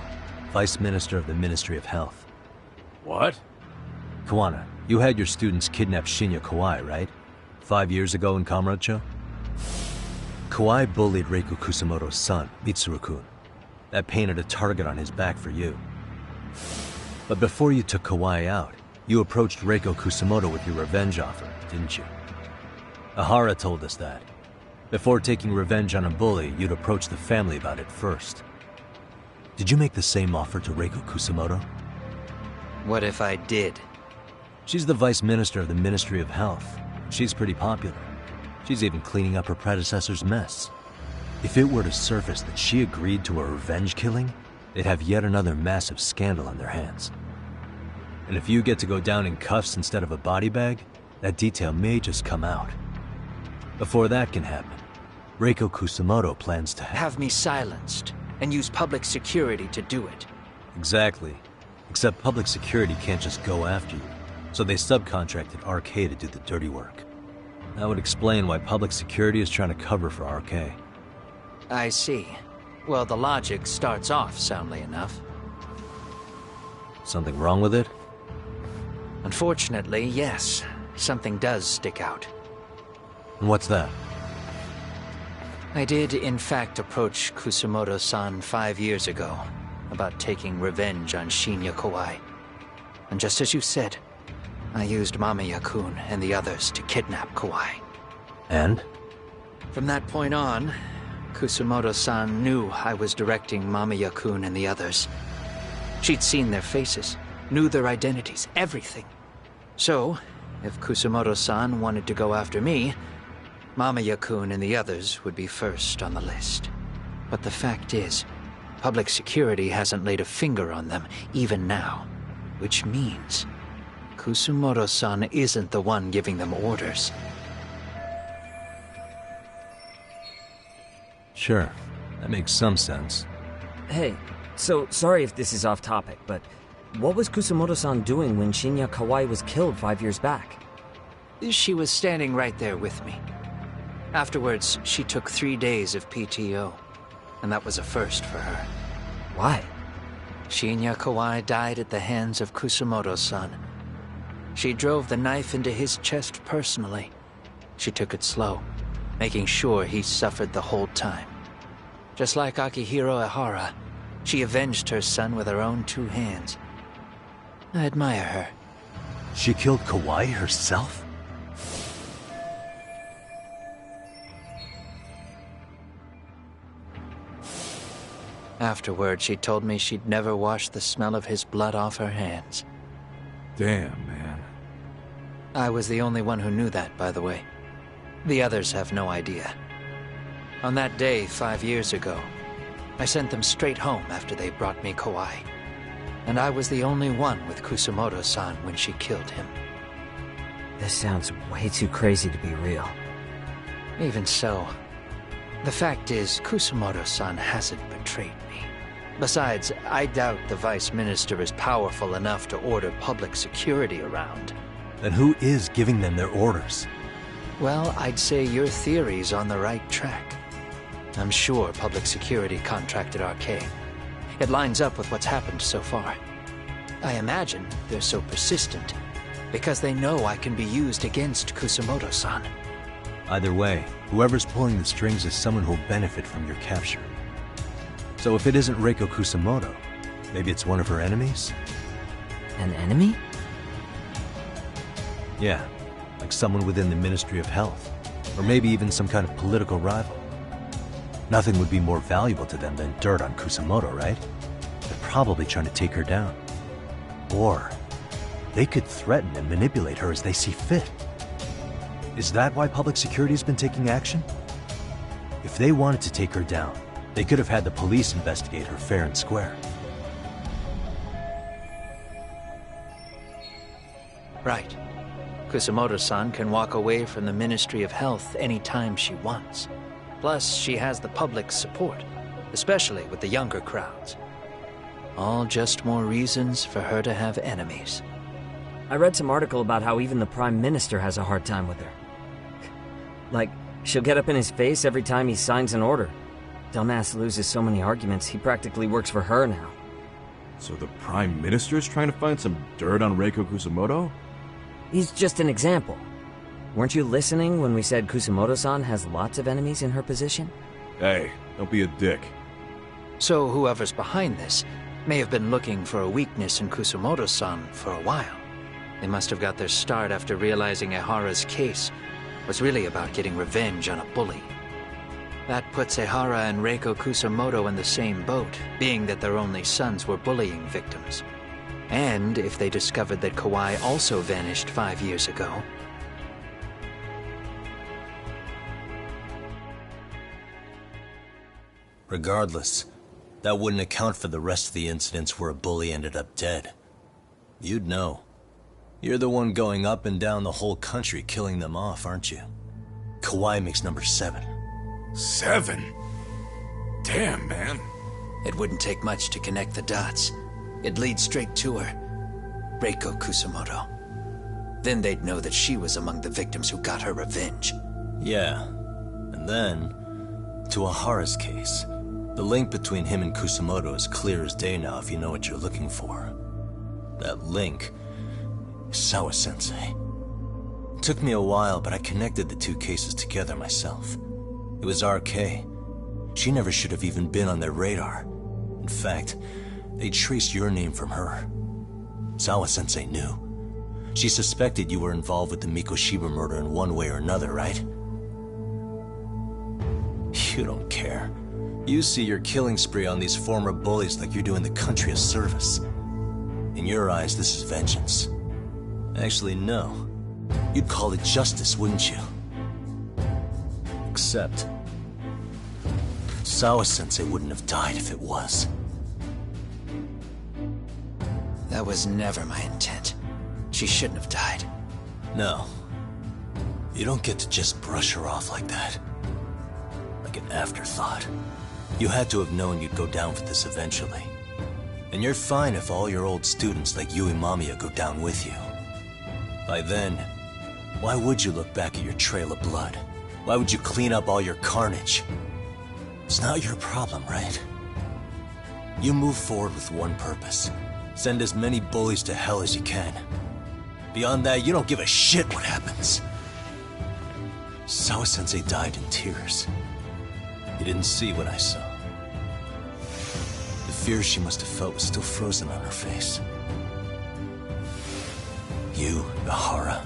Vice Minister of the Ministry of Health. What? Kawana, you had your students kidnap Shinya Kawai, right? 5 years ago in Kamurocho? Kawai bullied Reiko Kusumoto's son, Mitsuru-kun. That painted a target on his back for you. But before you took Kawai out, you approached Reiko Kusumoto with your revenge offer, didn't you? Ahara told us that. Before taking revenge on a bully, you'd approach the family about it first. Did you make the same offer to Reiko Kusumoto? What if I did? She's the Vice Minister of the Ministry of Health. She's pretty popular. She's even cleaning up her predecessor's mess. If it were to surface that she agreed to a revenge killing, they'd have yet another massive scandal on their hands. And if you get to go down in cuffs instead of a body bag, that detail may just come out. Before that can happen, Reiko Kusumoto plans to have me silenced and use public security to do it. Exactly. Except public security can't just go after you, so they subcontracted RK to do the dirty work. That would explain why public security is trying to cover for RK. I see. Well, the logic starts off soundly enough. Something wrong with it? Unfortunately, yes. Something does stick out. And what's that? I did, in fact, approach Kusumoto-san 5 years ago about taking revenge on Shinya Kawai. And just as you said, I used Mamiya-kun and the others to kidnap Kawai. And? From that point on, Kusumoto-san knew I was directing Mamiya-kun and the others. She'd seen their faces, knew their identities, everything. So, if Kusumoto-san wanted to go after me, Mamiya-kun and the others would be first on the list. But the fact is, public security hasn't laid a finger on them, even now. Which means Kusumoto-san isn't the one giving them orders. Sure, that makes some sense. Hey, so sorry if this is off topic, but what was Kusumoto-san doing when Shinya Kawai was killed 5 years back? She was standing right there with me. Afterwards, she took 3 days of PTO, and that was a first for her. Why? Shinya Kawai died at the hands of Kusumoto-san. She drove the knife into his chest personally. She took it slow, making sure he suffered the whole time. Just like Akihiro Ehara, she avenged her son with her own 2 hands. I admire her. She killed Kawai herself? Afterward, she told me she'd never wash the smell of his blood off her hands. Damn, man. I was the only one who knew that, by the way. The others have no idea. On that day 5 years ago, I sent them straight home after they brought me Kawai. And I was the only one with Kusumoto-san when she killed him. This sounds way too crazy to be real. Even so, the fact is, Kusumoto-san hasn't betrayed me. Besides, I doubt the Vice Minister is powerful enough to order public security around. Then who is giving them their orders? Well, I'd say your theory's on the right track. I'm sure public security contracted RK. It lines up with what's happened so far. I imagine they're so persistent because they know I can be used against Kusumoto-san. Either way, whoever's pulling the strings is someone who'll benefit from your capture. So if it isn't Reiko Kusumoto, maybe it's one of her enemies? An enemy? Yeah, like someone within the Ministry of Health, or maybe even some kind of political rival. Nothing would be more valuable to them than dirt on Kusumoto, right? They're probably trying to take her down. Or they could threaten and manipulate her as they see fit. Is that why public security's been taking action? If they wanted to take her down, they could have had the police investigate her fair and square. Right. Kusumoto-san can walk away from the Ministry of Health anytime she wants. Plus, she has the public's support, especially with the younger crowds. All just more reasons for her to have enemies. I read some article about how even the Prime Minister has a hard time with her. Like, she'll get up in his face every time he signs an order. dumbass loses so many arguments, he practically works for her now. So the Prime Minister's trying to find some dirt on Reiko Kusamoto? He's just an example. Weren't you listening when we said Kusamoto-san has lots of enemies in her position? Hey, don't be a dick. So whoever's behind this may have been looking for a weakness in Kusamoto-san for a while. They must have got their start after realizing Ehara's case was really about getting revenge on a bully. That puts Ehara and Reiko Kusamoto in the same boat, being that their only sons were bullying victims. And if they discovered that Kawai also vanished 5 years ago... Regardless, that wouldn't account for the rest of the incidents where a bully ended up dead. You'd know. You're the one going up and down the whole country killing them off, aren't you? Kawai makes number 7. 7? Damn, man. It wouldn't take much to connect the dots. It'd lead straight to her. Reiko Kusamoto. Then they'd know that she was among the victims who got her revenge. Yeah. And then, to Ehara's case. The link between him and Kusamoto is clear as day now if you know what you're looking for. That link is Sawa-sensei. It took me a while, but I connected the two cases together myself. It was RK. She never should have even been on their radar. In fact, they traced your name from her. Sawa-sensei knew. She suspected you were involved with the Mikoshiba murder in one way or another, right? You don't care. You see your killing spree on these former bullies like you're doing the country a service. In your eyes, this is vengeance. Actually, no. You'd call it justice, wouldn't you? Except... Sawa-sensei wouldn't have died if it was. That was never my intent. She shouldn't have died. No. You don't get to just brush her off like that. Like an afterthought. You had to have known you'd go down for this eventually. And you're fine if all your old students like Yui Mamiya go down with you. By then, why would you look back at your trail of blood? Why would you clean up all your carnage? It's not your problem, right? You move forward with one purpose. Send as many bullies to hell as you can. Beyond that, you don't give a shit what happens. Sawa-sensei died in tears. You didn't see what I saw. The fear she must have felt was still frozen on her face. You, Ehara,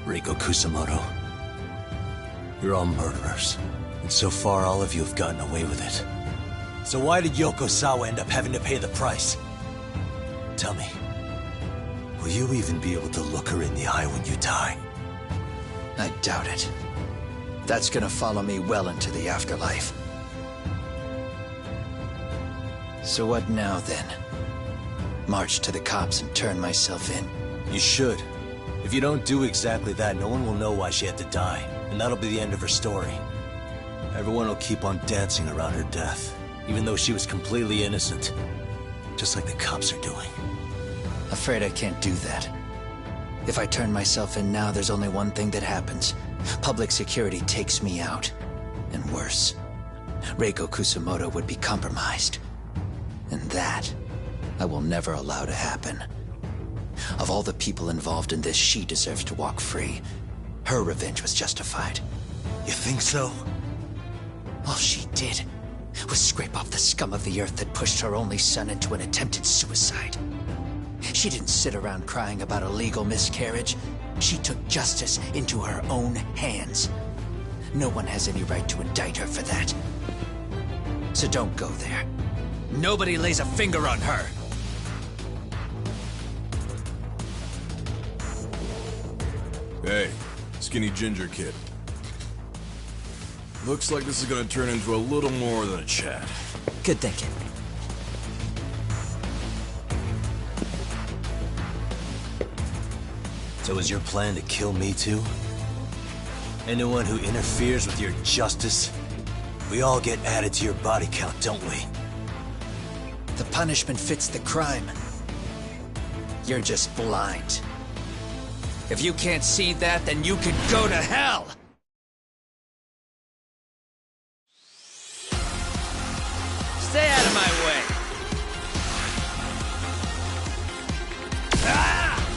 Reiko Kusamoto, you're all murderers. And so far, all of you have gotten away with it. So why did Yoko Sawa end up having to pay the price? Tell me, will you even be able to look her in the eye when you die? I doubt it. That's gonna follow me well into the afterlife. So what now, then? March to the cops and turn myself in? You should. If you don't do exactly that, no one will know why she had to die, and that'll be the end of her story. Everyone will keep on dancing around her death, even though she was completely innocent. Just like the cops are doing. Afraid I can't do that. If I turn myself in now, there's only one thing that happens. Public security takes me out. And worse, Reiko Kusamoto would be compromised. And that, I will never allow to happen. Of all the people involved in this, she deserves to walk free. Her revenge was justified. You think so? All she did was scrape off the scum of the earth that pushed her only son into an attempted suicide. She didn't sit around crying about a legal miscarriage. She took justice into her own hands. No one has any right to indict her for that. So don't go there. Nobody lays a finger on her. Hey, skinny ginger kid. Looks like this is gonna turn into a little more than a chat. Good thinking. So is your plan to kill me too? Anyone who interferes with your justice? We all get added to your body count, don't we? The punishment fits the crime. You're just blind. If you can't see that, then you can go to hell! Stay out of my way.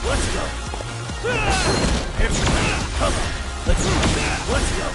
Let's go. Come on. Let's go.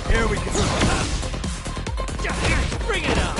Here we go. Bring it on.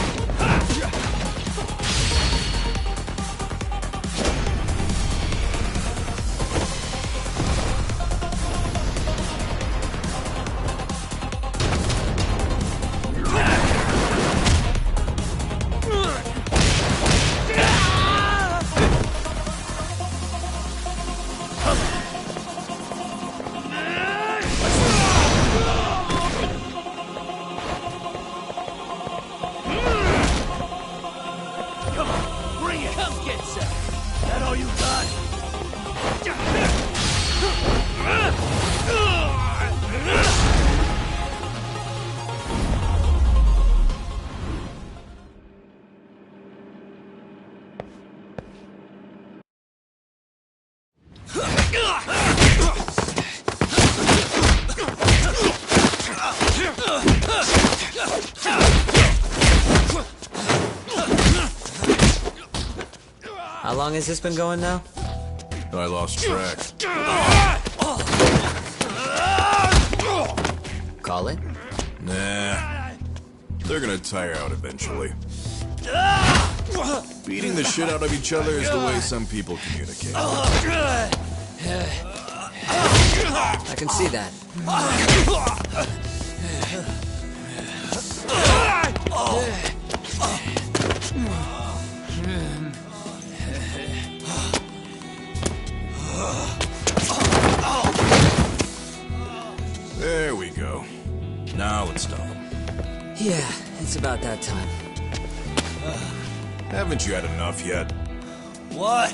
How long has this been going now? I lost track. Call it? Nah. They're gonna tire out eventually. Beating the shit out of each other is the way some people communicate. I can see that. There we go. Now let's stop them. Yeah, it's about that time. Haven't you had enough yet? What?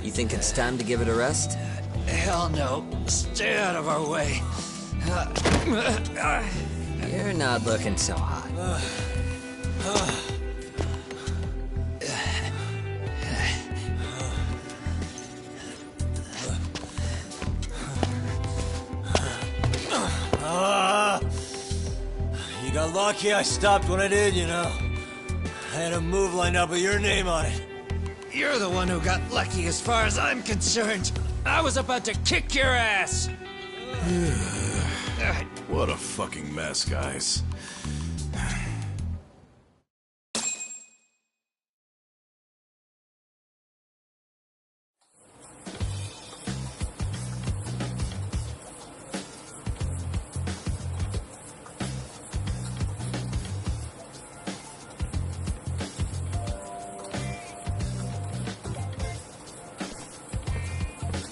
You think it's time to give it a rest? Hell no. Stay out of our way. You're not looking so hot. You got lucky I stopped when I did, you know. I had a move lined up with your name on it. You're the one who got lucky as far as I'm concerned. I was about to kick your ass. What a fucking mess, guys.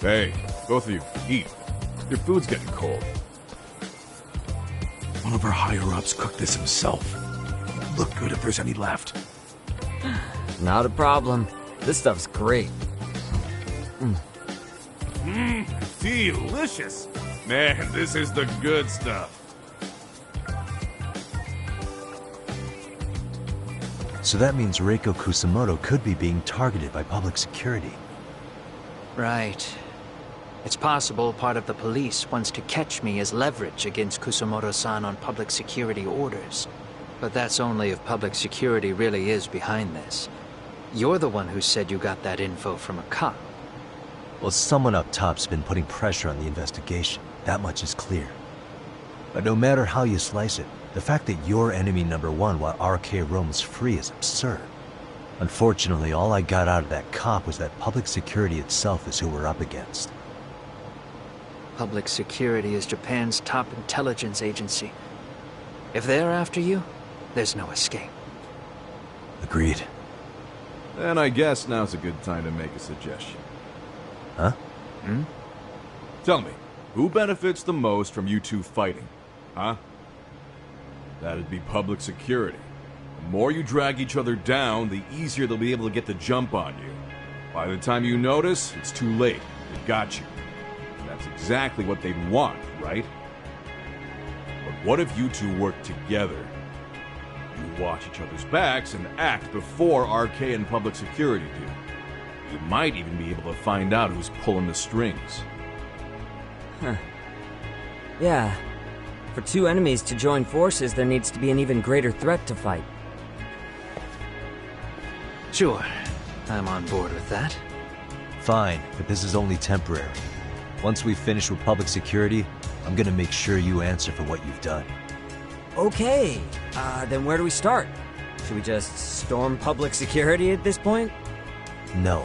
Hey, both of you, eat. Your food's getting cold. One of our higher-ups cooked this himself. Look good if there's any left. Not a problem. This stuff's great. Delicious. Man, this is the good stuff. So that means Reiko Kusamoto could be being targeted by public security. Right. It's possible part of the police wants to catch me as leverage against Kusamoto-san on public security orders. But that's only if public security really is behind this. You're the one who said you got that info from a cop. Well, someone up top's been putting pressure on the investigation. That much is clear. But no matter how you slice it, the fact that you're enemy number one while RK roams free is absurd. Unfortunately, all I got out of that cop was that public security itself is who we're up against. Public security is Japan's top intelligence agency. If they're after you, there's no escape. Agreed. Then I guess now's a good time to make a suggestion. Huh? Tell me, who benefits the most from you two fighting? Huh? That'd be public security. The more you drag each other down, the easier they'll be able to get the jump on you. By the time you notice, it's too late. They got you. That's exactly what they'd want, right? But what if you two work together? You watch each other's backs and act before RK and public security do. You might even be able to find out who's pulling the strings. Huh. Yeah. For two enemies to join forces, there needs to be an even greater threat to fight. Sure. I'm on board with that. Fine, but this is only temporary. Once we finish with public security, I'm gonna make sure you answer for what you've done. Okay, then where do we start? Should we just storm public security at this point? No.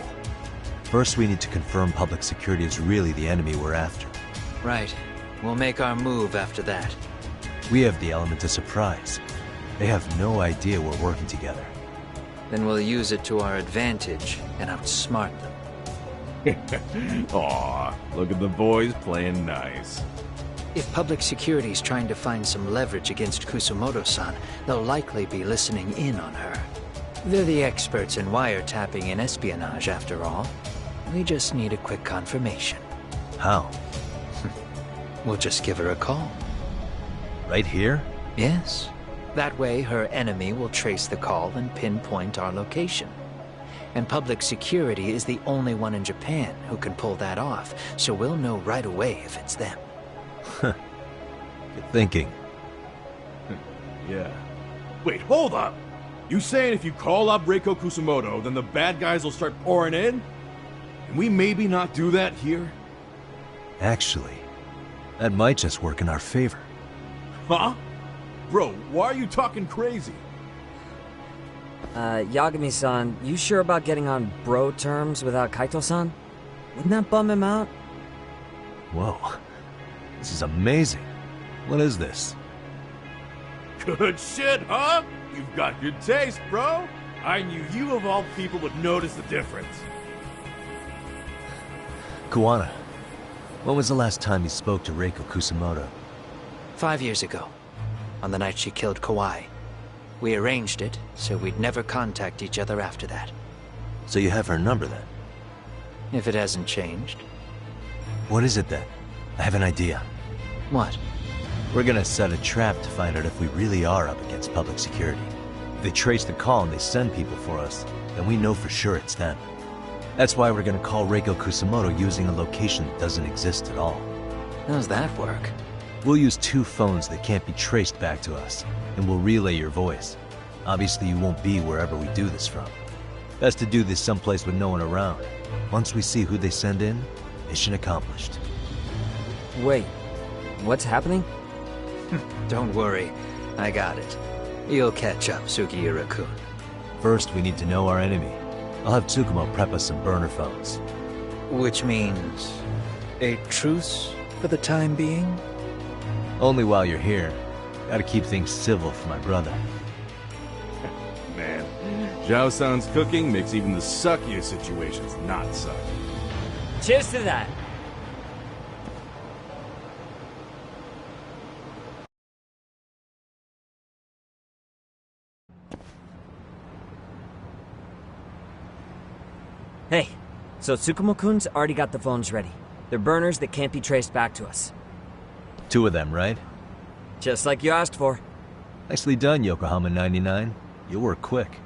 First, we need to confirm public security is really the enemy we're after. Right. We'll make our move after that. We have the element of surprise. They have no idea we're working together. Then we'll use it to our advantage and outsmart them. Aw, look at the boys playing nice. If public security's trying to find some leverage against Kusumoto-san, they'll likely be listening in on her. They're the experts in wiretapping and espionage, after all. We just need a quick confirmation. How? We'll just give her a call. Right here? Yes. That way, her enemy will trace the call and pinpoint our location. And public security is the only one in Japan who can pull that off, so we'll know right away if it's them. Good thinking. Yeah. Wait, hold up! You saying if you call up Reiko Kusumoto, then the bad guys will start pouring in? Can we maybe not do that here? Actually, that might just work in our favor. Huh? Bro, why are you talking crazy? Yagami-san, you sure about getting on bro terms without Kaito-san? Wouldn't that bum him out? Whoa. This is amazing. What is this? Good shit, huh? You've got good taste, bro. I knew you of all people would notice the difference. Kuwana, when was the last time you spoke to Reiko Kusumoto? 5 years ago, on the night she killed Kawai. We arranged it, so we'd never contact each other after that. So you have her number then? If it hasn't changed. What is it then? I have an idea. What? We're gonna set a trap to find out if we really are up against public security. If they trace the call and they send people for us, then we know for sure it's them. That's why we're gonna call Reiko Kusumoto using a location that doesn't exist at all. How's that work? We'll use 2 phones that can't be traced back to us, and we'll relay your voice. Obviously you won't be wherever we do this from. Best to do this someplace with no one around. Once we see who they send in, mission accomplished. Wait, what's happening? Don't worry, I got it. You'll catch up, Sugiura-kun. First, we need to know our enemy. I'll have Tsukumo prep us some burner phones. Which means a truce for the time being? Only while you're here. Gotta keep things civil for my brother. Man, Zhao-san's cooking makes even the suckiest situations not suck. Cheers to that! Hey, so Tsukumo-kun's already got the phones ready. They're burners that can't be traced back to us. 2 of them, right? Just like you asked for. Nicely done, Yokohama 99. You work quick.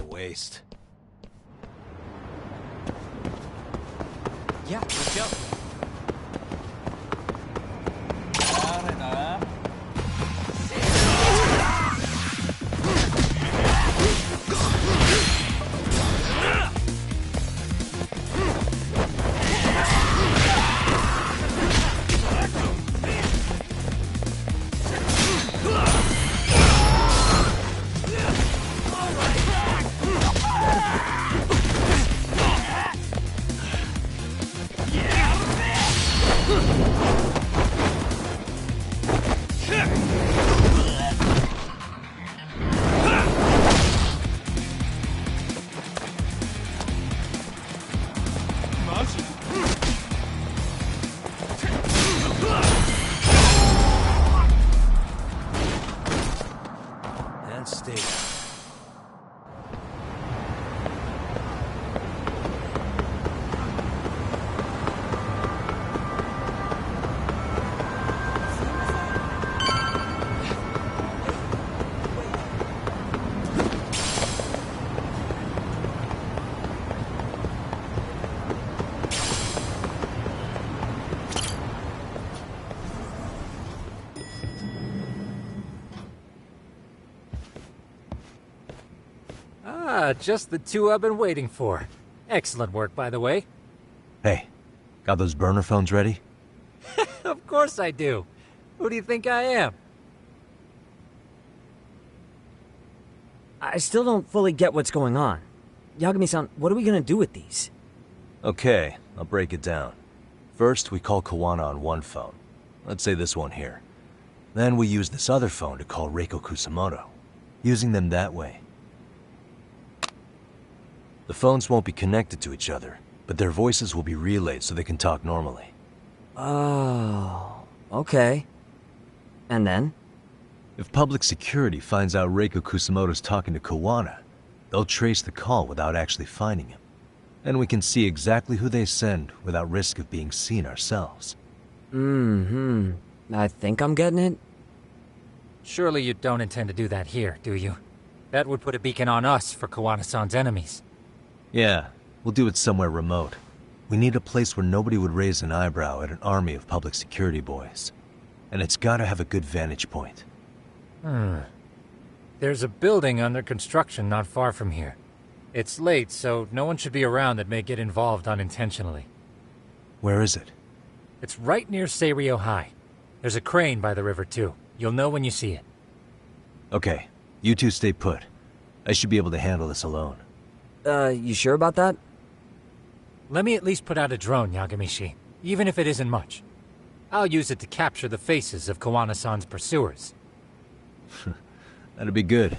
Waste. Yeah, let's go. state. Just the two I've been waiting for. Excellent work, by the way. Hey, got those burner phones ready? Of course I do. Who do you think I am? I still don't fully get what's going on. Yagami-san, what are we gonna do with these? Okay, I'll break it down. First, we call Kawana on one phone. Let's say this one here. Then we use this other phone to call Reiko Kusamoto. Using them that way. The phones won't be connected to each other, but their voices will be relayed so they can talk normally. Oh, okay. And then? If public security finds out Reiko Kusamoto's talking to Kawana, they'll trace the call without actually finding him. And we can see exactly who they send without risk of being seen ourselves. I think I'm getting it. Surely you don't intend to do that here, do you? That would put a beacon on us for Kawana-san's enemies. Yeah, we'll do it somewhere remote. We need a place where nobody would raise an eyebrow at an army of public security boys. And it's gotta have a good vantage point. There's a building under construction not far from here. It's late, so no one should be around that may get involved unintentionally. Where is it? It's right near Seirio High. There's a crane by the river, too. You'll know when you see it. Okay, you two stay put. I should be able to handle this alone. You sure about that? Let me at least put out a drone, Yagamishi, even if it isn't much. I'll use it to capture the faces of Kawana-san's pursuers. That'd be good.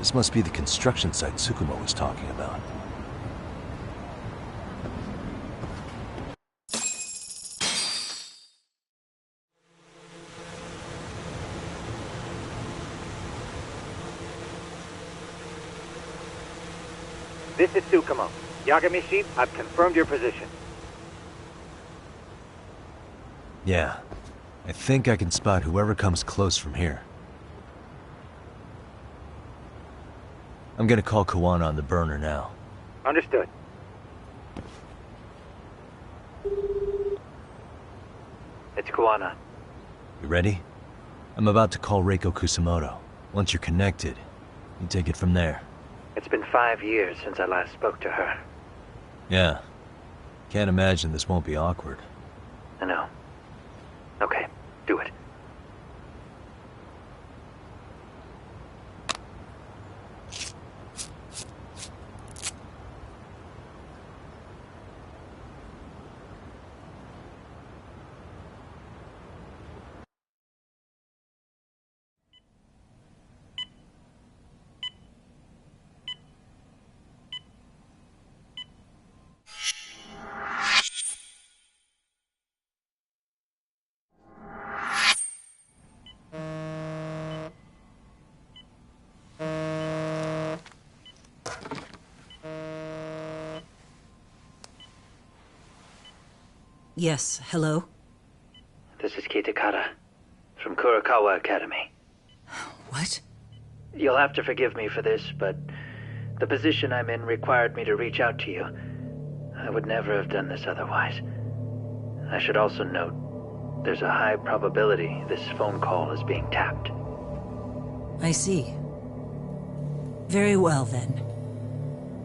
This must be the construction site Tsukumo was talking about. This is Tsukumo. Yagamishi, I've confirmed your position. Yeah. I think I can spot whoever comes close from here. I'm gonna call Kawana on the burner now. Understood. It's Kawana. You ready? I'm about to call Reiko Kusamoto. Once you're connected, you take it from there. It's been 5 years since I last spoke to her. Yeah. Can't imagine this won't be awkward. I know. Okay, do it. Yes, hello? This is Kitakata, from Kurakawa Academy. What? You'll have to forgive me for this, but the position I'm in required me to reach out to you. I would never have done this otherwise. I should also note, there's a high probability this phone call is being tapped. I see. Very well, then.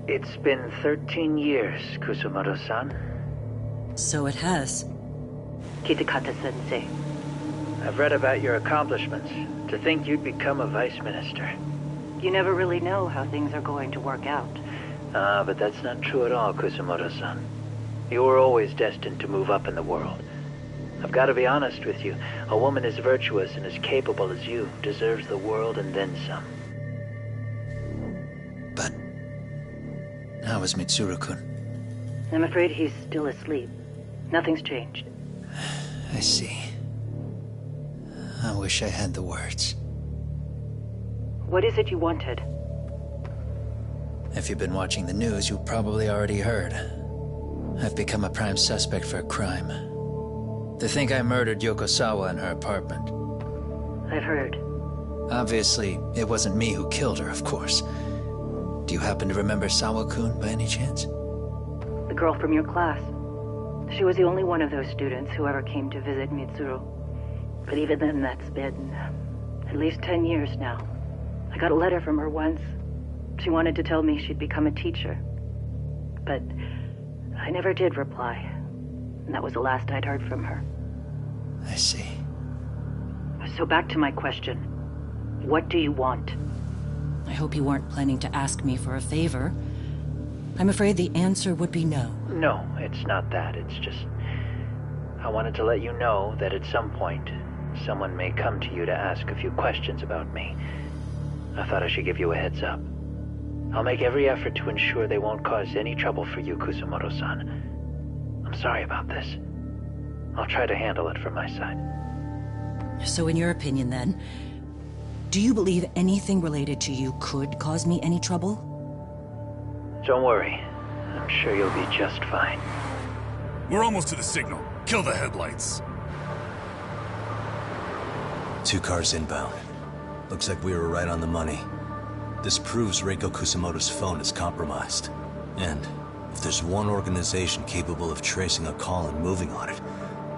It's been 13 years, Kusumoto-san. So it has. Kitakata-sensei. I've read about your accomplishments. To think you'd become a vice minister. You never really know how things are going to work out. But that's not true at all, Kusumoto-san. You were always destined to move up in the world. I've got to be honest with you. A woman as virtuous and as capable as you deserves the world and then some. But how is Mitsuru-kun? I'm afraid he's still asleep. Nothing's changed. I see. I wish I had the words. What is it you wanted? If you've been watching the news, you probably already heard. I've become a prime suspect for a crime. They think I murdered Yokosawa in her apartment. I've heard. Obviously, it wasn't me who killed her, of course. Do you happen to remember Sawa-kun by any chance? The girl from your class. She was the only one of those students who ever came to visit Mitsuru. But even then, that's been at least 10 years now. I got a letter from her once. She wanted to tell me she'd become a teacher. But I never did reply. And that was the last I'd heard from her. I see. So back to my question. What do you want? I hope you weren't planning to ask me for a favor. I'm afraid the answer would be no. No, it's not that. It's just... I wanted to let you know that at some point, someone may come to you to ask a few questions about me. I thought I should give you a heads up. I'll make every effort to ensure they won't cause any trouble for you, Kusumoto-san. I'm sorry about this. I'll try to handle it from my side. So in your opinion, then, do you believe anything related to you could cause me any trouble? Don't worry. I'm sure you'll be just fine. We're almost to the signal. Kill the headlights. 2 cars inbound. Looks like we were right on the money. This proves Reiko Kusamoto's phone is compromised. And if there's one organization capable of tracing a call and moving on it,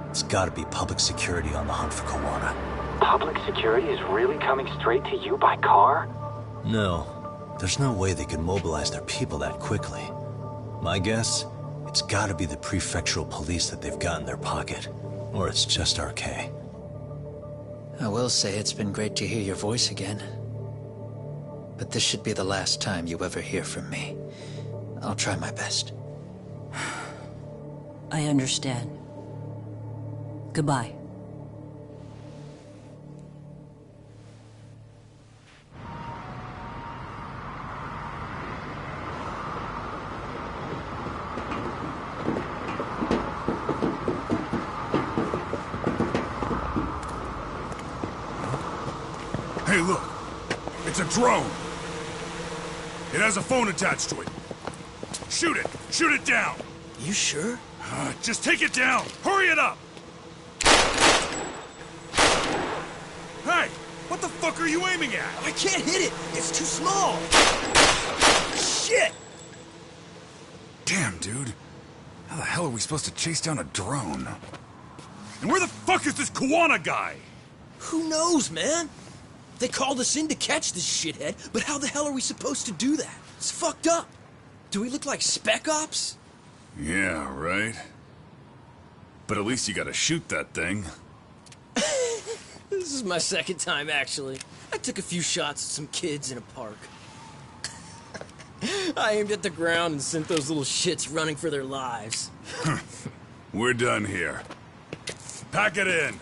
it's gotta be public security on the hunt for Kawana. Public security is really coming straight to you by car? No. There's no way they could mobilize their people that quickly. My guess, it's gotta be the prefectural police that they've got in their pocket. Or it's just RK. I will say it's been great to hear your voice again. But this should be the last time you ever hear from me. I'll try my best. I understand. Goodbye. Hey, look. It's a drone. It has a phone attached to it. Shoot it! Shoot it down! You sure? Just take it down! Hurry it up! Hey! What the fuck are you aiming at? I can't hit it! It's too small! Shit! Damn, dude. How the hell are we supposed to chase down a drone? And where the fuck is this Kuwana guy? Who knows, man? They called us in to catch this shithead, but how the hell are we supposed to do that? It's fucked up. Do we look like spec ops? Yeah, right. But at least you gotta shoot that thing. This is my second time, actually. I took a few shots at some kids in a park. I aimed at the ground and sent those little shits running for their lives. We're done here. Pack it in.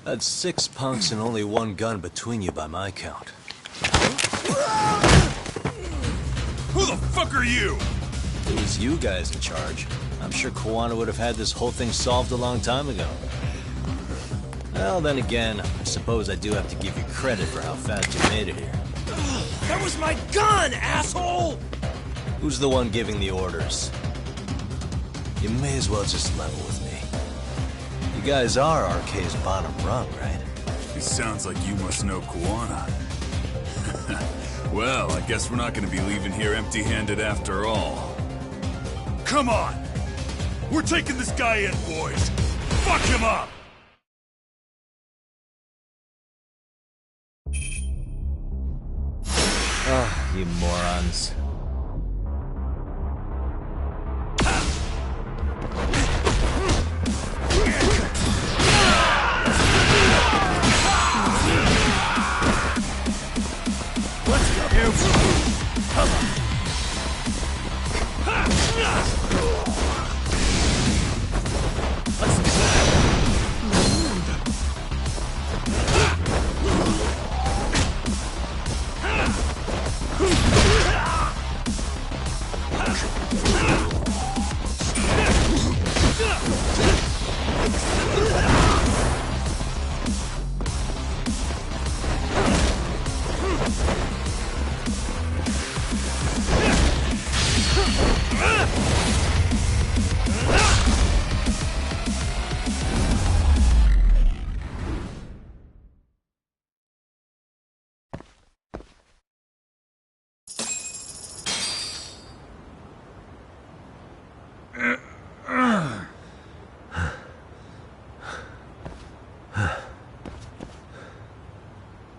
That's 6 punks and only 1 gun between you by my count. Who the fuck are you? It was you guys in charge. I'm sure Kuwana would have had this whole thing solved a long time ago. Well, then again, I suppose I do have to give you credit for how fast you made it here. That was my gun, asshole! Who's the one giving the orders? You may as well just level with me. You guys are RK's bottom rung, right? It sounds like you must know Kuwana. Well, I guess we're not gonna be leaving here empty-handed after all. Come on! We're taking this guy in, boys! Fuck him up! Oh, you morons.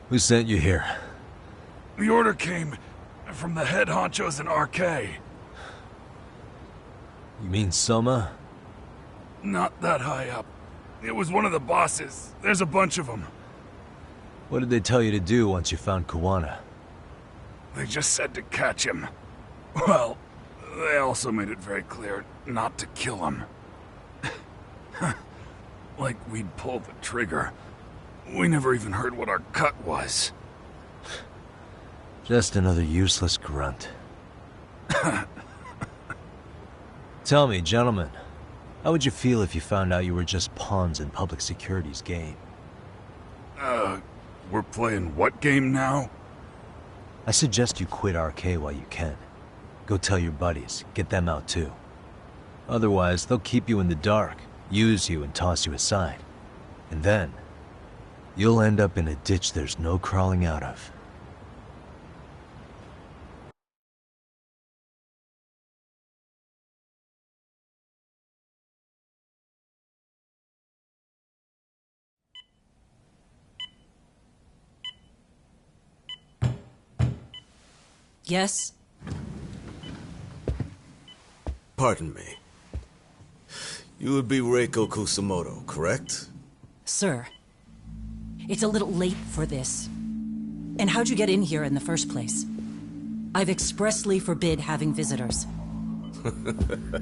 Who sent you here? The order came from the head honchos in RK. You mean Soma? Not that high up. It was one of the bosses. There's a bunch of them. What did they tell you to do once you found Kuwana? They just said to catch him. Well, they also made it very clear not to kill him. Like we'd pull the trigger. We never even heard what our cut was. Just another useless grunt. Tell me, gentlemen, how would you feel if you found out you were just pawns in public security's game? We're playing what game now? I suggest you quit RK while you can. Go tell your buddies, get them out too. Otherwise, they'll keep you in the dark, use you and toss you aside. And then, you'll end up in a ditch there's no crawling out of. Yes? Pardon me. You would be Reiko Kusamoto, correct? Sir, it's a little late for this. And how'd you get in here in the first place? I've expressly forbid having visitors.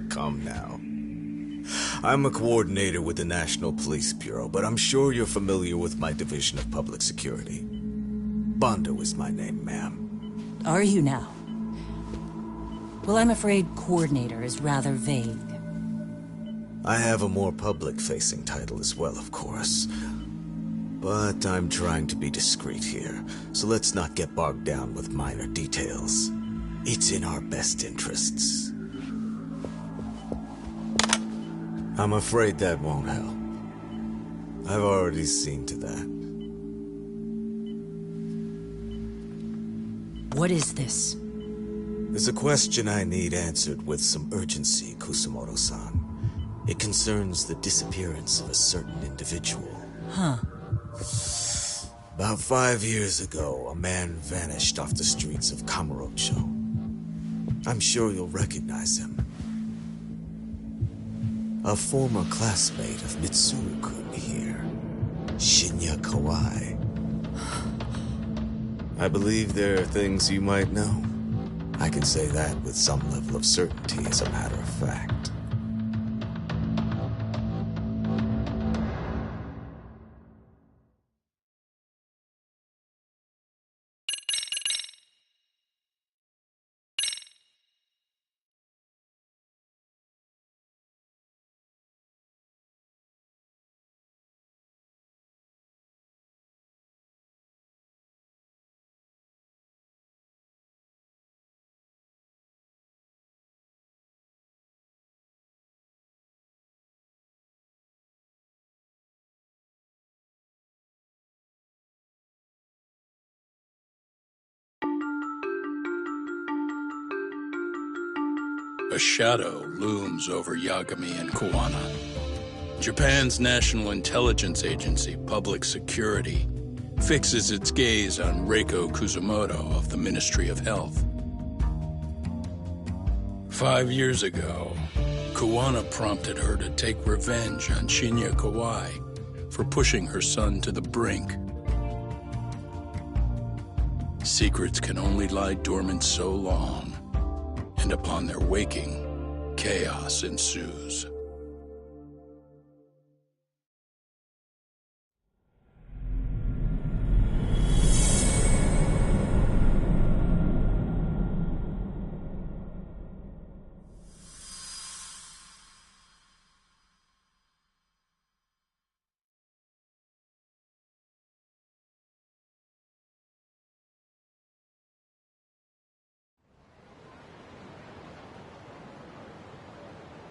Calm now. I'm a coordinator with the National Police Bureau, but I'm sure you're familiar with my Division of Public Security. Bondo is my name, ma'am. Are you now? Well, I'm afraid coordinator is rather vague. I have a more public-facing title as well, of course. But I'm trying to be discreet here, so let's not get bogged down with minor details. It's in our best interests. I'm afraid that won't help. I've already seen to that. What is this? There's a question I need answered with some urgency, Kusumoto-san. It concerns the disappearance of a certain individual. Huh. About 5 years ago, a man vanished off the streets of Kamurocho. I'm sure you'll recognize him. A former classmate of Mitsuru-kun here, Shinya Kawai. I believe there are things you might know. I can say that with some level of certainty, as a matter of fact. A shadow looms over Yagami and Kuwana. Japan's National Intelligence Agency, Public Security, fixes its gaze on Reiko Kusumoto of the Ministry of Health. 5 years ago, Kuwana prompted her to take revenge on Shinya Kawai for pushing her son to the brink. Secrets can only lie dormant so long, and upon their waking, chaos ensues.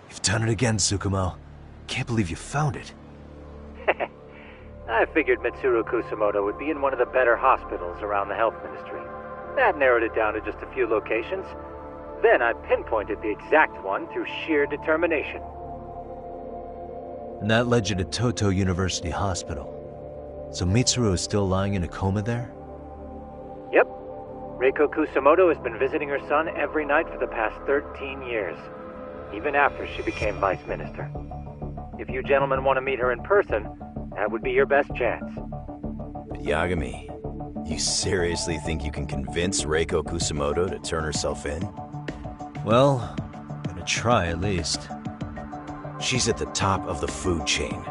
You've done it again, Tsukumo. Can't believe you found it. I figured Mitsuru Kusumoto would be in one of the better hospitals around the health ministry. That narrowed it down to just a few locations. Then I pinpointed the exact one through sheer determination. And that led you to Toto University Hospital. So Mitsuru is still lying in a coma there? Yep. Reiko Kusumoto has been visiting her son every night for the past 13 years. Even after she became vice minister. If you gentlemen want to meet her in person, that would be your best chance. But Yagami, you seriously think you can convince Reiko Kusumoto to turn herself in? Well, I'm gonna try at least. She's at the top of the food chain.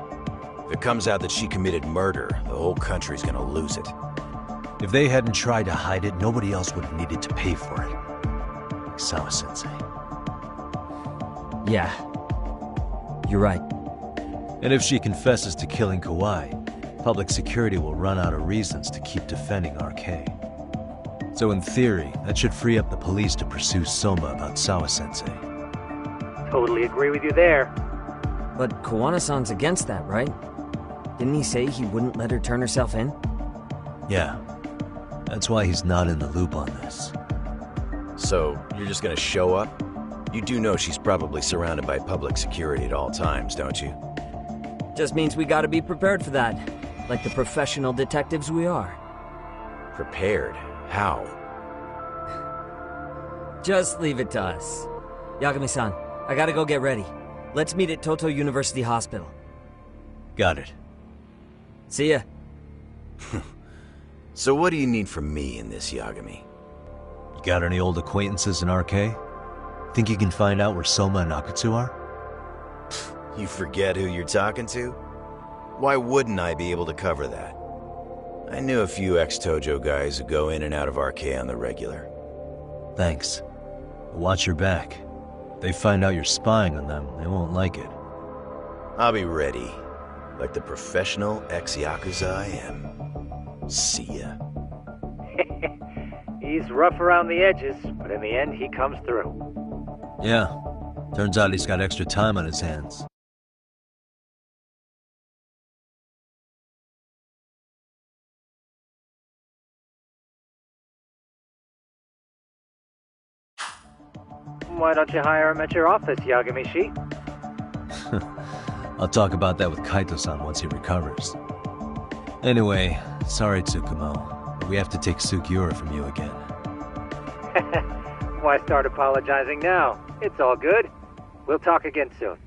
If it comes out that she committed murder, the whole country's gonna lose it. If they hadn't tried to hide it, nobody else would have needed to pay for it. Like Sawa-sensei. Yeah. You're right. And if she confesses to killing Kawai, public security will run out of reasons to keep defending RK. So in theory, that should free up the police to pursue Soma about Sawa-sensei. Totally agree with you there. But Kawana-san's against that, right? Didn't he say he wouldn't let her turn herself in? Yeah. That's why he's not in the loop on this. So, you're just gonna show up? You do know she's probably surrounded by public security at all times, don't you? Just means we gotta be prepared for that. Like the professional detectives we are. Prepared? How? Just leave it to us. Yagami-san, I gotta go get ready. Let's meet at Toto University Hospital. Got it. See ya. So what do you need from me in this, Yagami? You got any old acquaintances in RK? Think you can find out where Soma and Akutsu are? You forget who you're talking to? Why wouldn't I be able to cover that? I knew a few ex-Tojo guys who go in and out of RK on the regular. Thanks. But watch your back. If they find out you're spying on them, they won't like it. I'll be ready, like the professional ex-Yakuza I am. See ya. He's rough around the edges, but in the end, he comes through. Yeah. Turns out he's got extra time on his hands. Why don't you hire him at your office, Yagamishi? I'll talk about that with Kaito-san once he recovers. Anyway, sorry Tsukumo, but we have to take Sugiura from you again. Why start apologizing now? It's all good. We'll talk again soon.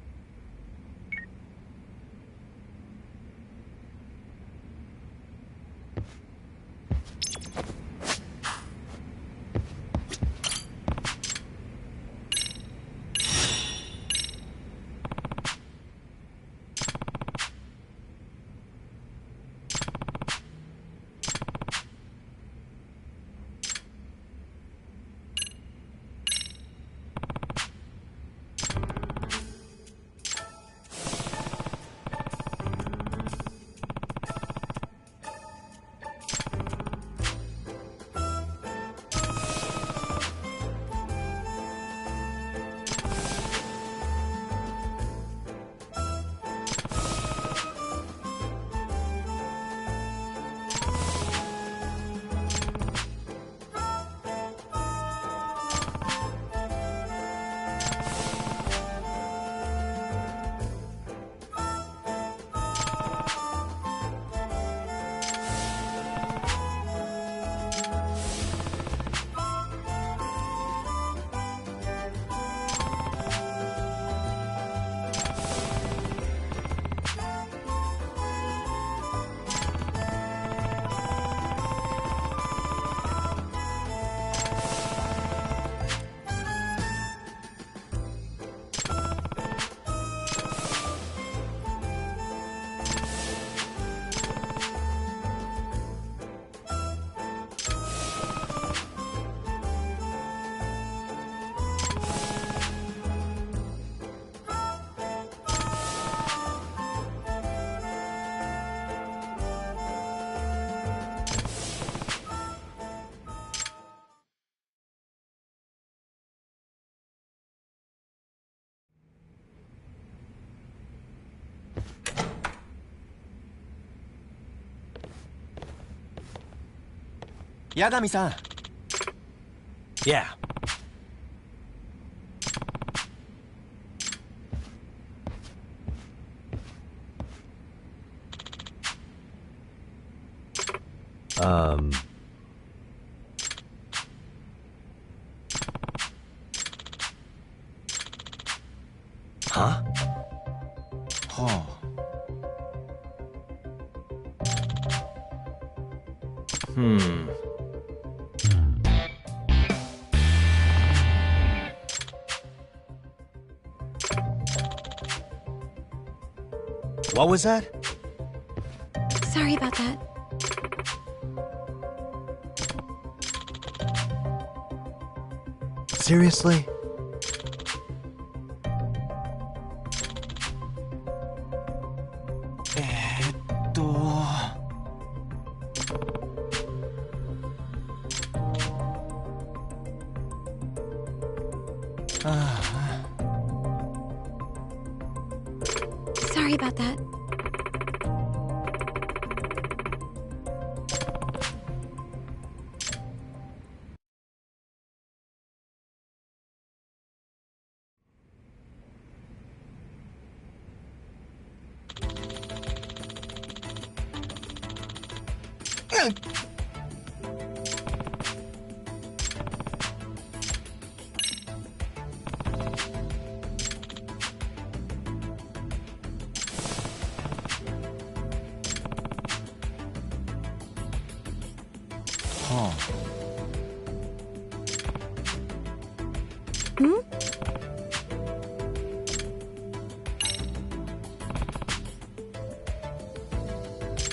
Yagami-san. Yeah. Huh? Huh. What was that? Sorry about that. Seriously? Sorry about that.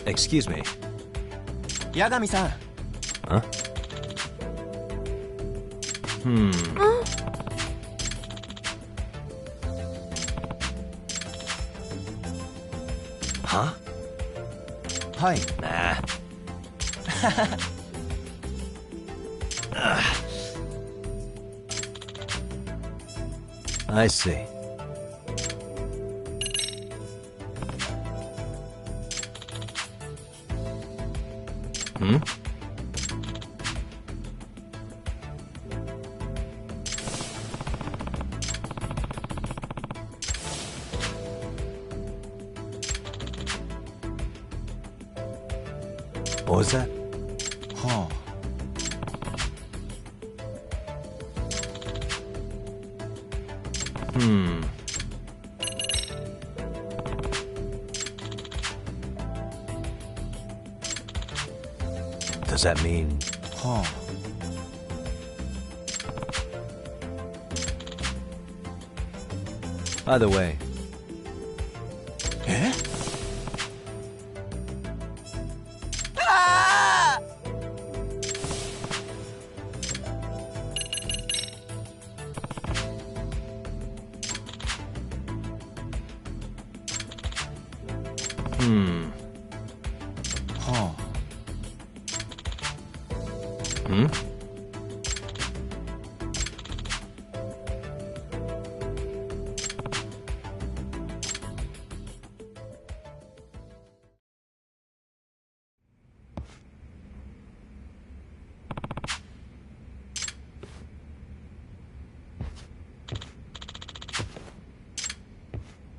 Excuse me. Yagami-san. Huh? Huh? Hi. Nah. I see. Hmm? What was that? Huh. Hmm. Does that mean... Huh. By the way... Eh? Hmm. Huh. Hmm?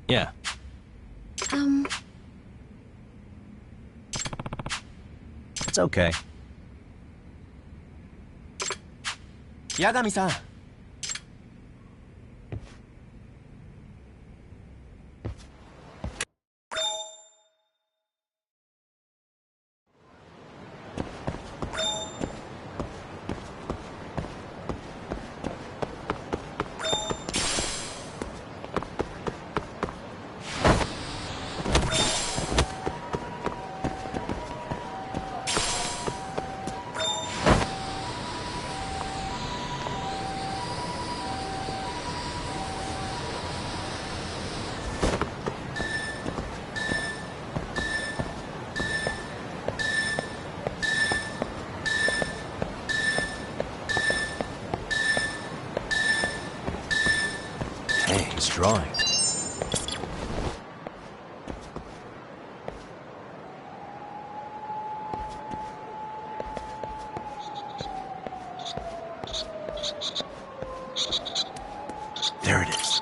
Yeah. It's okay. Yagami-san. Hey, he's drawing. There it is.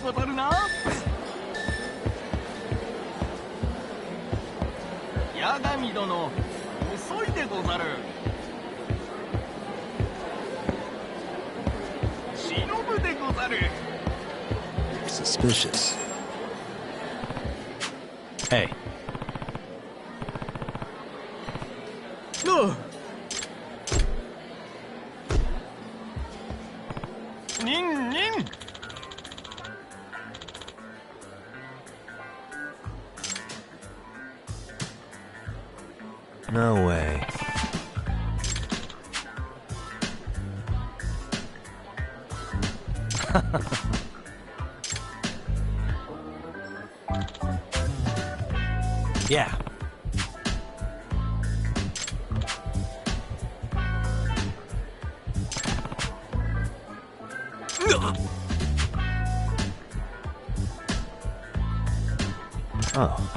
ござるな。八神殿、遅いでござる。忍でござる。Suspicious. Hey. No. ニンニン。No way. Yeah. Oh.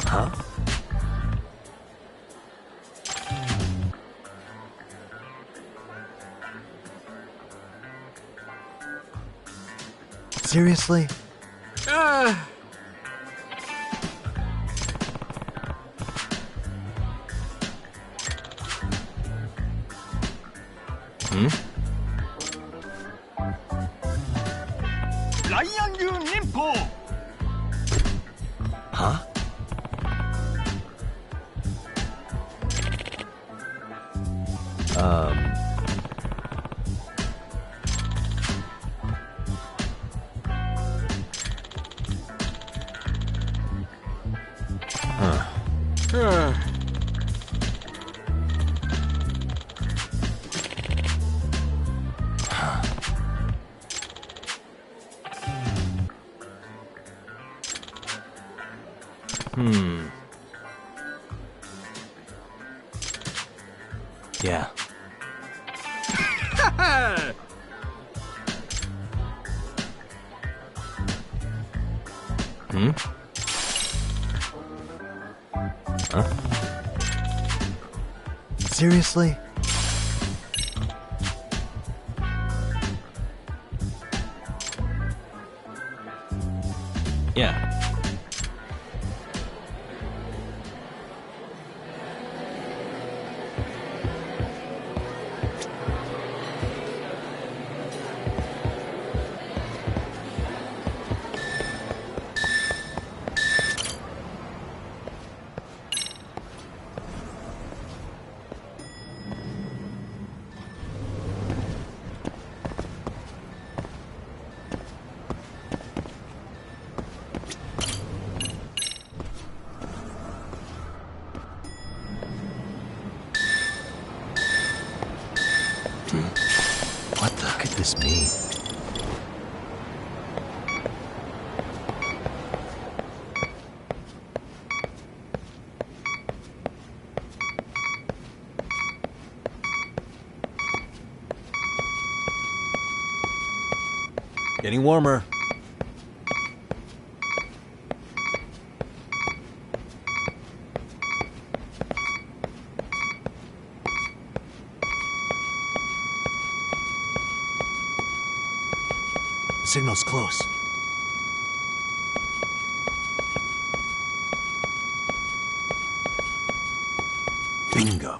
Huh? Seriously? Hmm? ライアン流忍法。Huh? Yeah. Hmm? Huh? Seriously? Yeah. What the heck could this mean? Getting warmer. The signal's close. Bingo.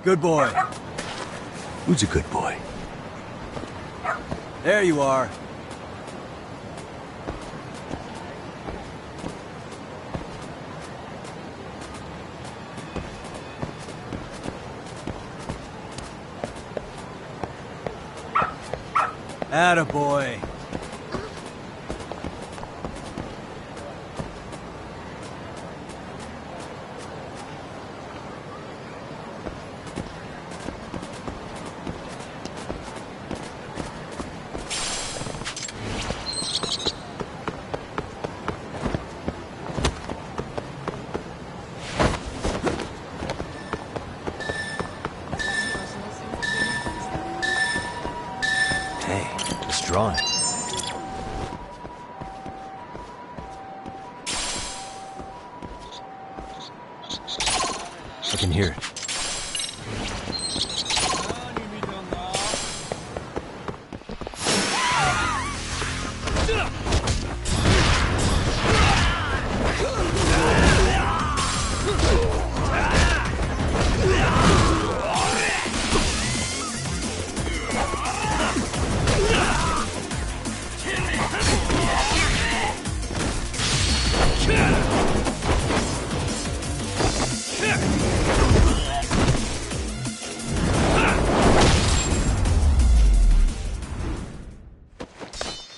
Good boy. Who's a good boy? There you are. Attaboy. Hey, this drawing. I can hear it.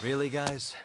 Really, guys?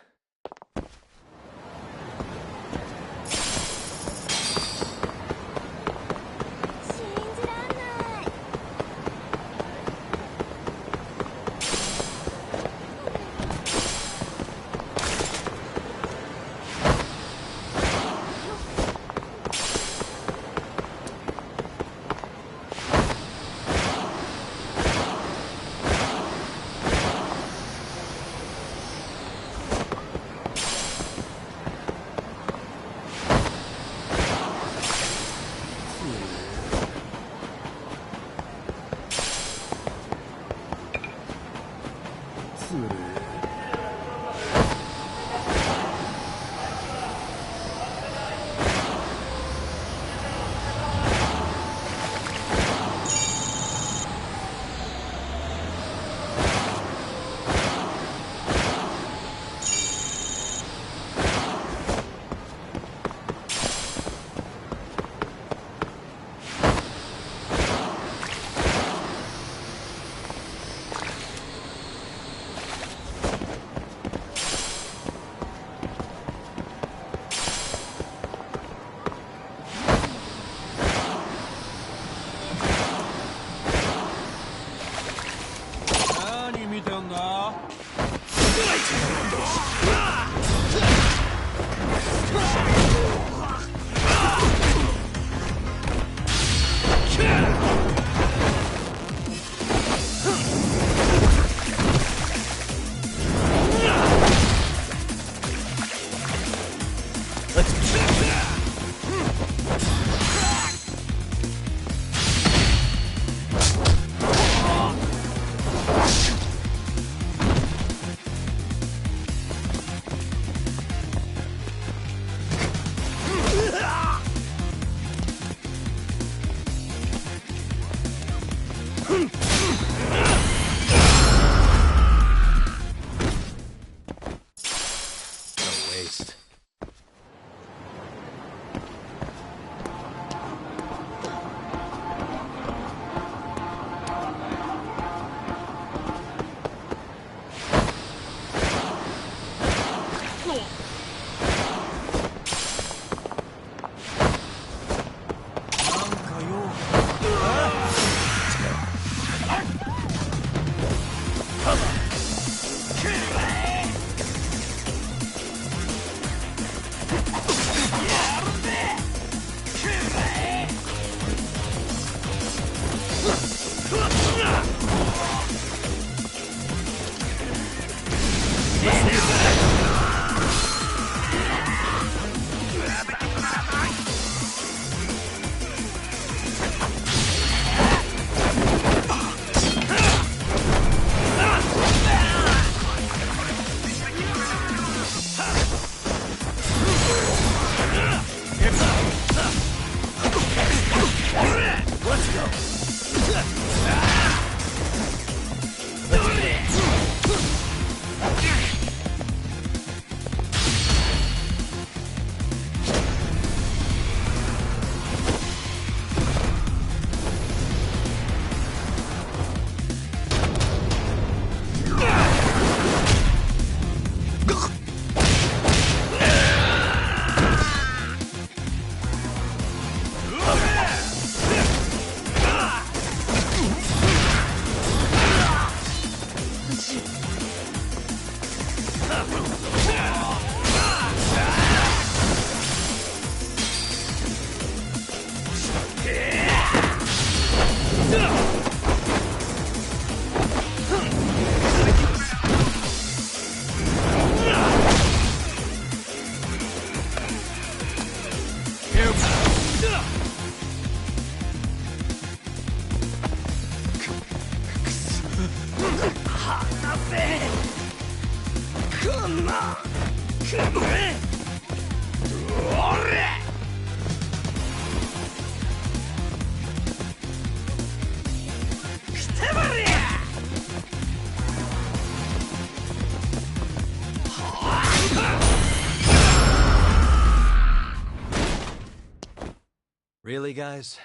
Really, guys?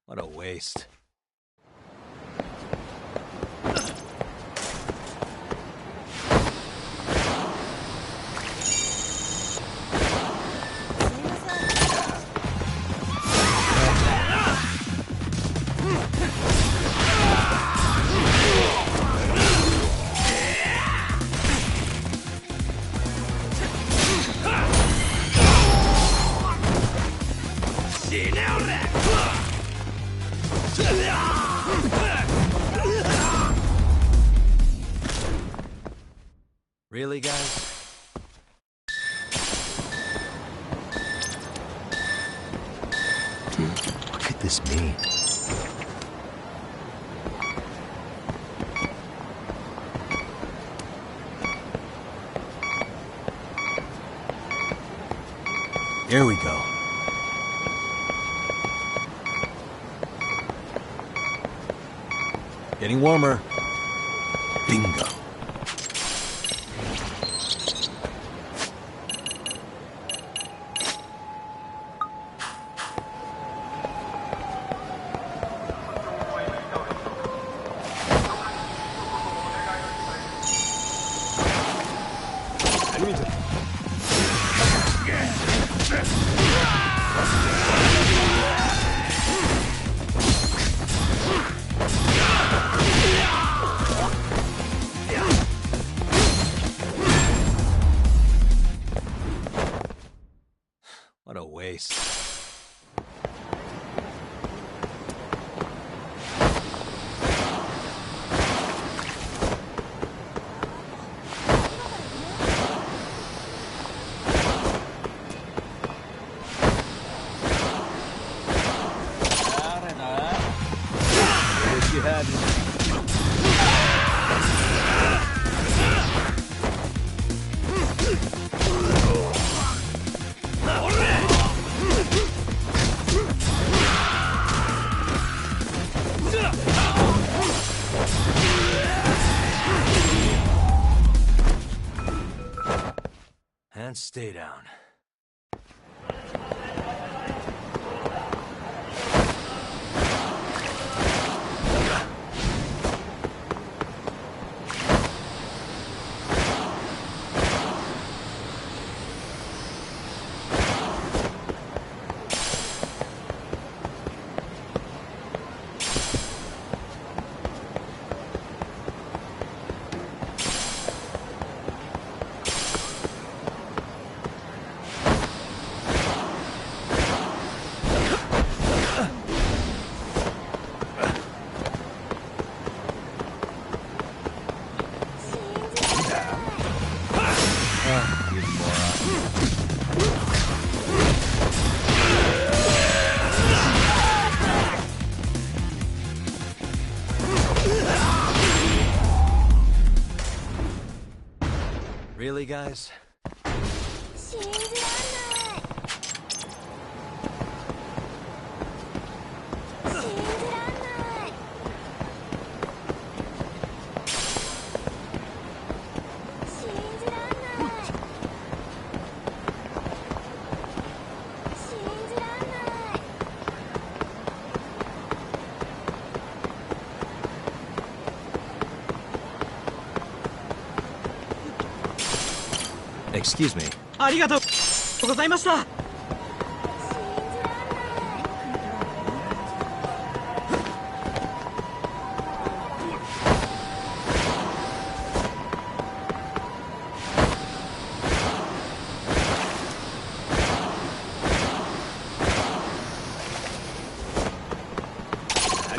What a waste. Really, guys? What could this mean? Here we go. Getting warmer. Bingo. What a waste. Wish you hadn't. And stay down. Really, guys? Excuse me. ありがとうございました。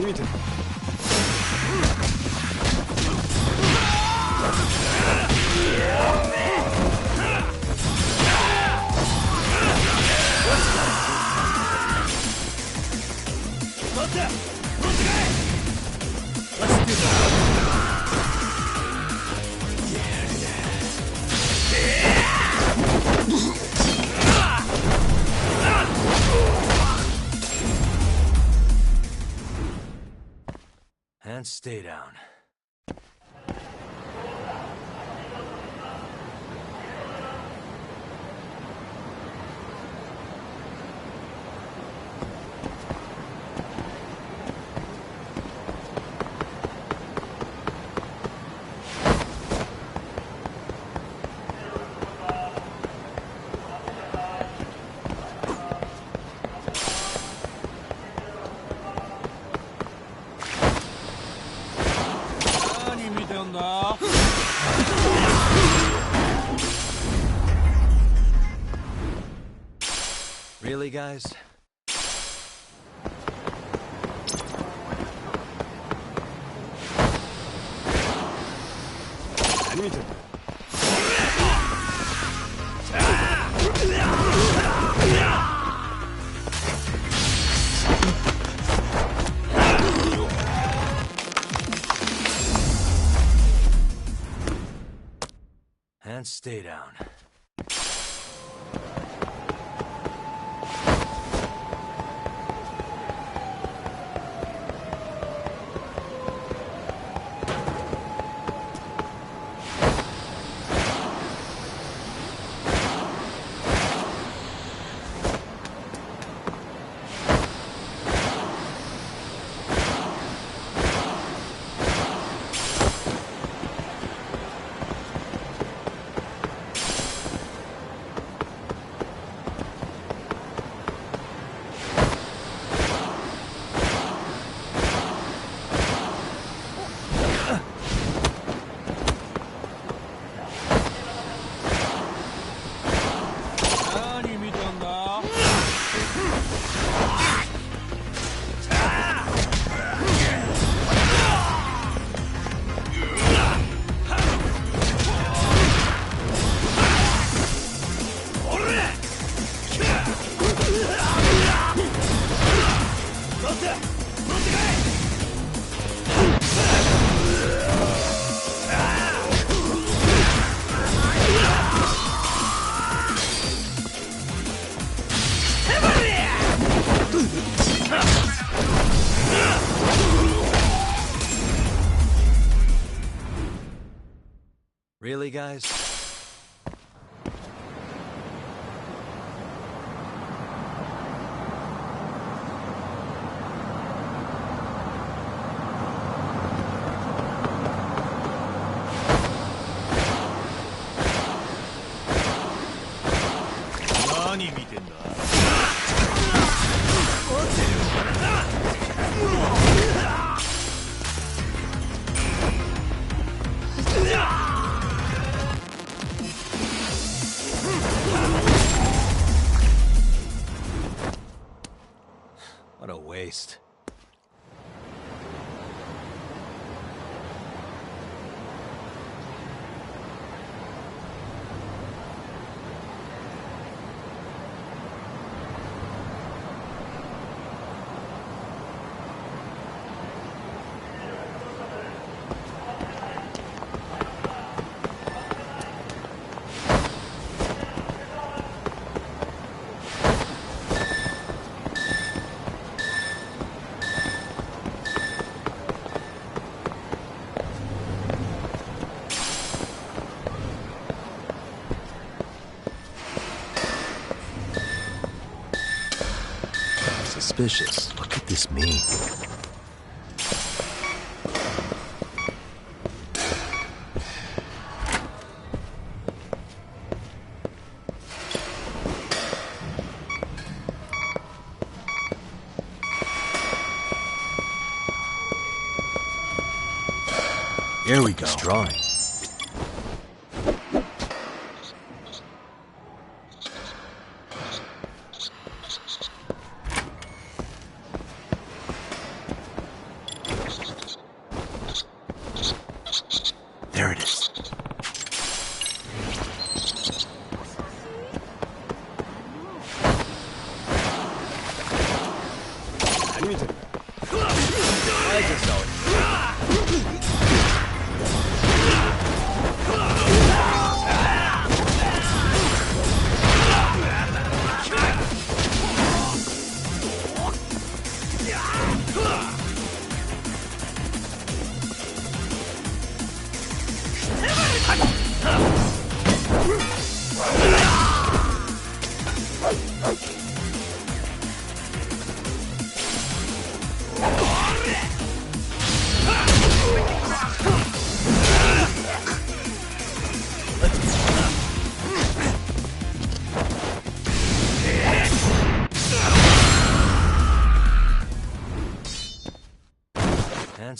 見てる。And stay down. Really, guys? And stay down. Really, guys? What a waste. Suspicious. What could this mean? Here we go. Drawing.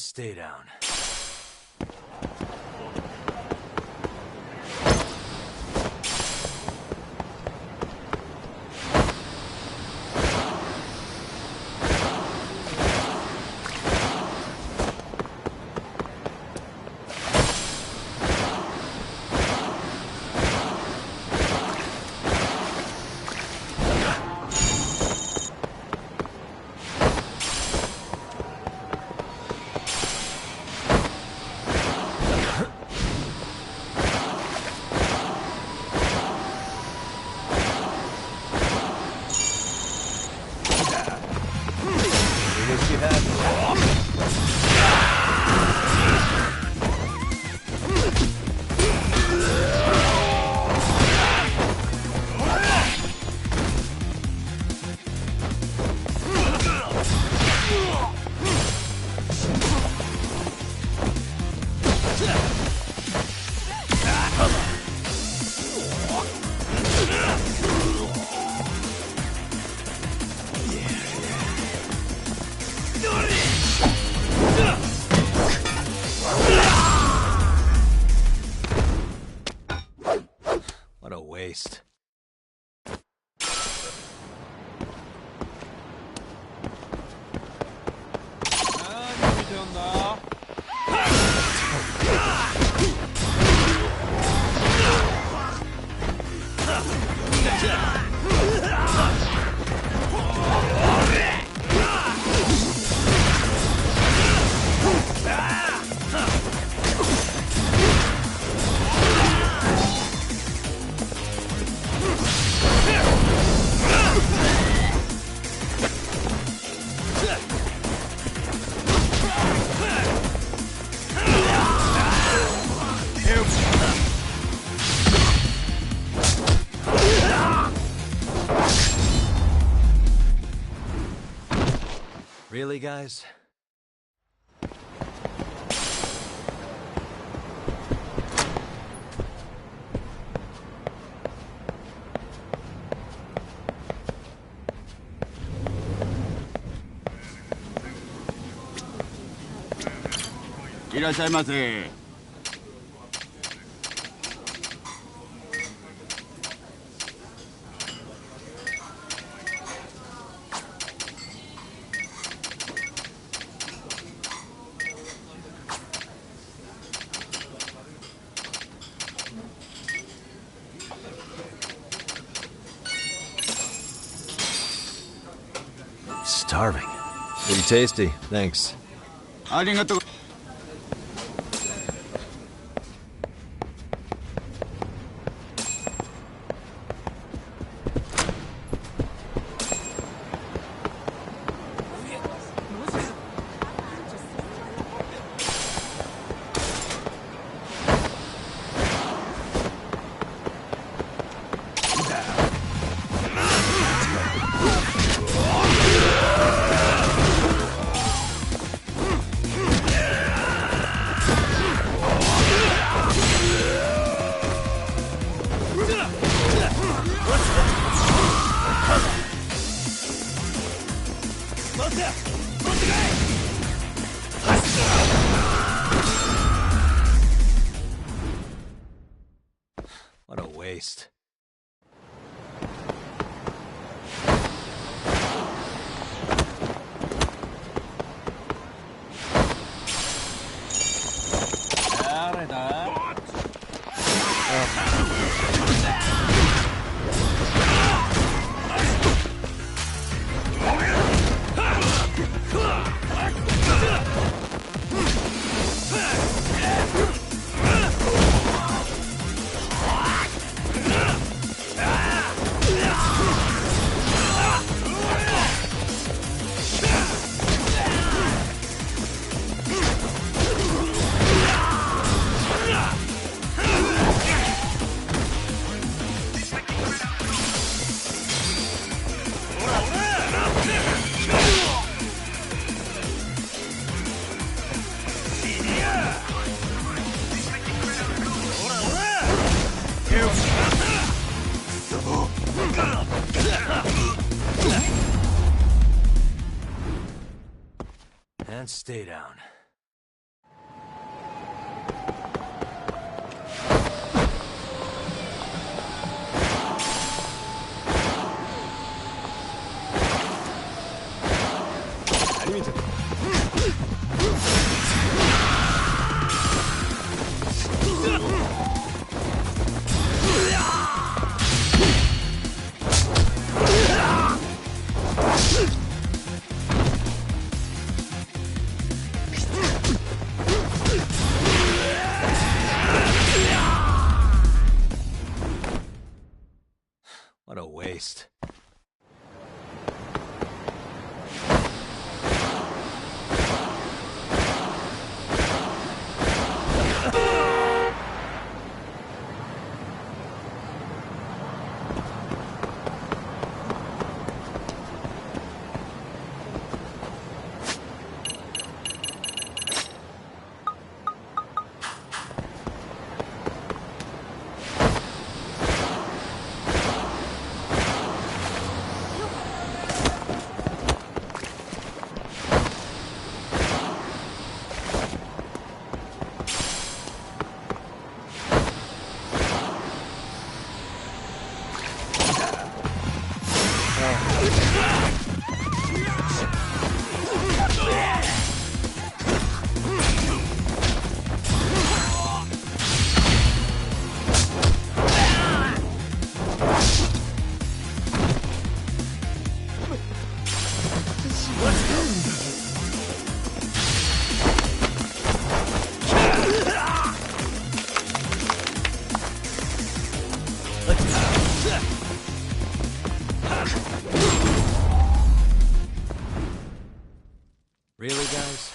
stay down. What a waste. Really, guys? Irashaimase. Starving. Pretty tasty, thanks. Arigato. What a waste. And stay down. waste. Really, guys?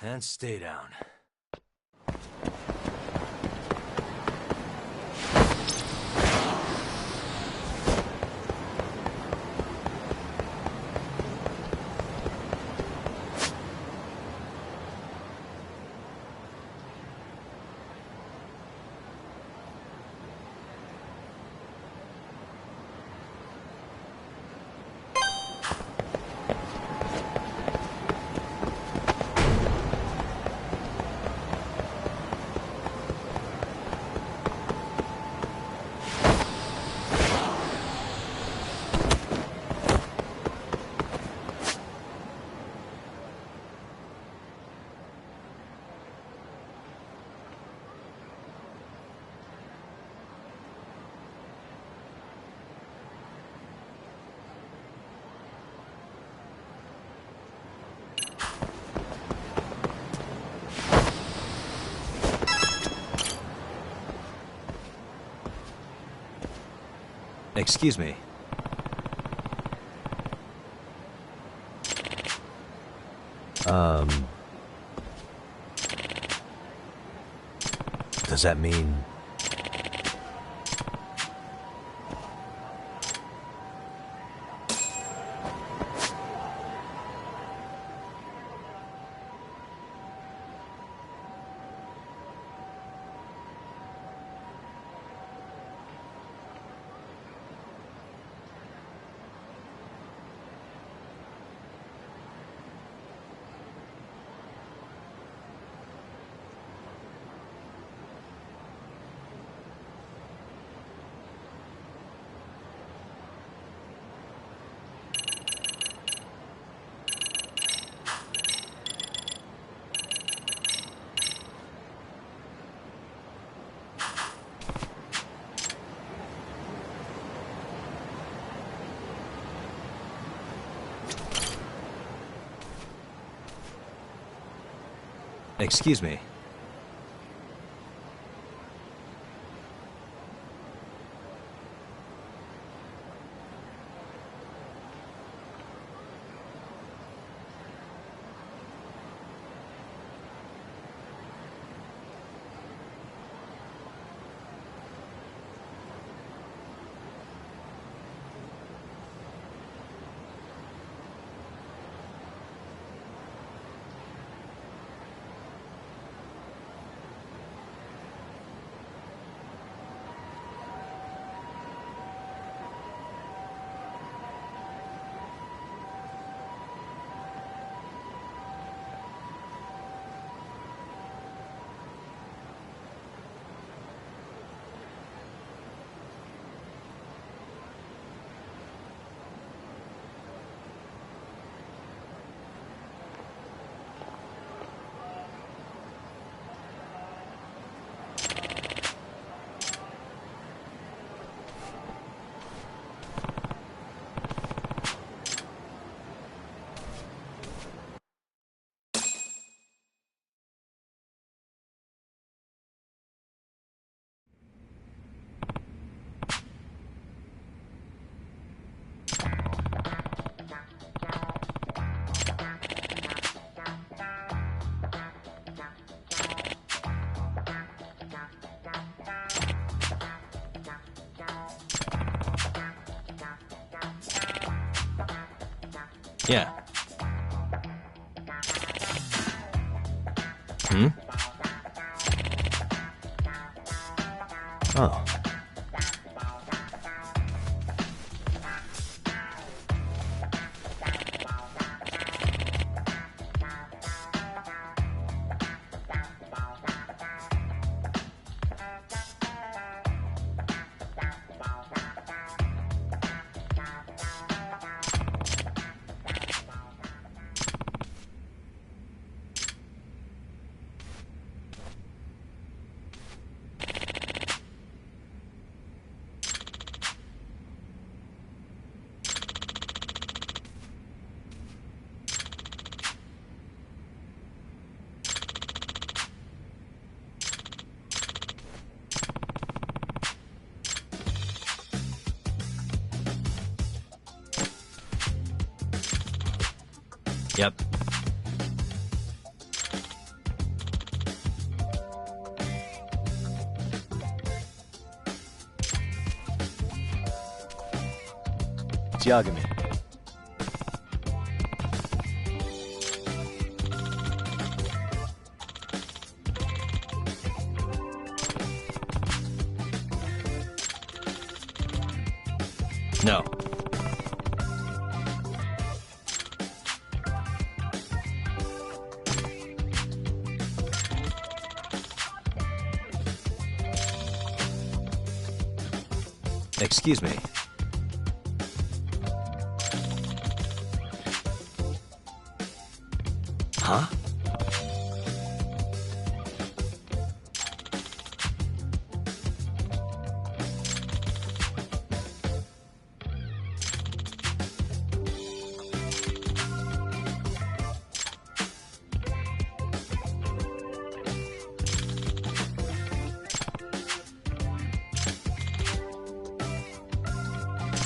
And stay down. Excuse me. Does that mean... Excuse me. Yeah. Hmm? Oh. Yep. It's Yagami. No. Excuse me. Huh?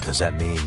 Does that mean...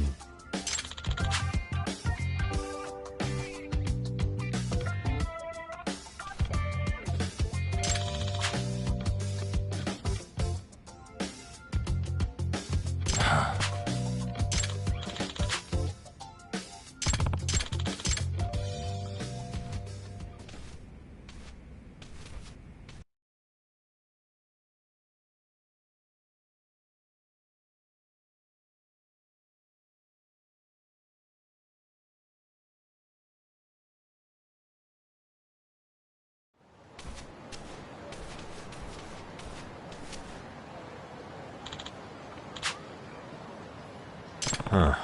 Huh.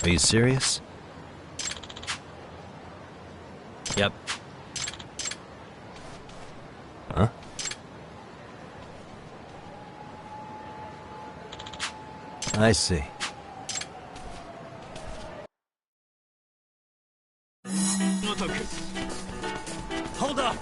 Are you serious? Yep. Huh? I see. Hold up!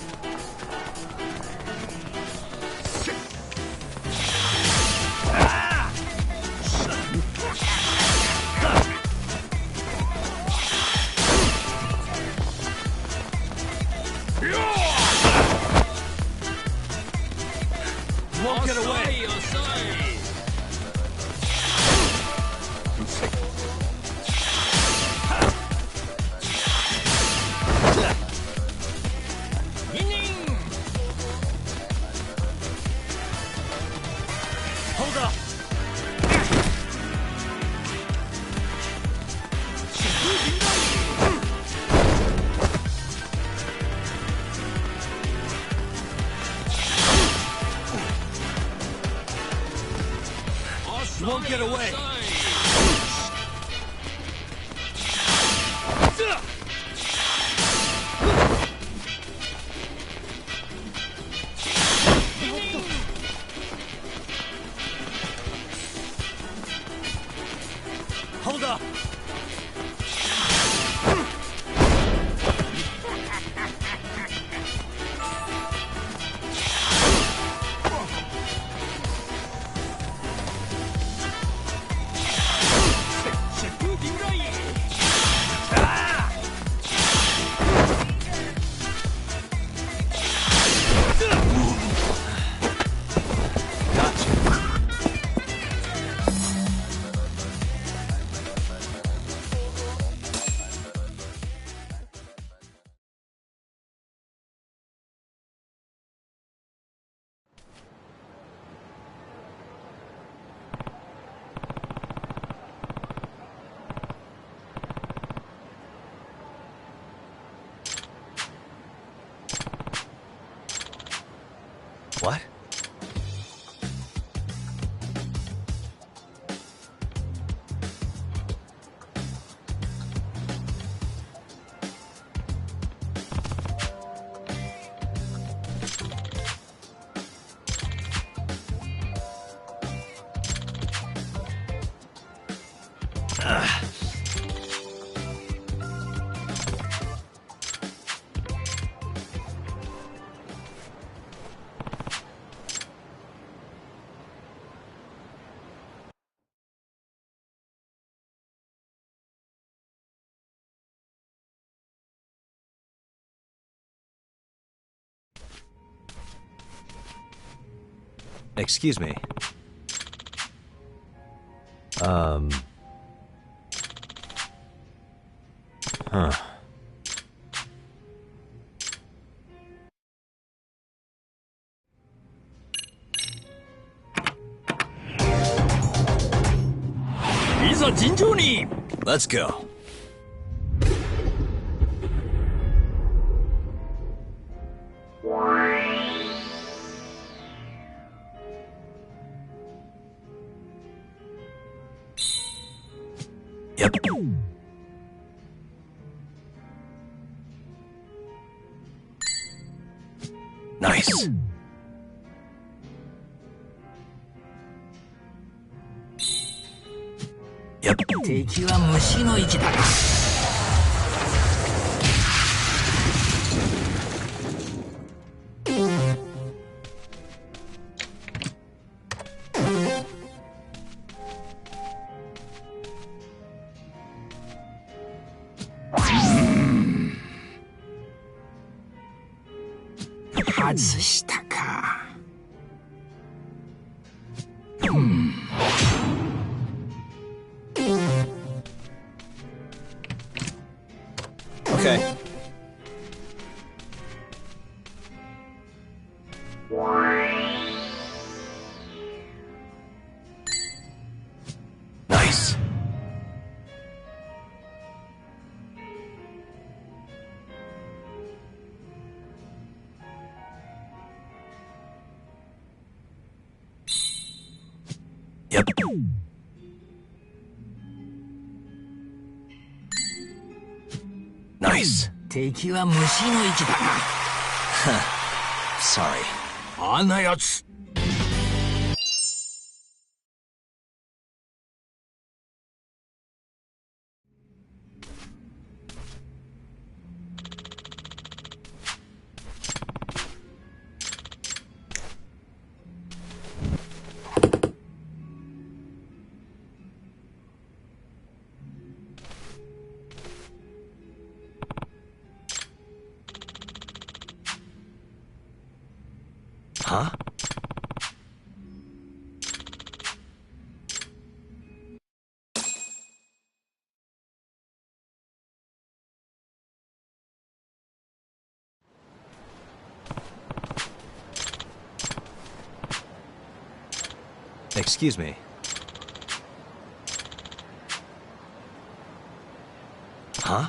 Won't get away! Hold up! Won't get away! Hold up! Excuse me. Huh. Let's go. Yep. Nice. Yep. 敵は虫の息だな。外したか。Okay. Nice. Yep. Nice. 敵は虫の息だな。Sorry. あんなやつ。Huh? Excuse me. Huh?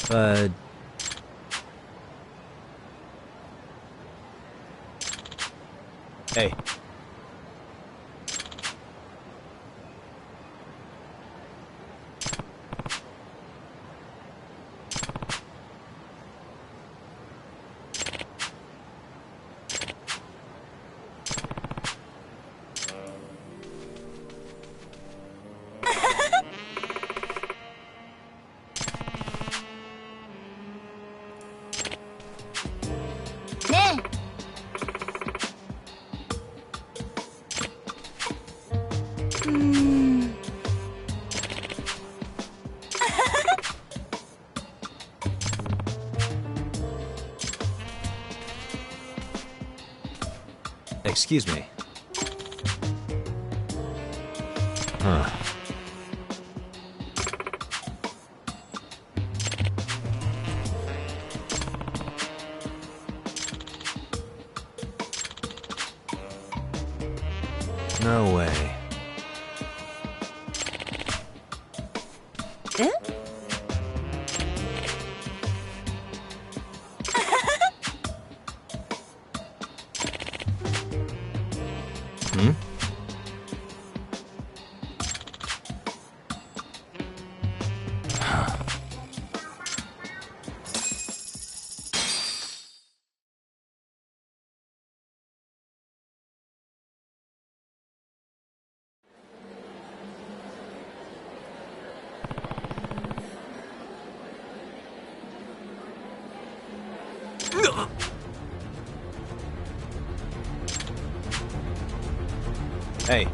But... Hey. Excuse me. Huh. No way. Eh? Hmm? Hey.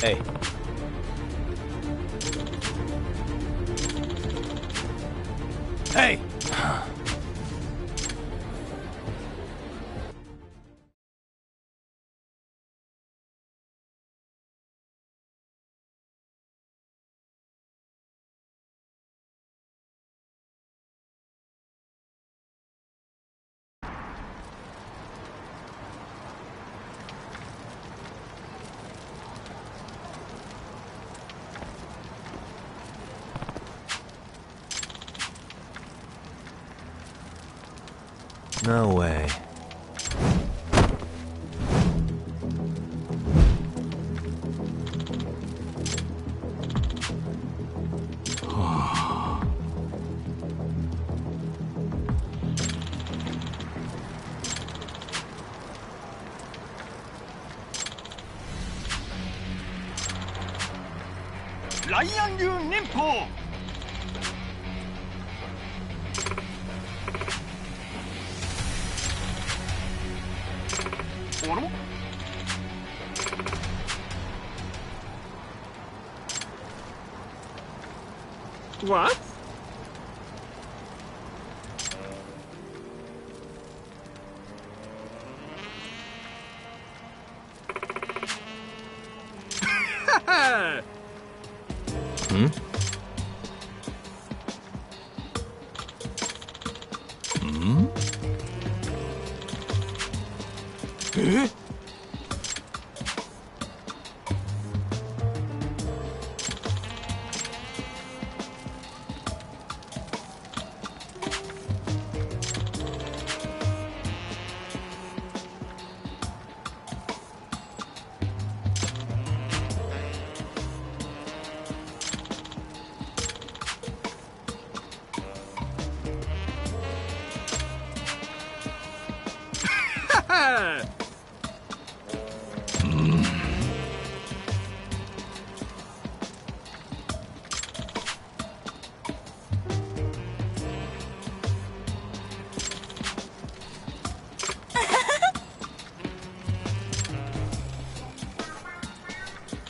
Hey. Hey! No way. 라이언 류 님포 What? Hmm? Hmm? Eh?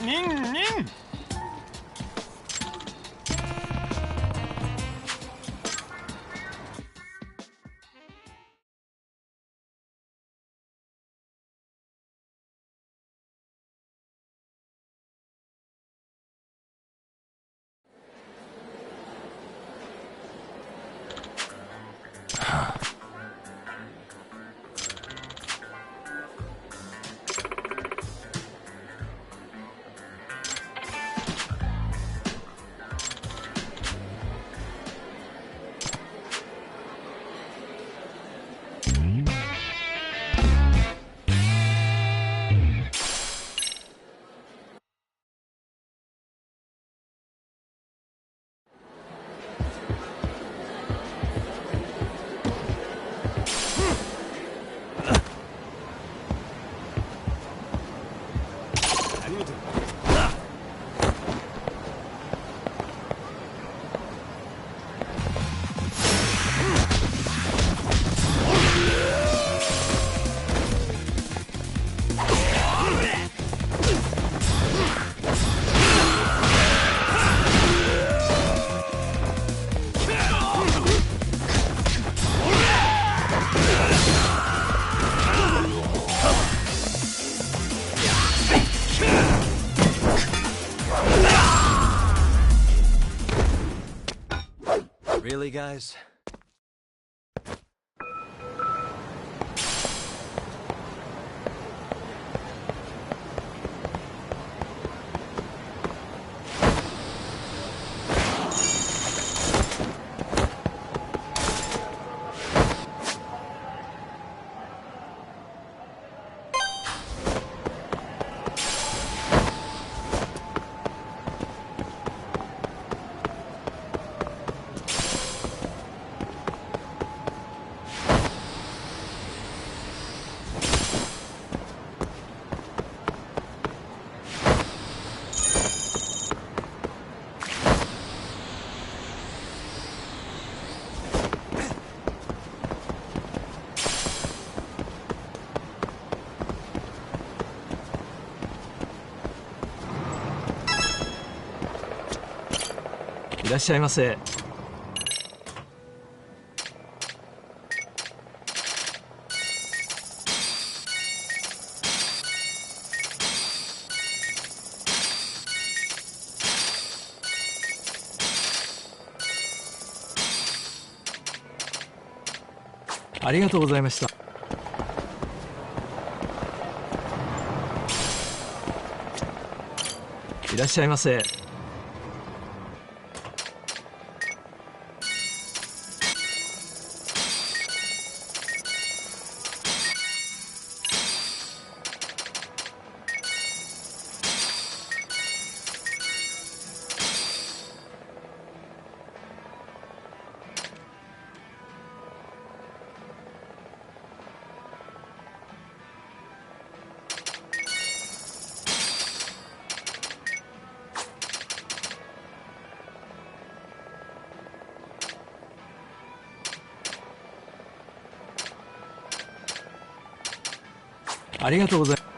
닝 닝. guys.いらっしゃいませ。ありがとうございました。いらっしゃいませ。ありがとうございます。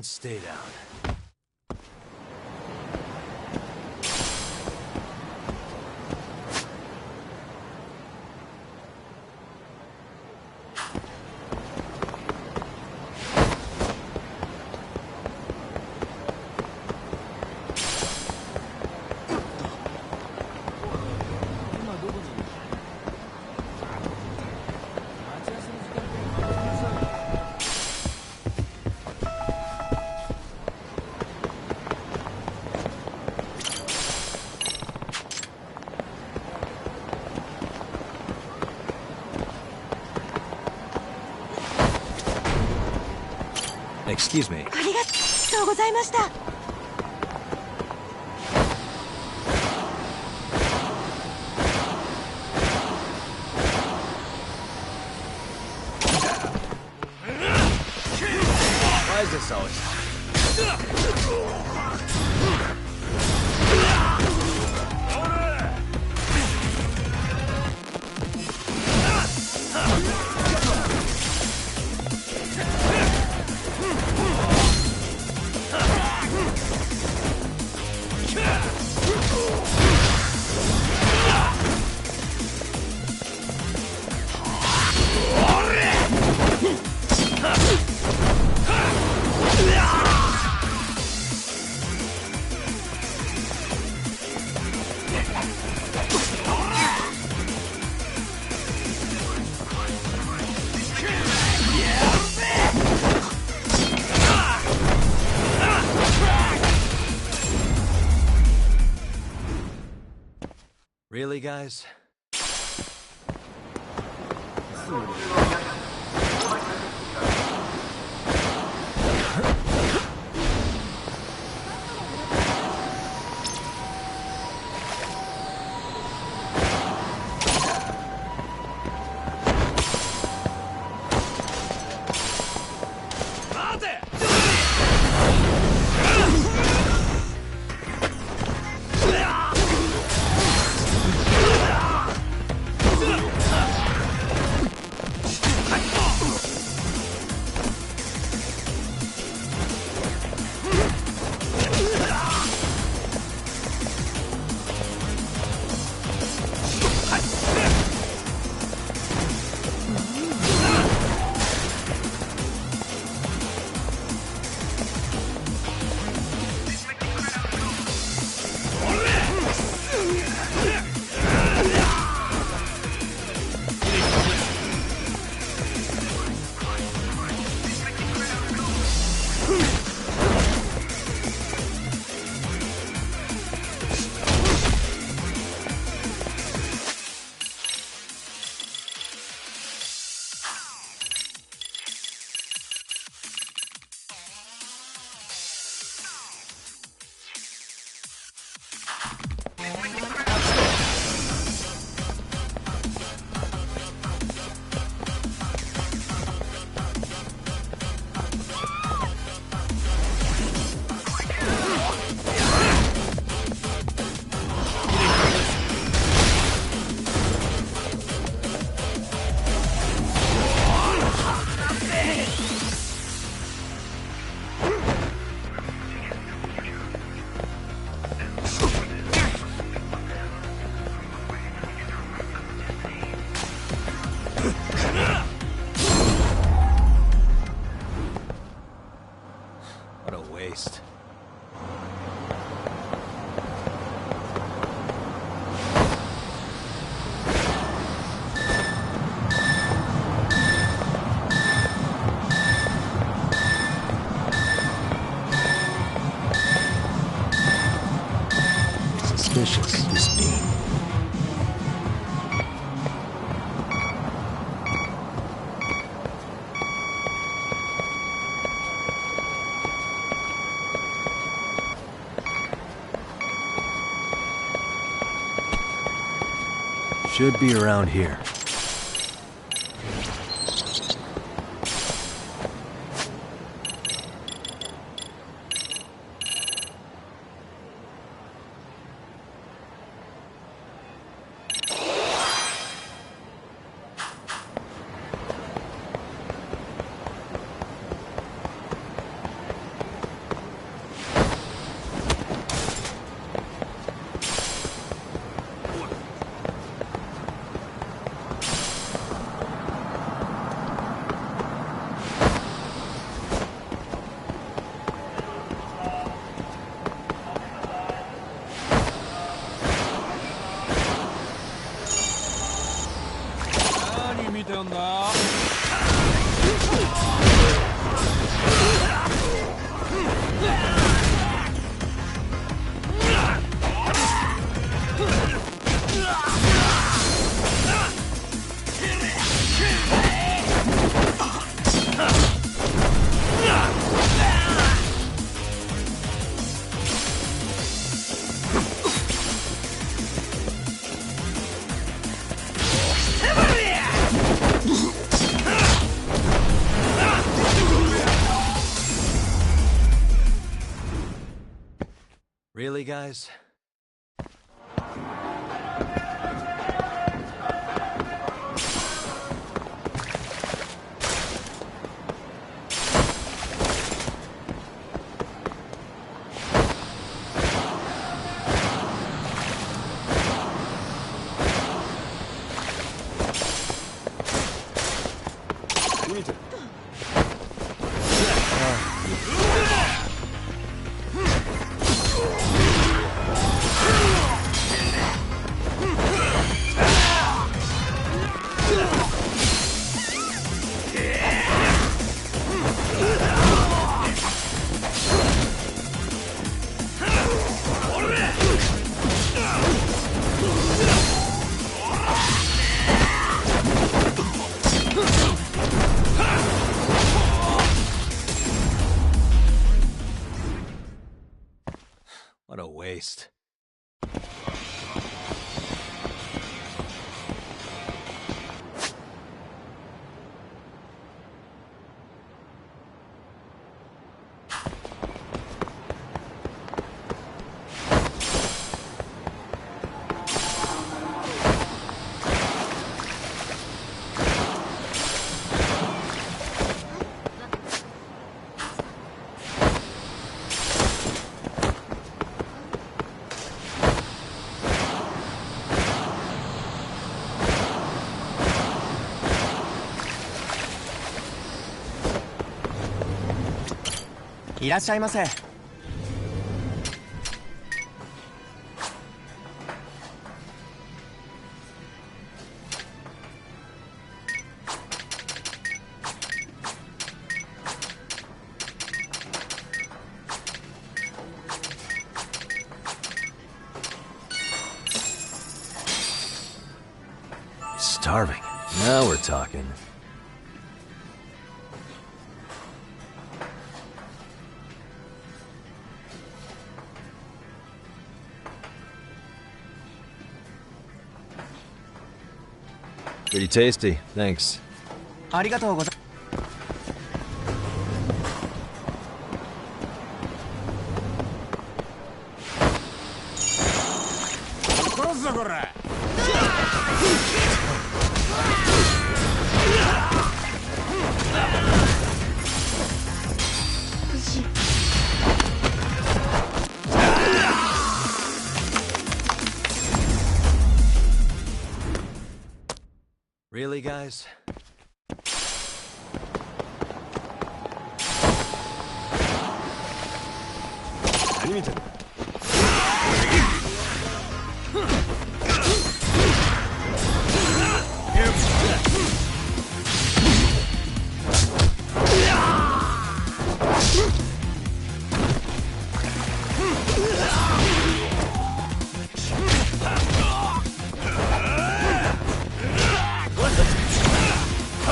stay down. Excuse me. ありがとうございました。Why is this always... Really, guys? What a waste. Suspicious, this being. Should be around here. 見てんだ。Really, guys? What a waste. I いらっしゃいませ。Starving. Now we're talking. Pretty tasty, thanks. ありがとうございます。殺すぞこら。Really, guys?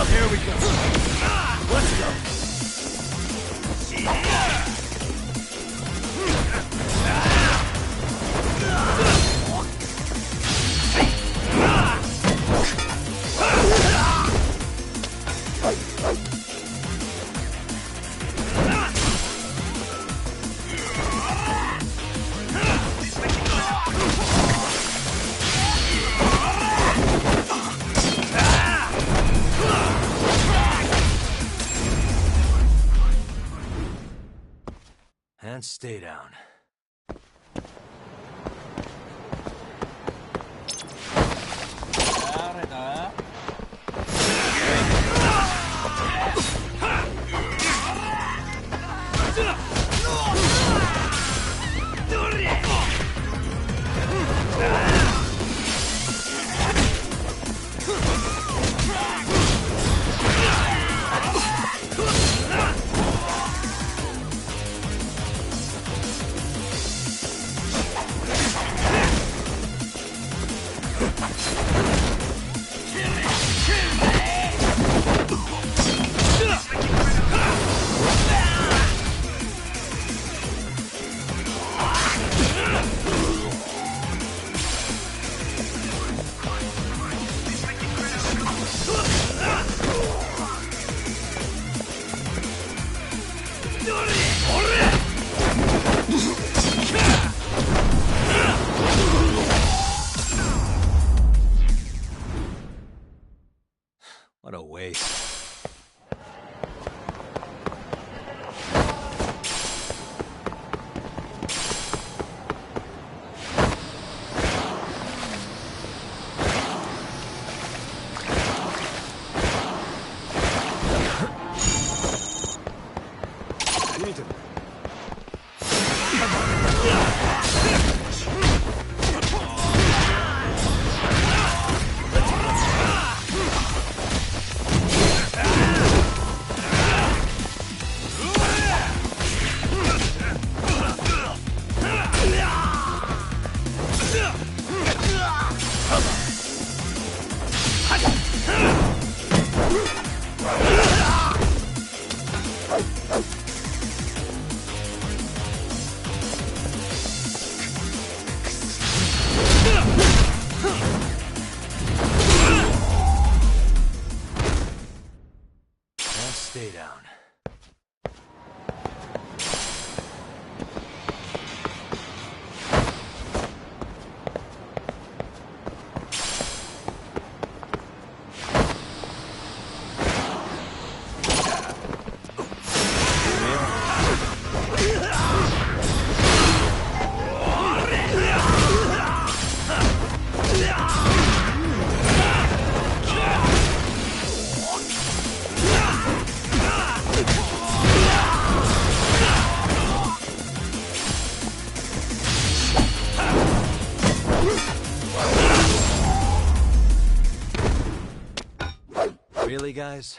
Here we go. Let's go. And stay down. What a waste. Stay down. Really, guys?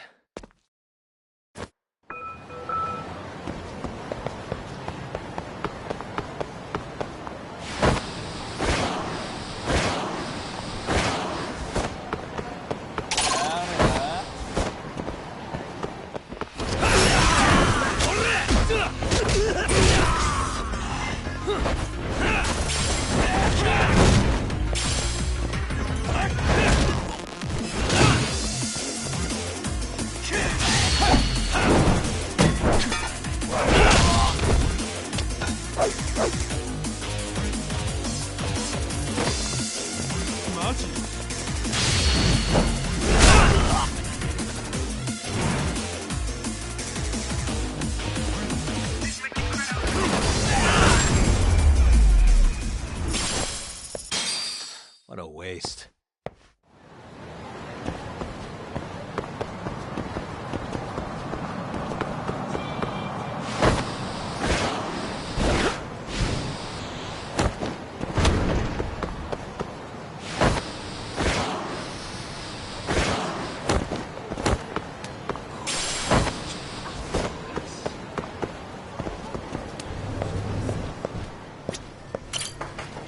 What a waste.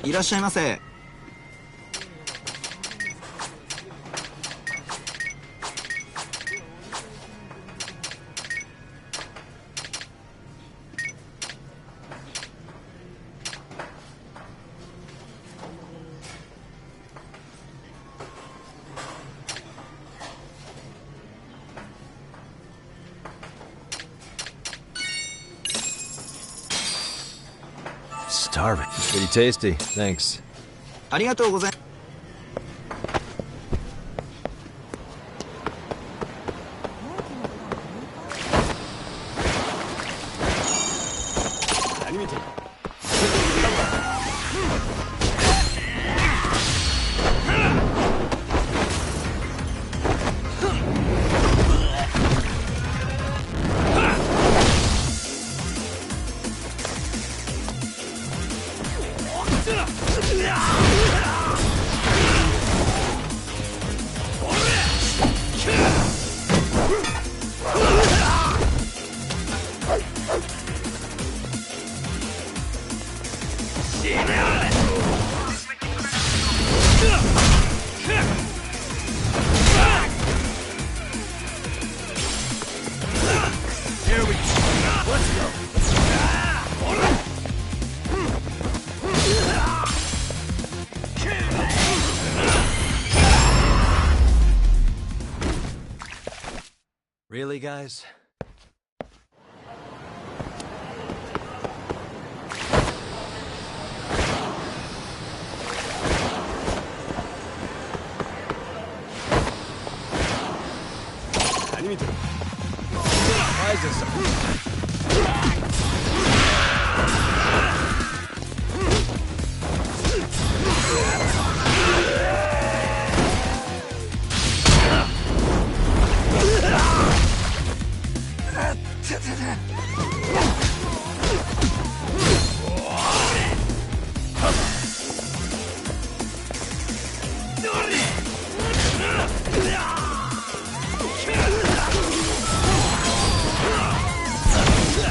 いらっしゃいませ。Starving. Pretty tasty. Thanks. ありがとうございます。Really, guys? Why is this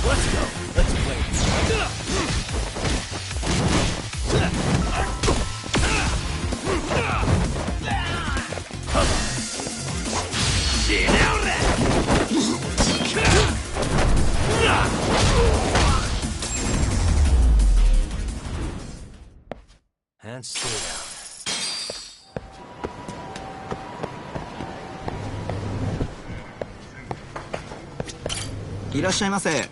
Let's go. Let's play. And stay down.いらっしゃいませ。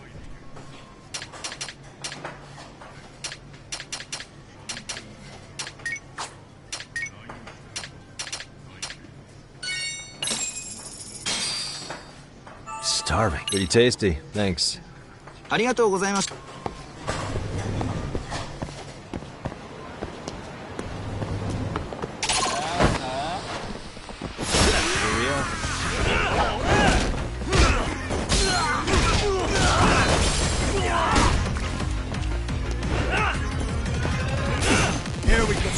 Starving. Pretty tasty. Thanks. ありがとうございました。Here we go.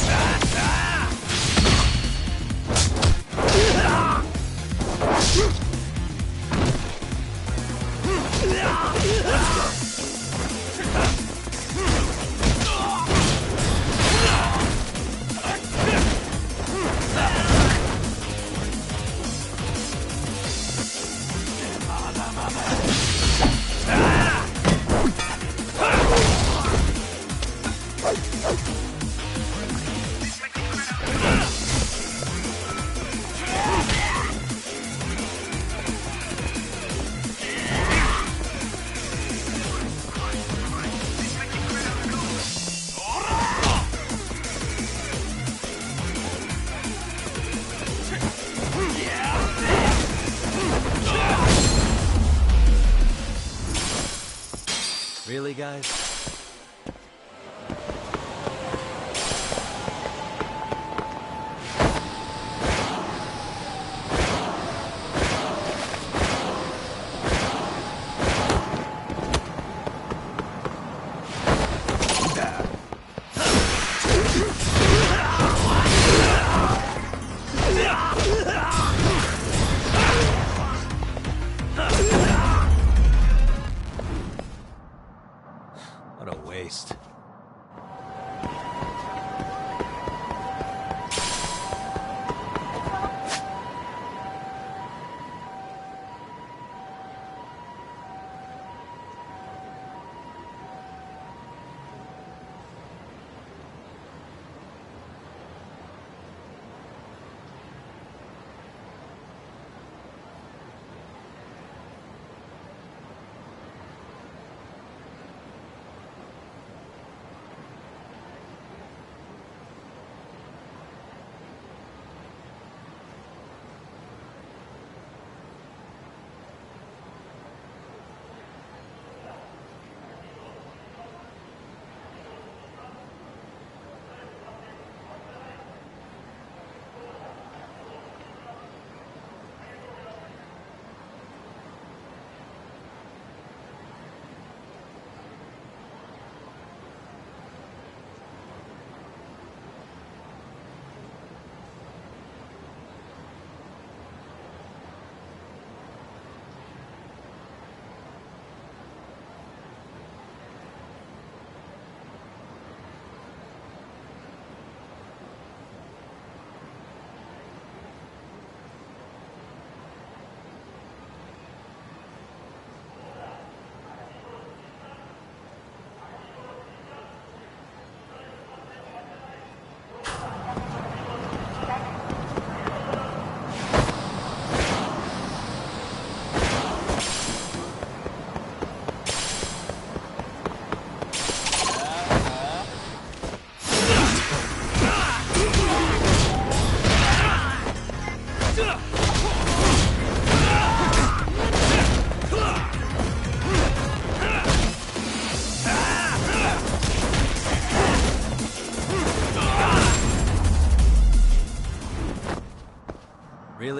Really, guys?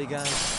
guys?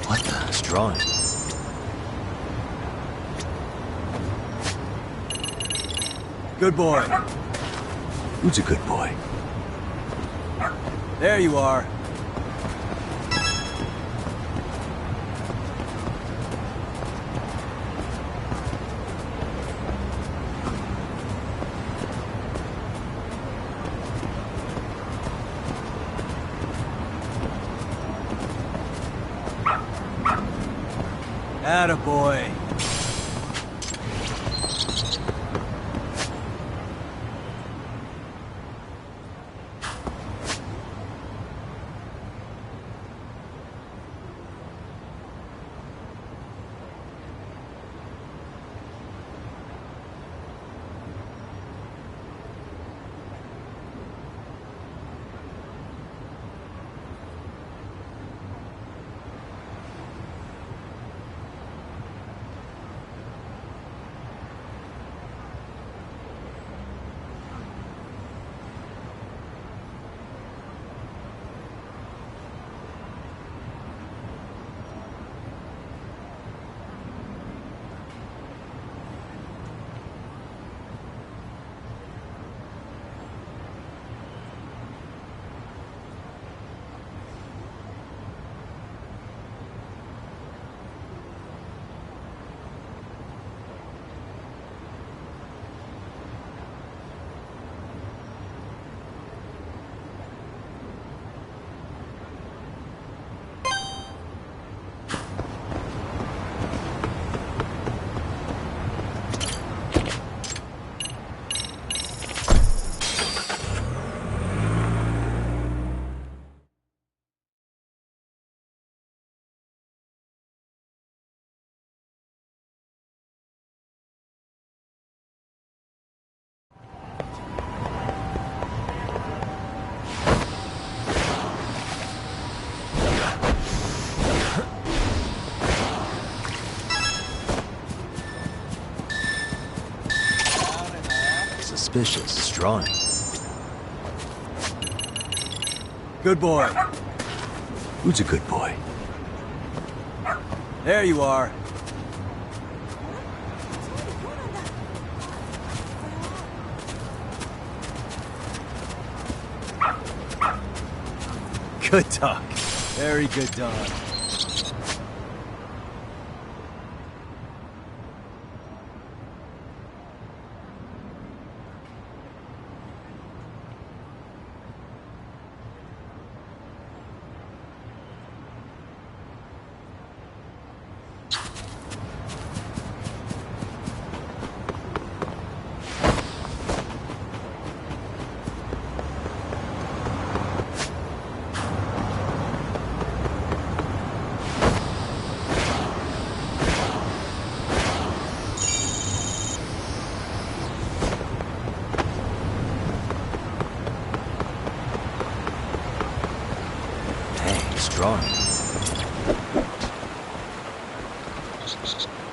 What the? It's drawing. Good boy. Who's a good boy? There you are. Attaboy. Suspicious. It's drawing. Good boy. Who's a good boy? There you are. Good dog. Very good dog. Drawing.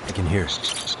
I can hear it.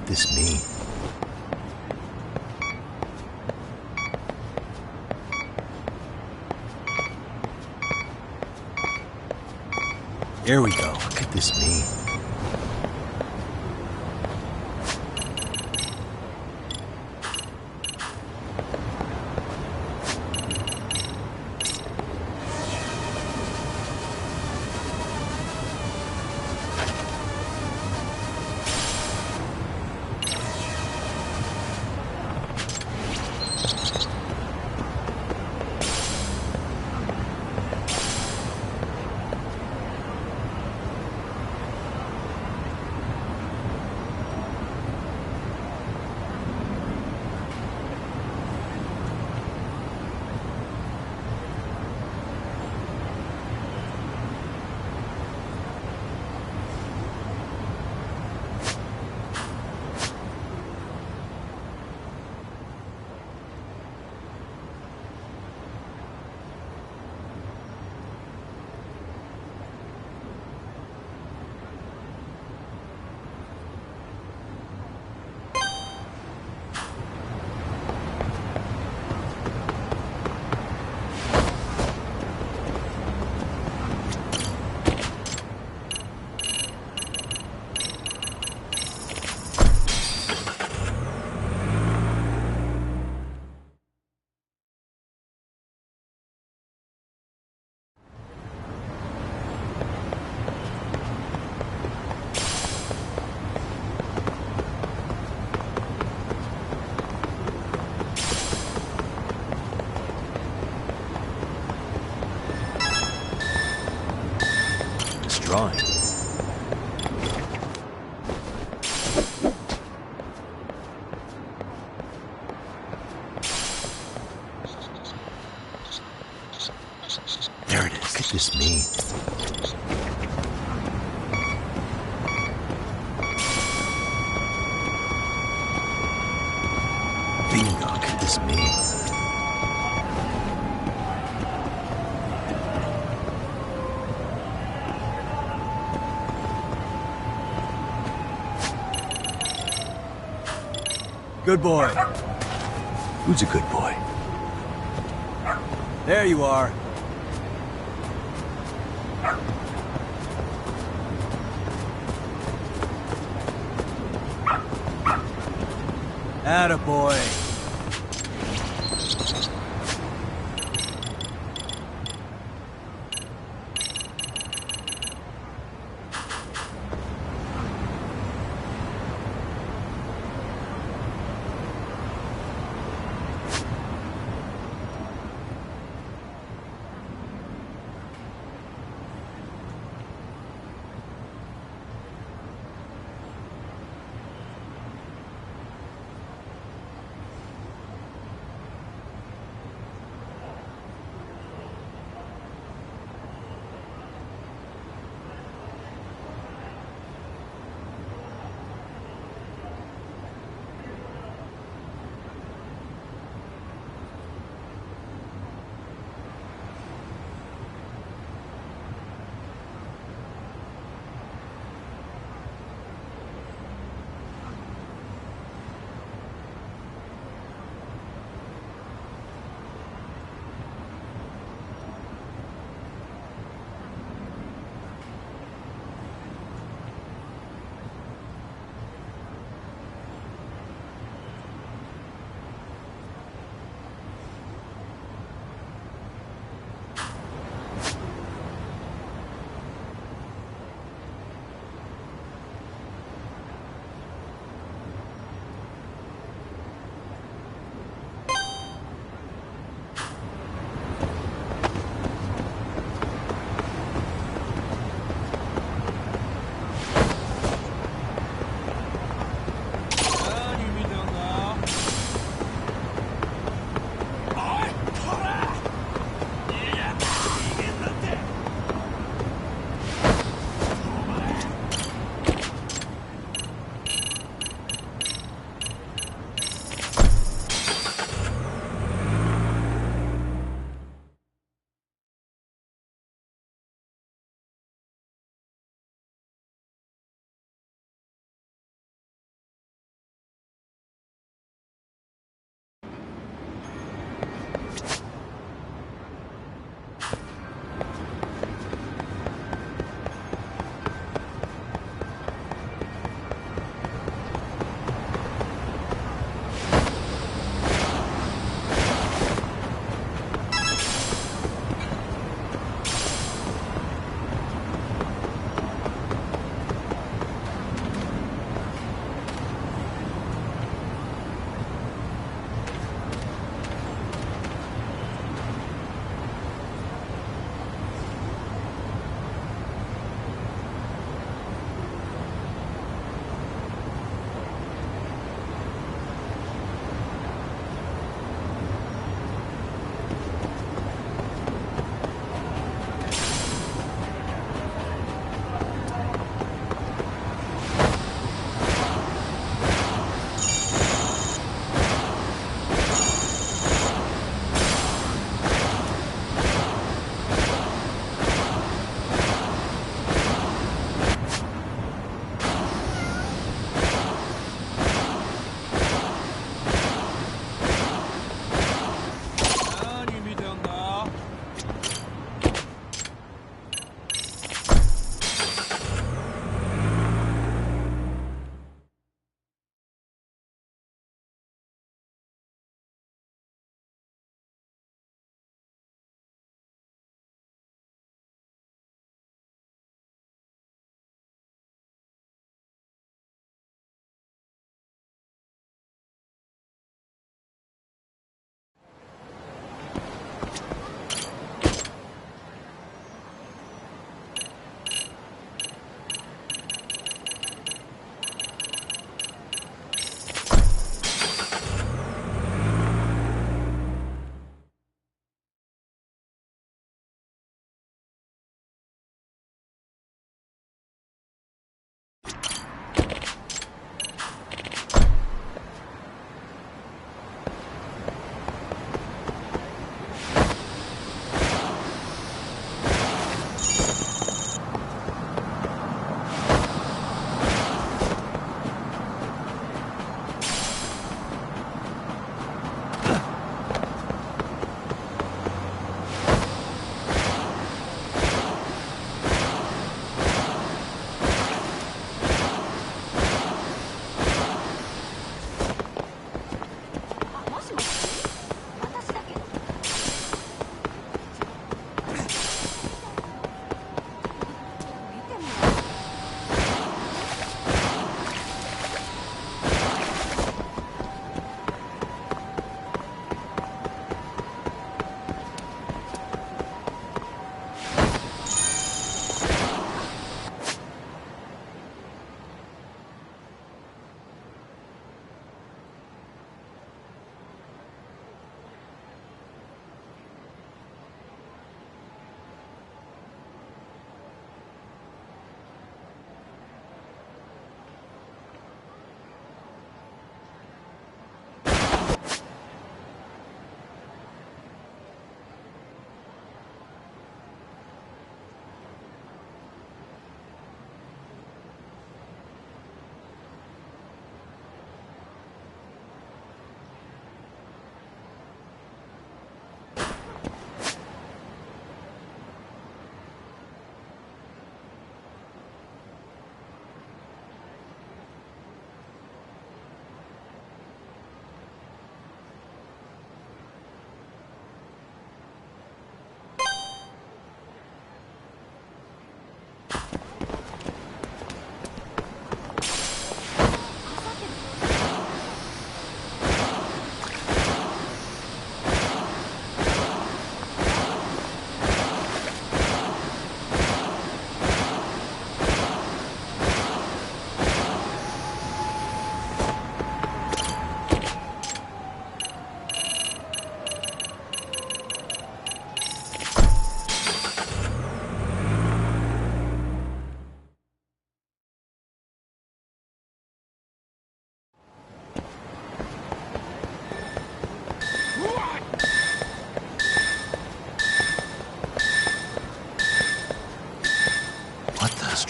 could this mean? Here we go. What could this mean? Drawing. There it is. What could this mean? Bingo. What could this mean? Good boy. Who's a good boy? There you are. Attaboy.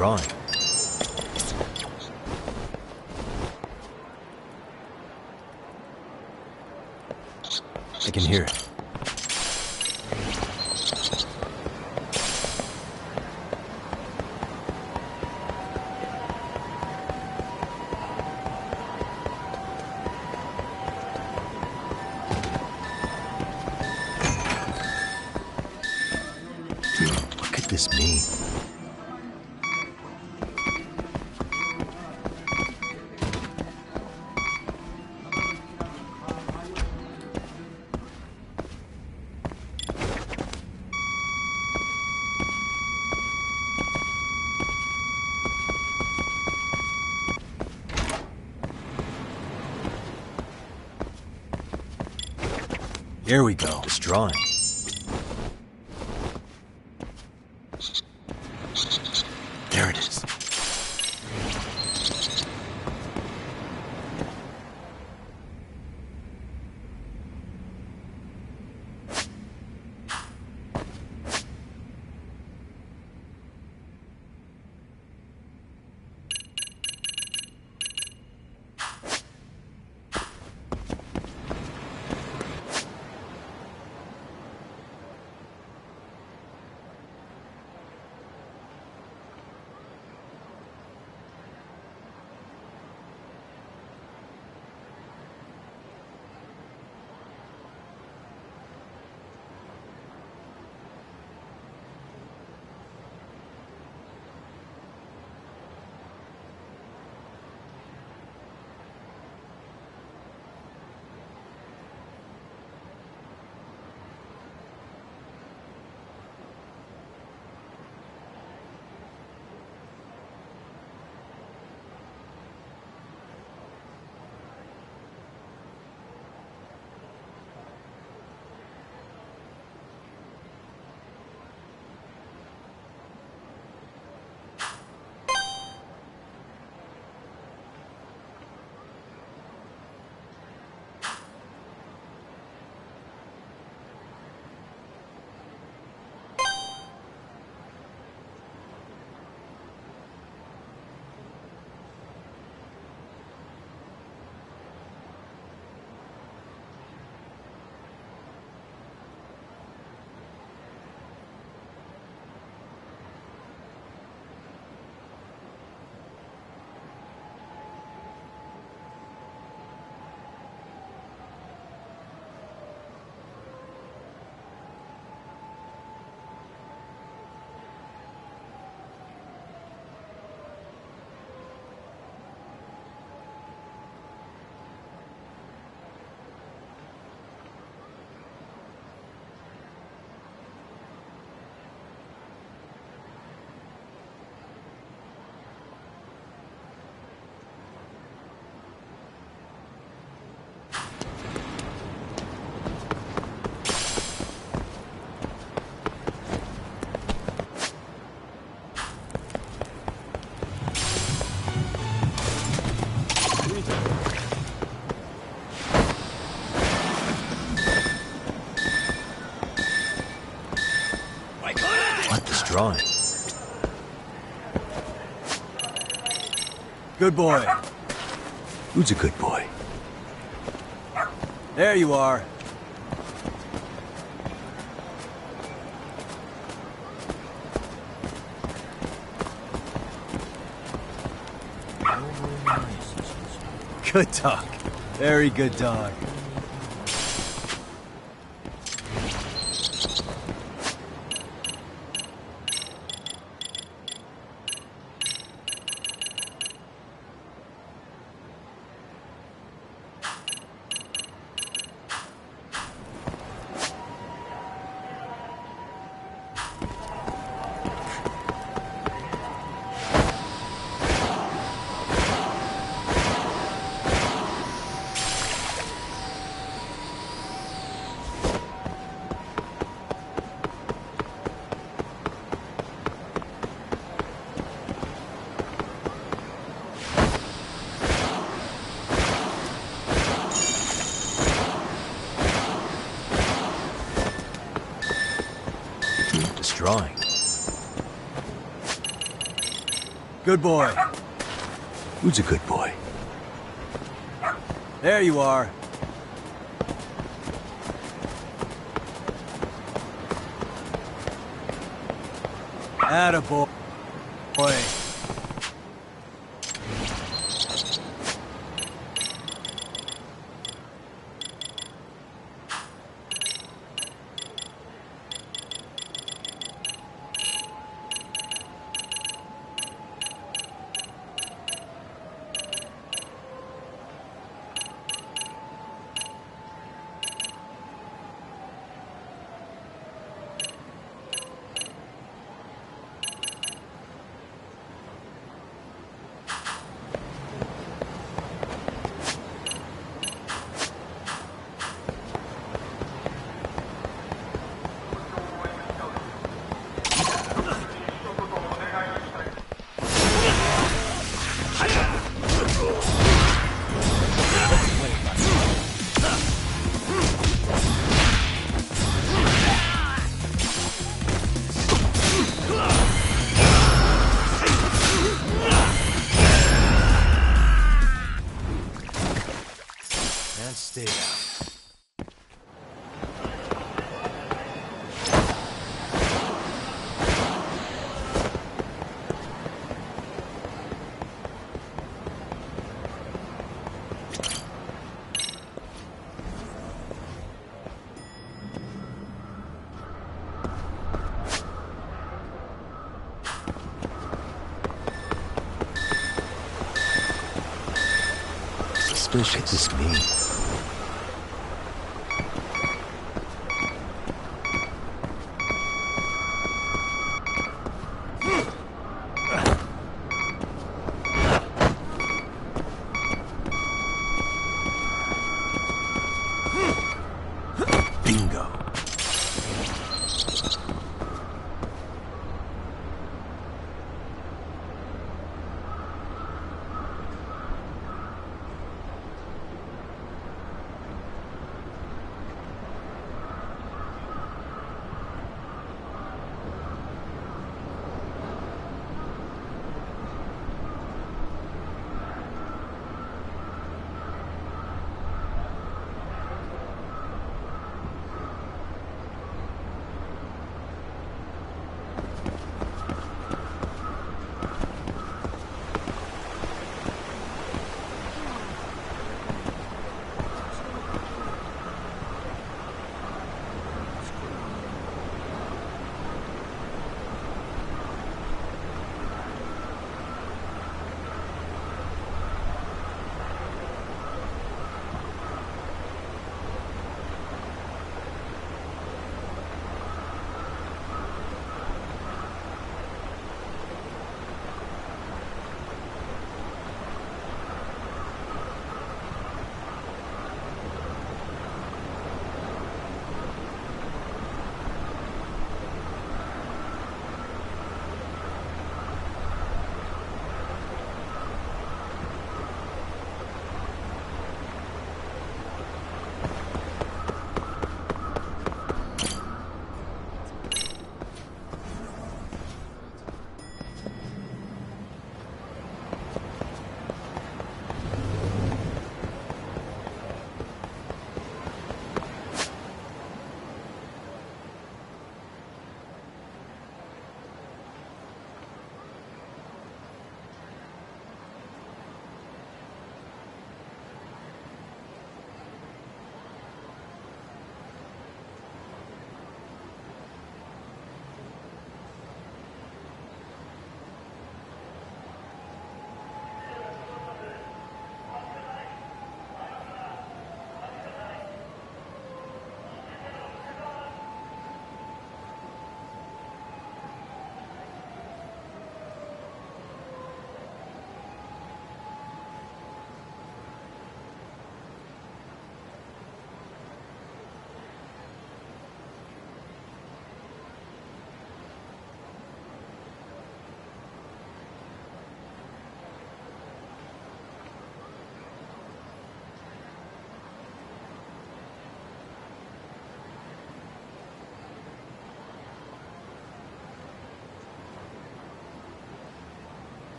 Destroying. I can hear it. What could this mean? Here we go. Destroying. There it is. What destroying? Good boy. Who's a good boy? There you are. Good dog. Very good dog. Destroying. Good boy. Who's a good boy? There you are. Attaboy. Boy. Stay down. Suspicious. What could this mean?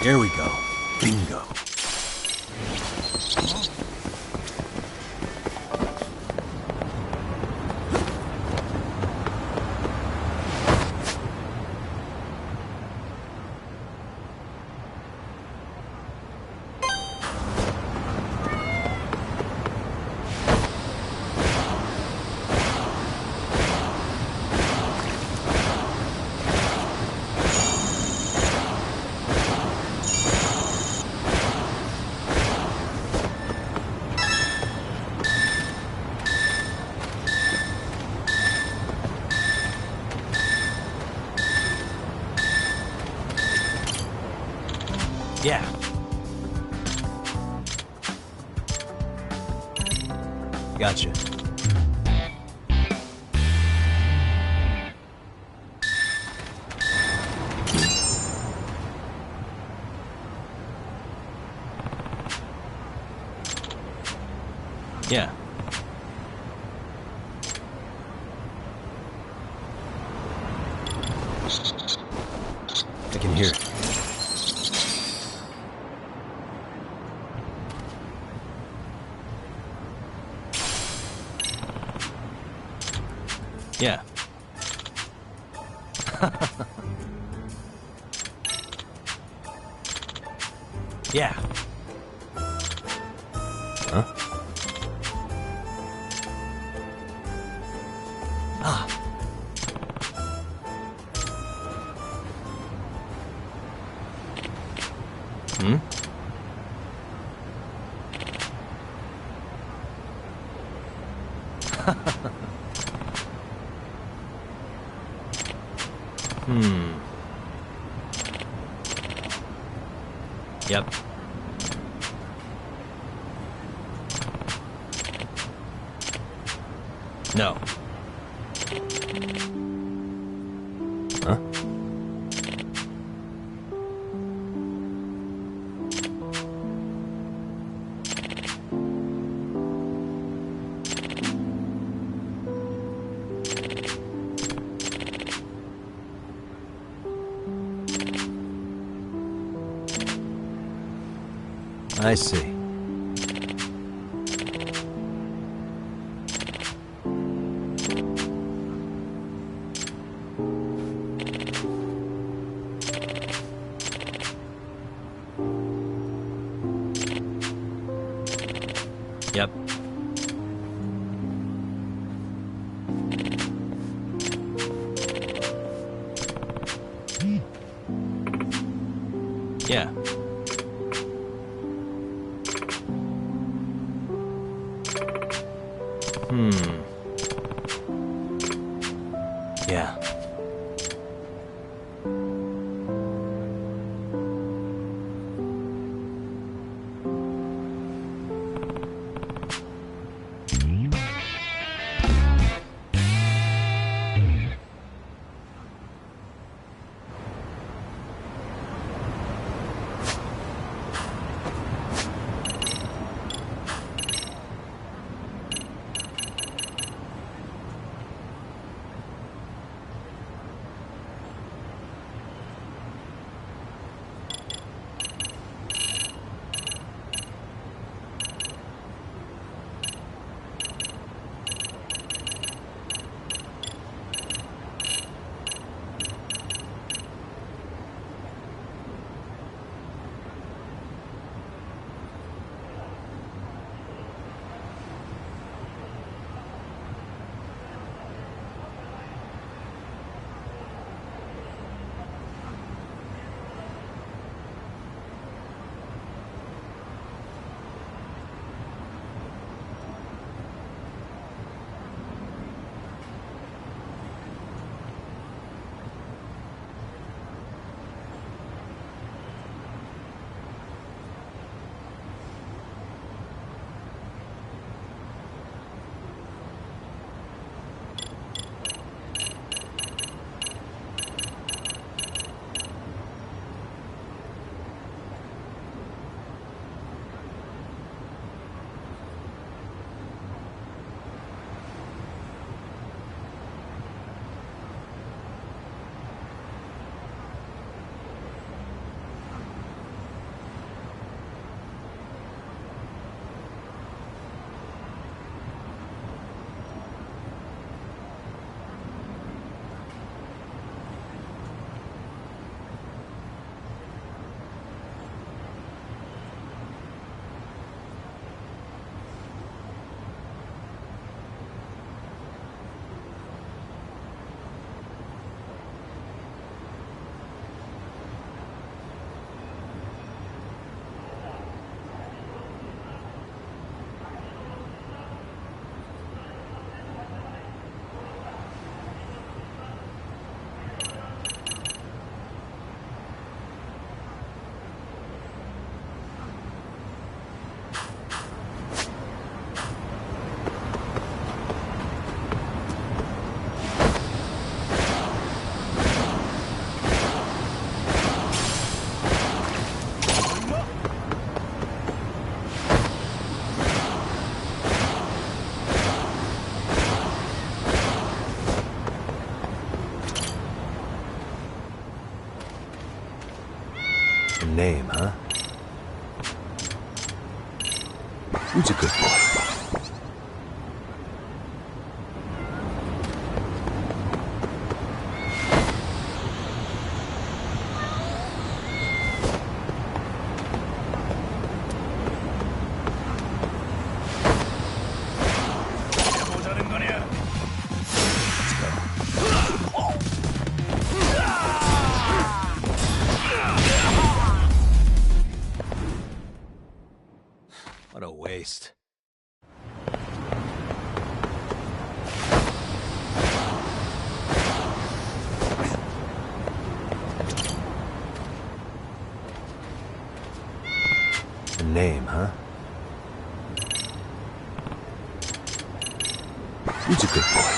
Here we go. Bingo. Yeah. Gotcha. Yeah. I can hear it. Yeah. Yeah. Huh? Ah. Hmm? Yep. No. Huh? I see. Yep. Yeah. Yeah. A name, huh? Who's a good boy? What a waste. A name, huh? Who's a good boy?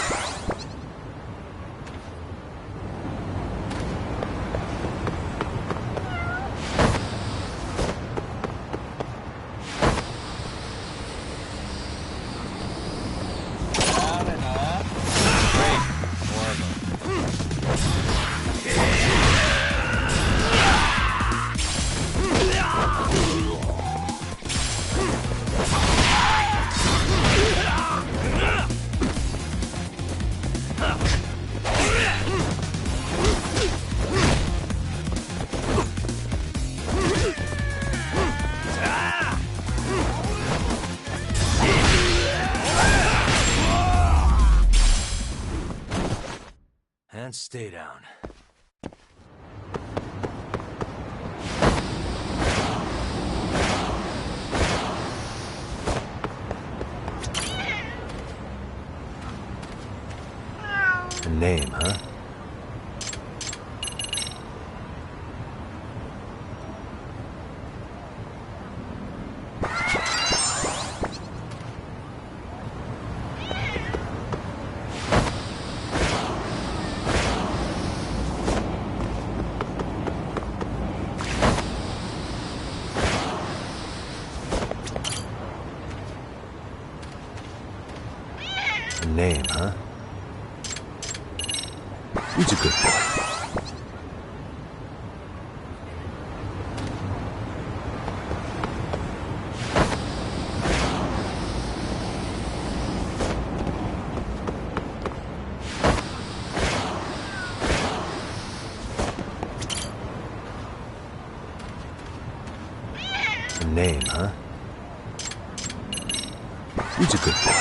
And stay down. A name, huh? A name, huh? Who's a good boy? A name, huh? Who's a good boy?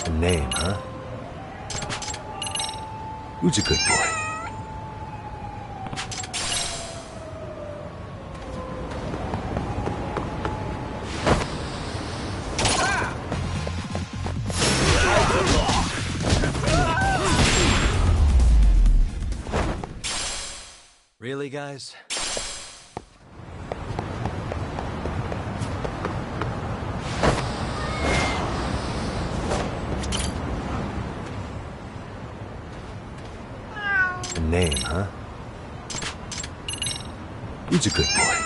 A name, huh? Who's a good boy? Really, guys? A name, huh? Who's a good boy?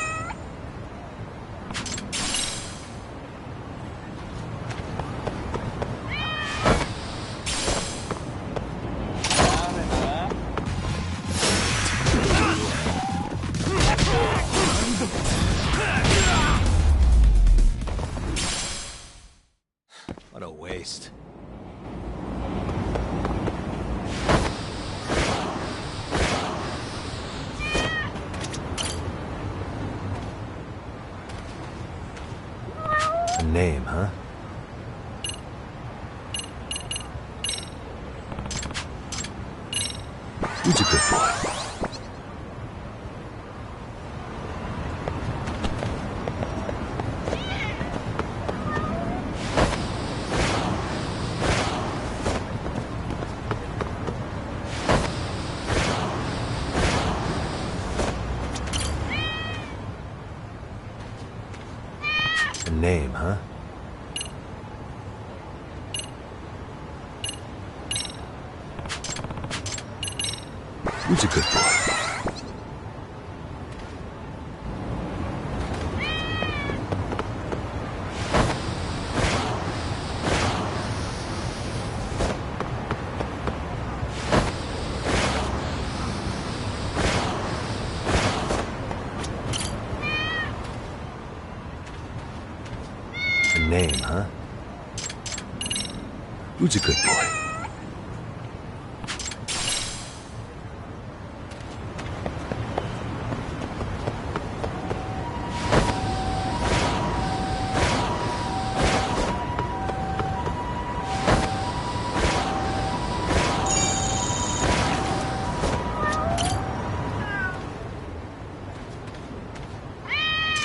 What a waste. A name, huh? Who's a good boy? A name, huh? Who's a good boy? A name, huh? Who's a good boy?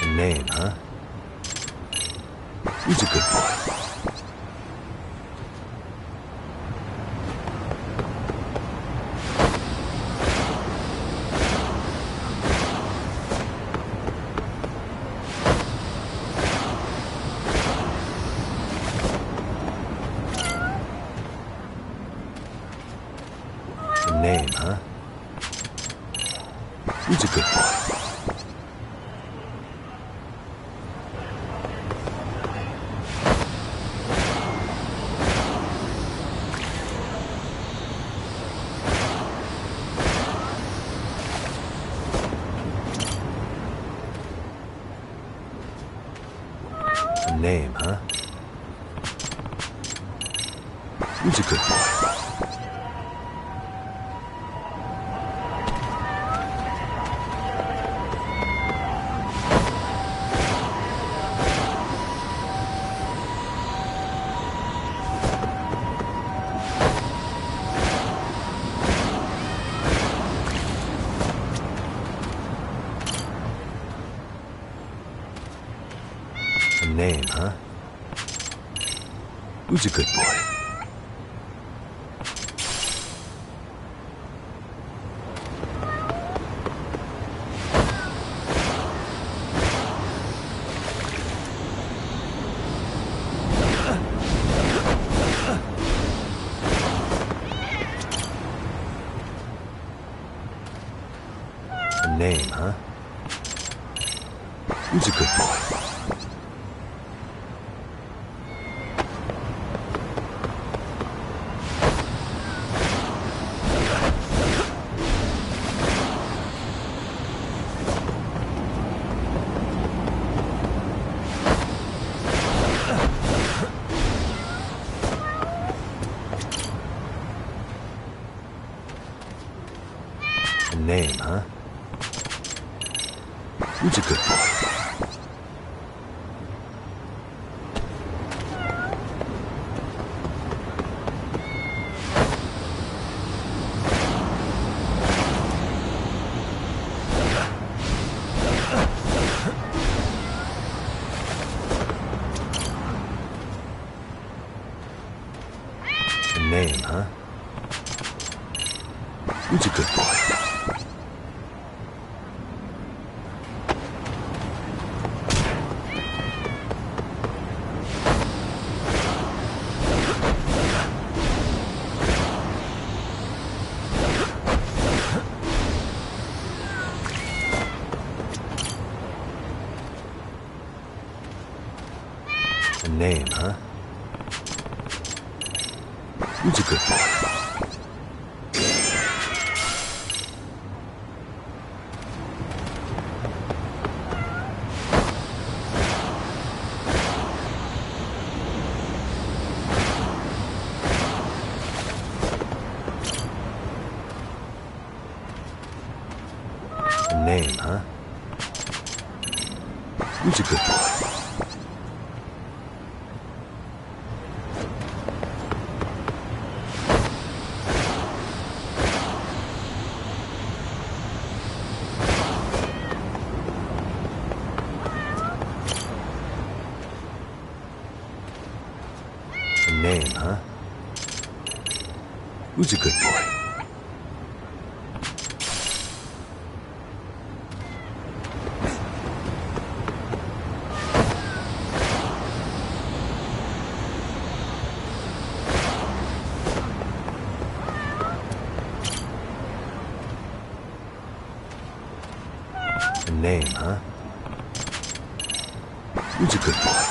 A name, huh? Who's a good boy? A name, huh? Who's a good boy? A name, huh? Who's a good boy? A name, huh? Who's a good boy? A name, huh? Who's a good boy? A name, huh? Who's a good boy? A name, huh? Who's a good boy? A name, huh? Who's a good boy? A name, huh? Who's a good boy? name, huh? Who's a good boy? A name, huh? Who's a good boy?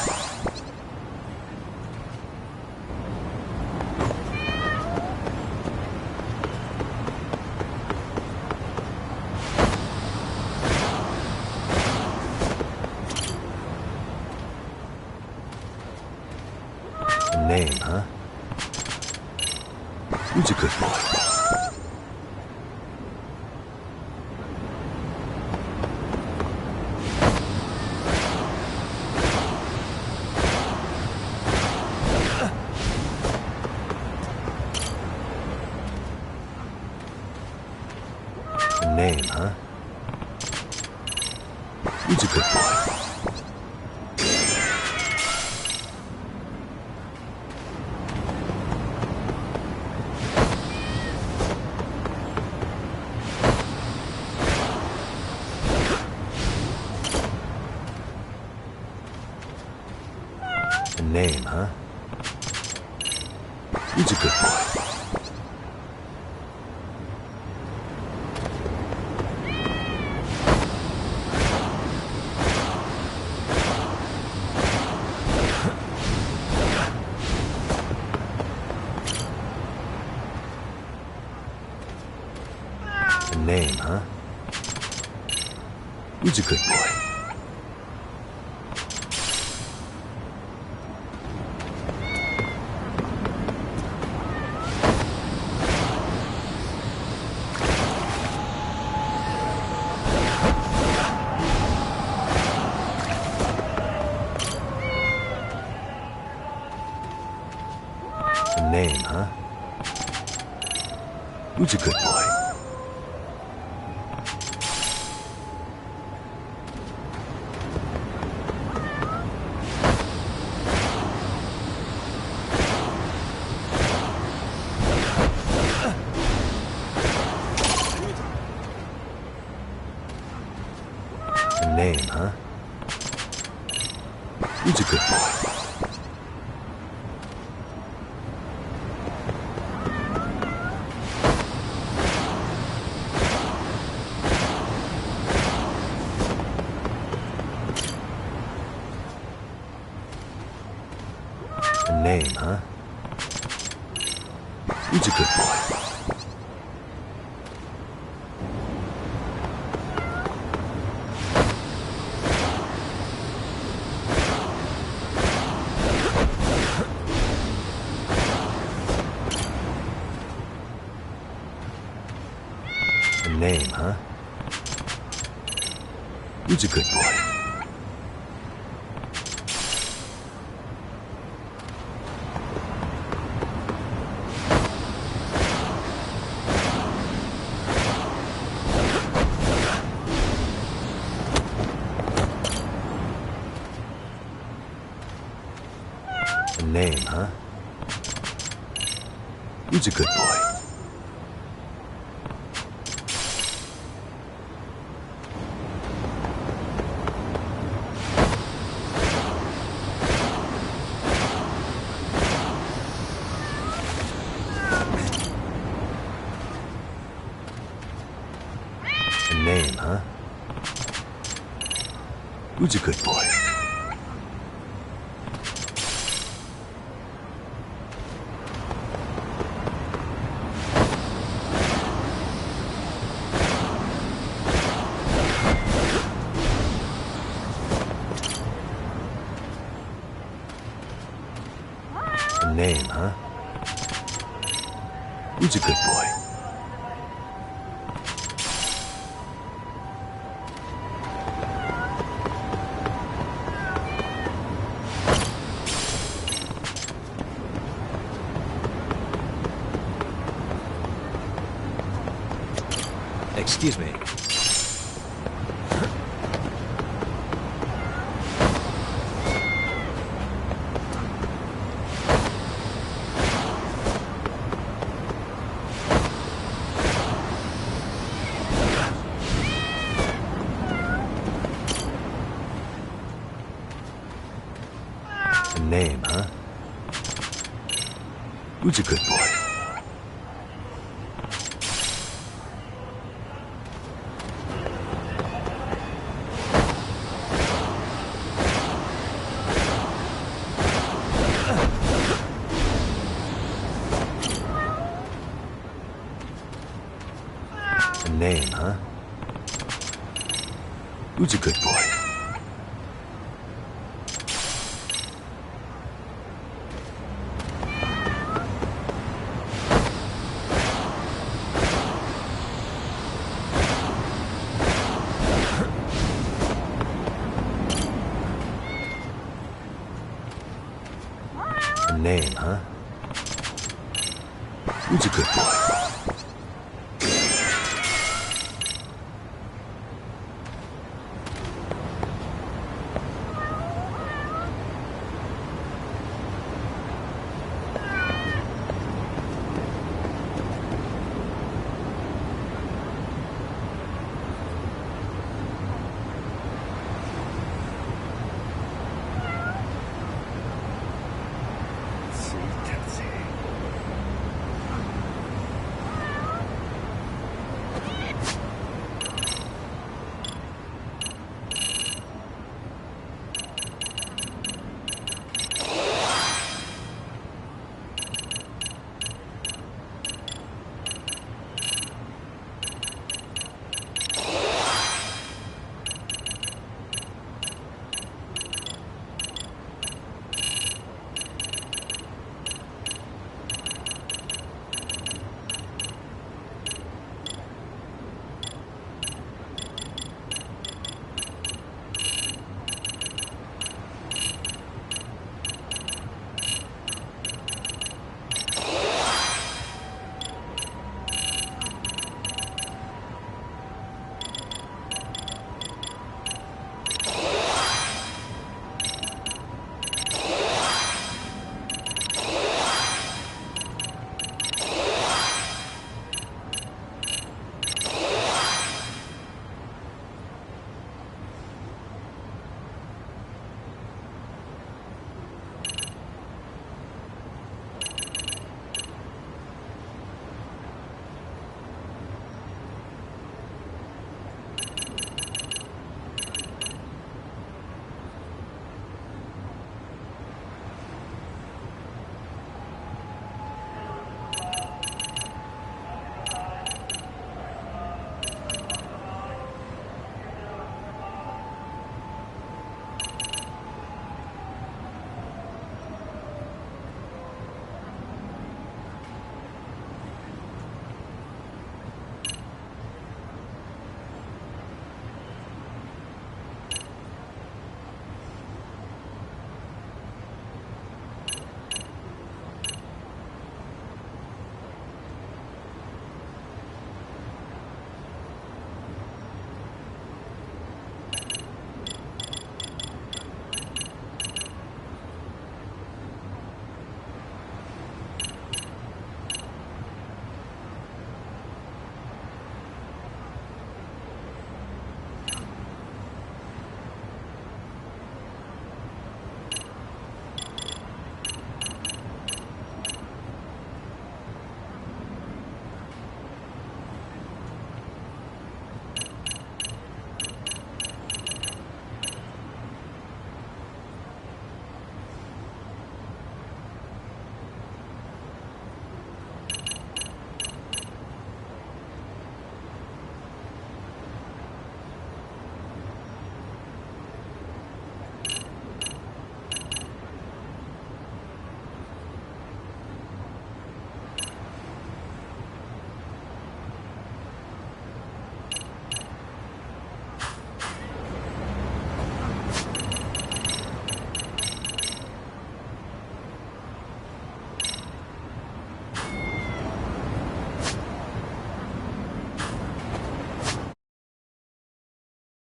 A name, huh? Who's a good boy? A name, huh? Who's a good boy? A name, huh? Who's a good boy? A name, huh? Who's a good boy? A name, huh? Who's a good boy? A name, huh? Who's a good boy? A name, huh? Who's a good boy? A name, huh? Who's a good boy? A name, huh? Who's a good boy? A name, huh? Who's a good boy? A name, huh? Who's a good boy? Excuse me. Who's a good boy? A name, huh? Who's a good boy? A name, huh? Who's a good boy?